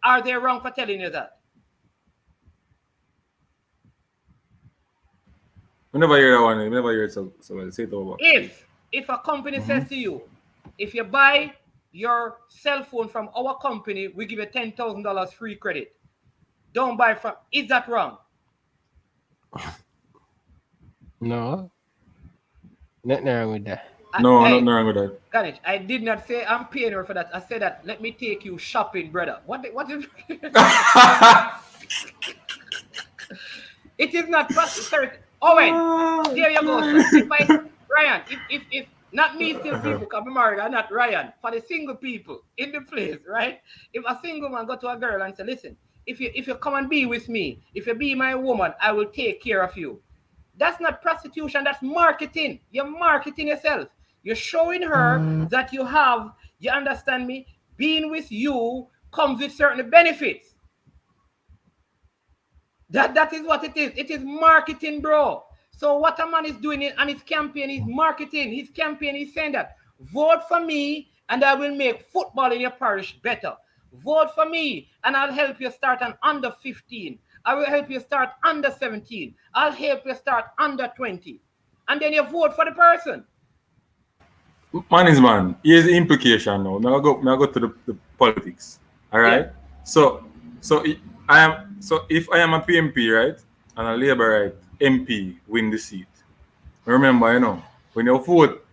Are they wrong for telling you that? We never hear that one. We never hear it so well. Say it over. If a company says to you, if you buy your cell phone from our company, we give you $10,000 free credit. Don't buy from. Is that wrong? No. Nothing wrong with that. No, nothing wrong with that. Ganesh, I did not say I'm paying her for that. I said that let me take you shopping, brother. What is it is not sorry. Oh wait, there you go. Sir. Ryan, if not me still people because I'm married, I'm not Ryan. For the single people in the place, right? If a single man go to a girl and say, listen, if you come and be with me, if you be my woman, I will take care of you. That's not prostitution, that's marketing. You're marketing yourself. You're showing her that you understand me, being with you comes with certain benefits. That is what it is. It is marketing, bro. So what a man is doing on his campaign is marketing. His campaign is saying that, vote for me and I will make football in your parish better. Vote for me and I'll help you start an under 15. I will help you start under 17. I'll help you start under 20. And then you vote for the person. Man is man. Here's the implication now. Now I go to the politics. All right. Yeah. So if I am a PMP, right, and a Labour right MP win the seat. Remember, when you vote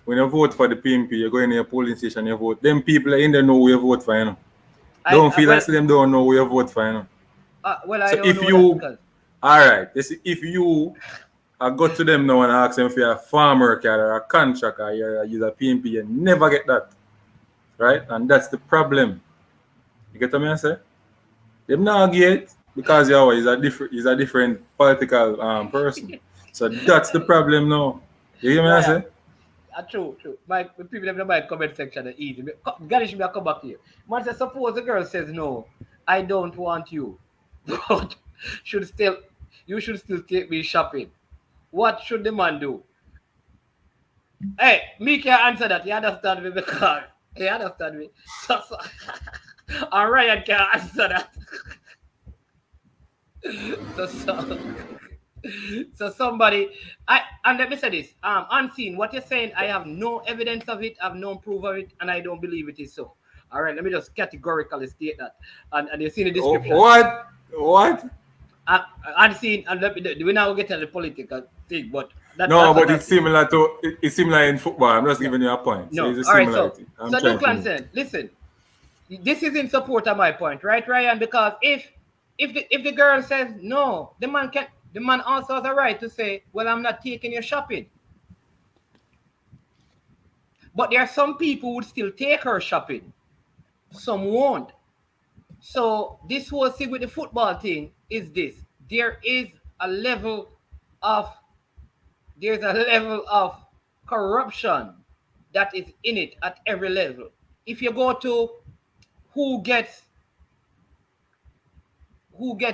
for the PMP, you go in your polling station, you vote. Them people in there know who you vote for, Don't feel like them don't know who you vote for, Well, I so don't if know you, that all right, if you go to them now and ask them if you're a farmer card or a contract or you're a PMP, you never get that, right? And that's the problem. You get what I say? Them not get because he's a different political person. So that's the problem now. You hear me? I say? True. My people in my comment section are easy. Gary should come back here. Man says, suppose the girl says no, I don't want you. But you should still take me shopping. What should the man do? Hey, me can answer that. You understand me? Because you understand me? And Ryan can answer that. So somebody, and let me say this, unseen, what you're saying, I have no evidence of it, I have no proof of it, and I don't believe it is so. All right, let me just categorically state that. And you see the description. What? Unseen, and we now get to the political thing, but but it's similar in football. I'm just giving you a point. No, so it's a all similarity. Right, so Duckie said, listen, this is in support of my point, right, Ryan? Because if the girl says no, the man also has a right to say, well, I'm not taking you shopping. But there are some people who would still take her shopping. Some won't. So this whole thing with the football thing is this. There's a level of corruption that is in it at every level. If you go to who gets what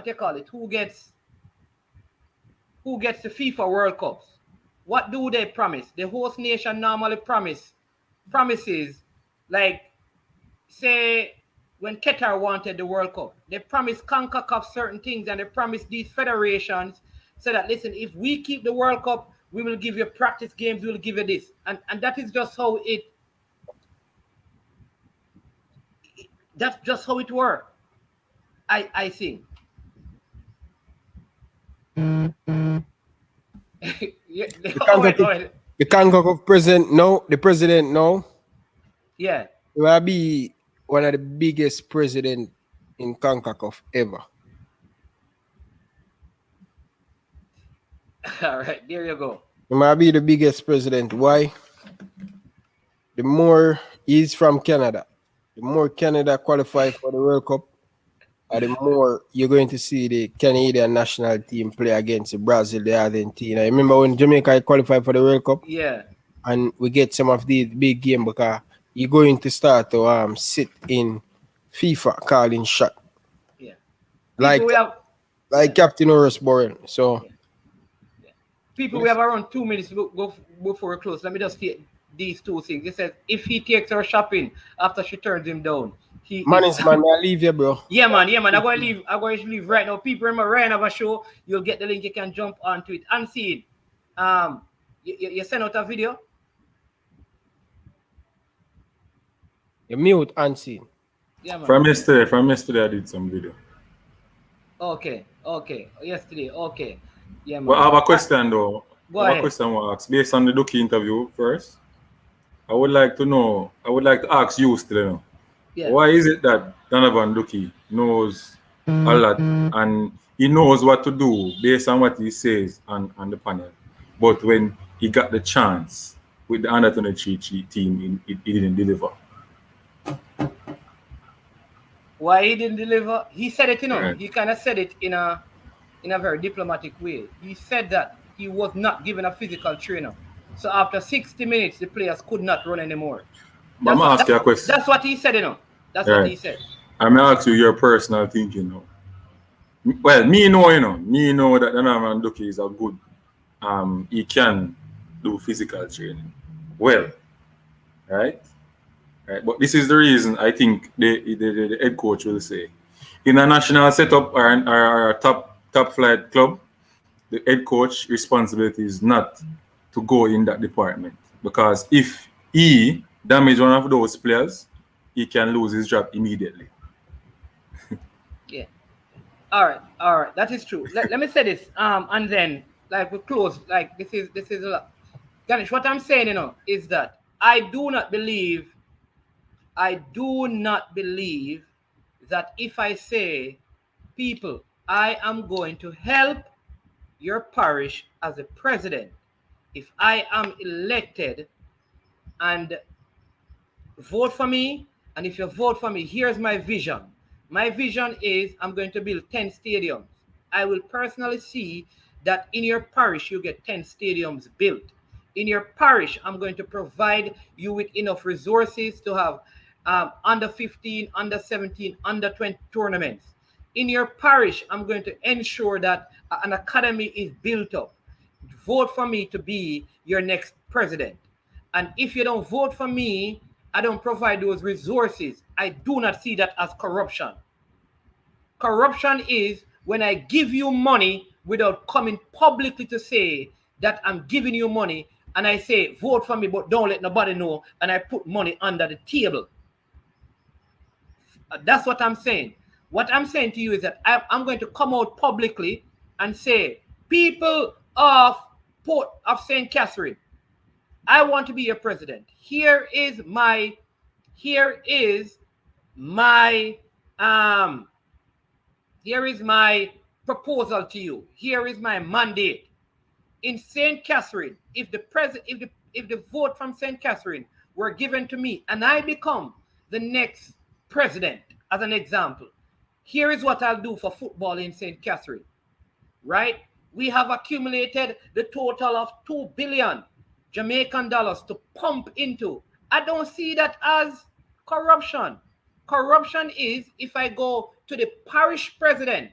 you call it, who gets the FIFA World Cups, what do they promise? The host nation normally promises, like, say, when Qatar wanted the World Cup, they promised CONCACAF certain things, and they promised these federations so that, listen, if we keep the World Cup, we will give you practice games, we will give you this. And that is just how that's just how it works, I think. The CONCACAF president, no. The president, no. Yeah. He will be one of the biggest presidents in CONCACAF ever. All right, there you go. He might be the biggest president. Why? The more he's from Canada, the more Canada qualify for the World Cup, the more you're going to see the Canadian national team play against Brazil, the Argentina. Remember when Jamaica qualified for the World Cup? Yeah. And we get some of these big games because you're going to start to sit in FIFA calling shot. Yeah. Like Captain Horace Bowen. So people, we have around 2 minutes before we close. Let me just say these two things. It says, if he takes her shopping after she turns him down, Man is man, I leave you, bro. Yeah, man. I'm going to leave right now. People, remember, Ryan have a show. You'll get the link. You can jump onto it. Unseen. You send out a video? You mute Unseen. Yeah, man. From yesterday, I did some video. Okay. Yesterday. Okay. Yeah, man. But I have a question though. Go I have ahead. a question I want to ask. Based on the Dookie interview first, I would like to ask you still, you know. Yeah. Why is it that Donovan Dookie knows a lot and he knows what to do based on what he says on the panel, but when he got the chance with the under 23 team, he didn't deliver? Why he didn't deliver? He said it, you know. Right. He kind of said it in a very diplomatic way. He said that he was not given a physical trainer. So after 60 minutes, the players could not run anymore. But I'm going to ask you a question. That's what he said, you know. That's what he said. I'm going to ask you your personal thinking now. Well, me know that Donovan Dookie is a good, he can do physical training well, right? But this is the reason I think the head coach will say, in a national setup or a top flight club, the head coach responsibility is not to go in that department, because if he damage one of those players, he can lose his job immediately. Yeah. All right. That is true. Let me say this. And then like we close. Like this is a lot. Ganesh, what I'm saying, you know, is that I do not believe that if I say, people, I am going to help your parish as a president, if I am elected and vote for me, and if you vote for me, here's my vision. My vision is I'm going to build 10 stadiums. I will personally see that in your parish you get 10 stadiums built. In your parish, I'm going to provide you with enough resources to have under 15, under 17, under 20 tournaments. In your parish, I'm going to ensure that an academy is built up. Vote for me to be your next president. And if you don't vote for me, I don't provide those resources. I do not see that as corruption. Corruption is when I give you money without coming publicly to say that I'm giving you money, and I say, vote for me, but don't let nobody know, and I put money under the table. That's what I'm saying. What I'm saying to you is that I'm going to come out publicly and say, people of Port of St. Catherine, I want to be your president. Here is my proposal to you. Here is my mandate. In St. Catherine, if the vote from St. Catherine were given to me and I become the next president, as an example, here is what I'll do for football in St. Catherine, right? We have accumulated the total of 2 billion Jamaican dollars to pump into. I don't see that as corruption. Corruption is if I go to the parish president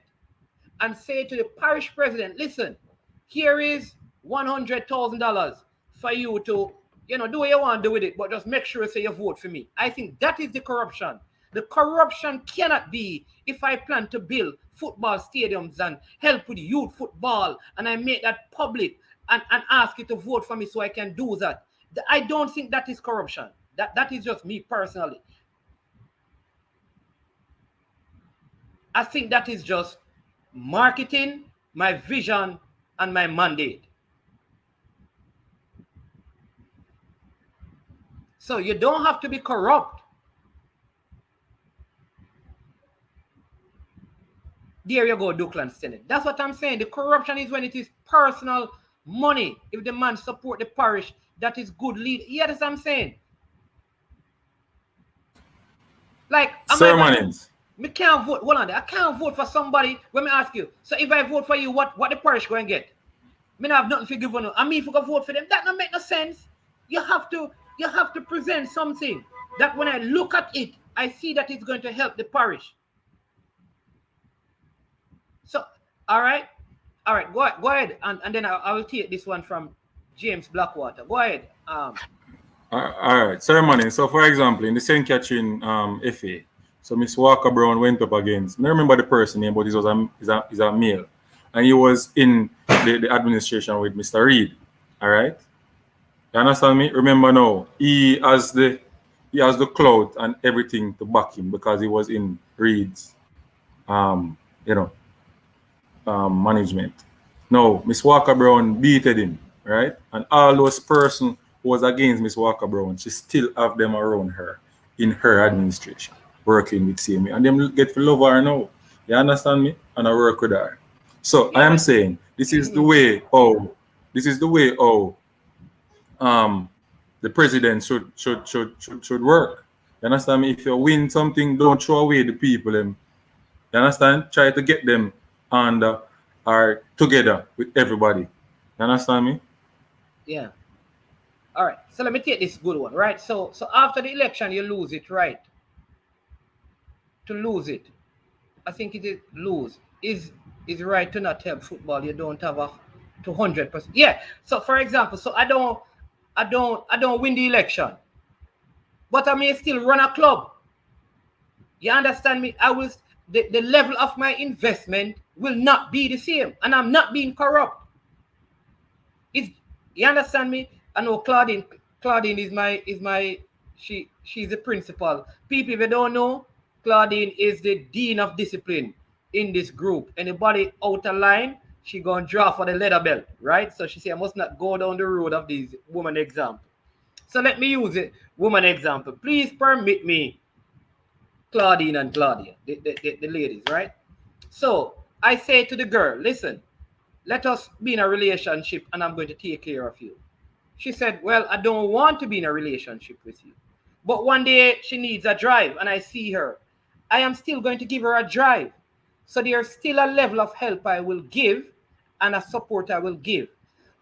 and say to the parish president, listen, here is $100,000 for you to, do what you want to do with it, but just make sure say you vote for me. I think that is the corruption. The corruption cannot be if I plan to build football stadiums and help with youth football and I make that public and ask you to vote for me so I can do that. I don't think that is corruption. That is just me personally. I think that is just marketing, my vision, and my mandate. So you don't have to be corrupt. There you go, Duckland Senate. That's what I'm saying. The corruption is when it is personal money. If the man support the parish, that is good lead. Yeah, that's what I'm saying. Like, ceremonies. I can't vote. Hold on, I can't vote for somebody. Let me ask you. So if I vote for you, what the parish going to get? I have nothing to give on. I mean, if you go vote for them, that don't make no sense. You have to present something that when I look at it, I see that it's going to help the parish. So, all right, go ahead, and then I will take this one from James Blackwater. Go ahead. All right, ceremony. So, for example, in the St. Catherine FA, So Miss Walker Brown went up against, I don't remember the person name, but he was a male. And he was in the administration with Mr. Reed. All right? You understand me? Remember now, he has the clout and everything to back him because he was in Reed's management. Now, Miss Walker Brown beated him, right? And all those person who was against Miss Walker Brown, she still have them around her in her administration, working with CMA. And them get to love her now. You understand me? And I work with her. So I am saying this is the way the president should work. You understand me? If you win something, don't throw away the people. You understand? Try to get them and are together with everybody. You understand me? Yeah. All right. So let me take this good one, right? So after the election, you lose it, right? To lose it, I think it is lose. Is right to not help football. You don't have a 200%. Yeah. So for example, so I don't win the election, but I may still run a club. You understand me? The level of my investment will not be the same, and I'm not being corrupt. You understand me? I know Claudine she's the principal. People, if you don't know, Claudine is the dean of discipline in this group. Anybody out of line, she gonna draw for the leather belt, right? So she say I must not go down the road of these woman example. So let me use it, woman example. Please permit me, Claudine and Claudia, the ladies, right? So I say to the girl, listen, let us be in a relationship and I'm going to take care of you. She said, well, I don't want to be in a relationship with you. But one day she needs a drive and I see her. I am still going to give her a drive. So there's still a level of help I will give and a support I will give.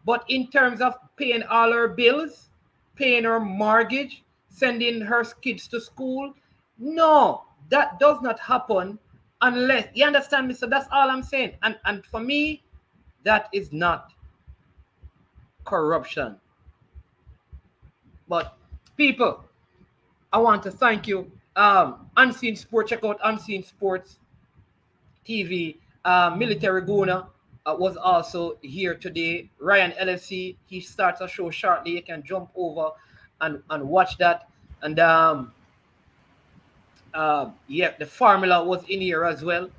But in terms of paying all her bills, paying her mortgage, sending her kids to school, no, that does not happen unless, you understand me? So that's all I'm saying. And for me, that is not corruption. But people, I want to thank you. Unseen Sports, check out Unseen Sports TV. Military Guna was also here today. Ryan LFC, he starts a show shortly. You can jump over and watch that. And yeah, the Formula was in here as well.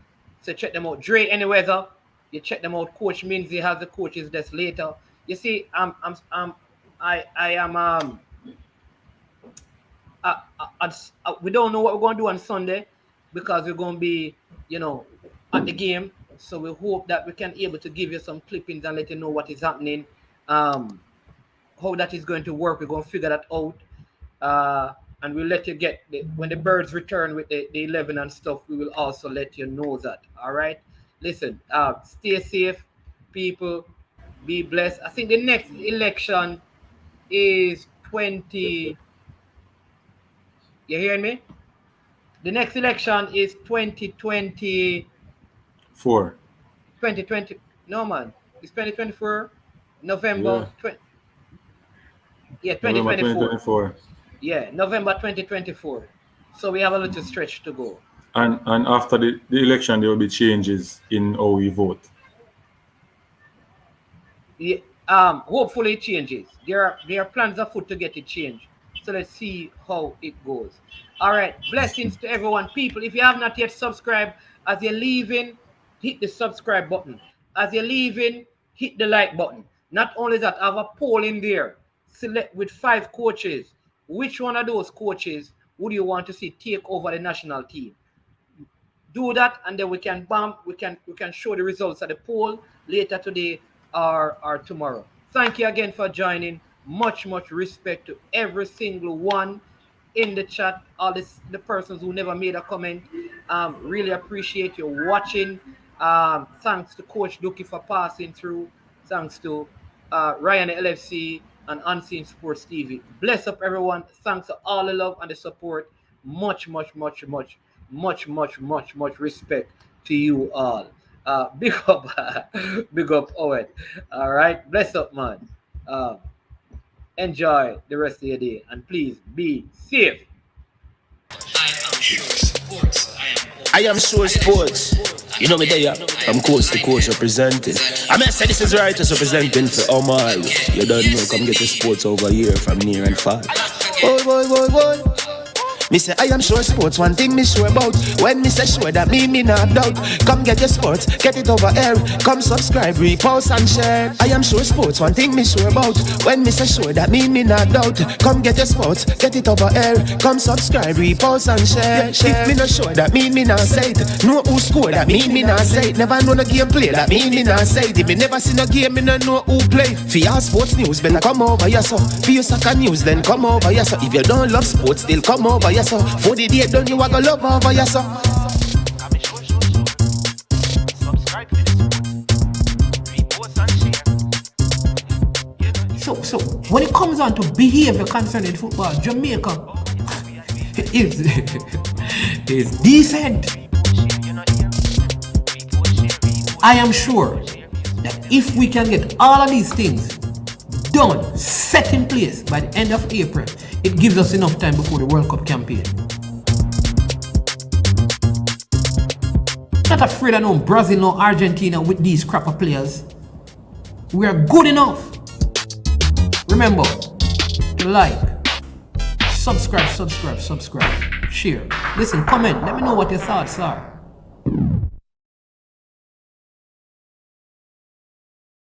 So check them out. Dre Anyweather, you check them out. Coach Minzy has the coaches desk later. You see, we don't know what we're going to do on Sunday because we're going to be, at the game. So we hope that we can be able to give you some clippings and let you know what is happening, how that is going to work. We're going to figure that out. And we'll let you get, when the birds return with the 11 and stuff, we will also let you know that. All right? Listen, stay safe, people. Be blessed. I think the next election is 20... You hearing me? The next election is 2020. 2020. No, man. It's 2024. November. Yeah. 2024. Yeah, November 2024. So we have a little stretch to go. And after the election, there will be changes in how we vote. Yeah, hopefully it changes. There are plans afoot to get it changed. So let's see how it goes. All right. Blessings to everyone. People, if you have not yet subscribed, as you're leaving, hit the subscribe button. As you're leaving, hit the like button. Not only that, I have a poll in there. Select with 5 coaches. Which one of those coaches would you want to see take over the national team? Do that, and then we can show the results of the poll later today or tomorrow. Thank you again for joining. Much respect to every single one in the chat, all the persons who never made a comment. Really appreciate you watching. Thanks to Coach Dookie for passing through. Thanks to Ryan LFC and Unseen Sports TV. Bless up everyone. Thanks for all the love and the support. Much respect to you all. Big up Owen. All right, bless up, man. Enjoy the rest of your day and please be safe. I am sure sports. I am sure sports. You know me there, from coast to coast representing. I mean, I say this is righteous representing for Omar. You don't know, come get the sports over here from near and far. Boy. Me say I am sure sports, one thing me sure about. When me say sure, that me not doubt. Come get your sports, get it over here. Come subscribe, repost and share. I am sure sports, one thing me sure about. When me say sure, that me not doubt. Come get your sports, get it over here. Come subscribe, repost and share. If me not sure, that me not say it. Know who score, that me not say it. Never know the game play, that me not say it. If me never seen a game, me not know who play. For your sports news, better come over here so. For your soccer news, then come over here so. If you don't love sports, still come over here so. For the day done, you are gonna love over here so. So when it comes on to behavior concerning football, Jamaica is decent. I am sure that if we can get all of these things done, set in place by the end of April, it gives us enough time before the World Cup campaign. Not afraid of no Brazil, no Argentina with these crapper players. We are good enough. Remember to like, subscribe, share. Listen, comment, let me know what your thoughts are.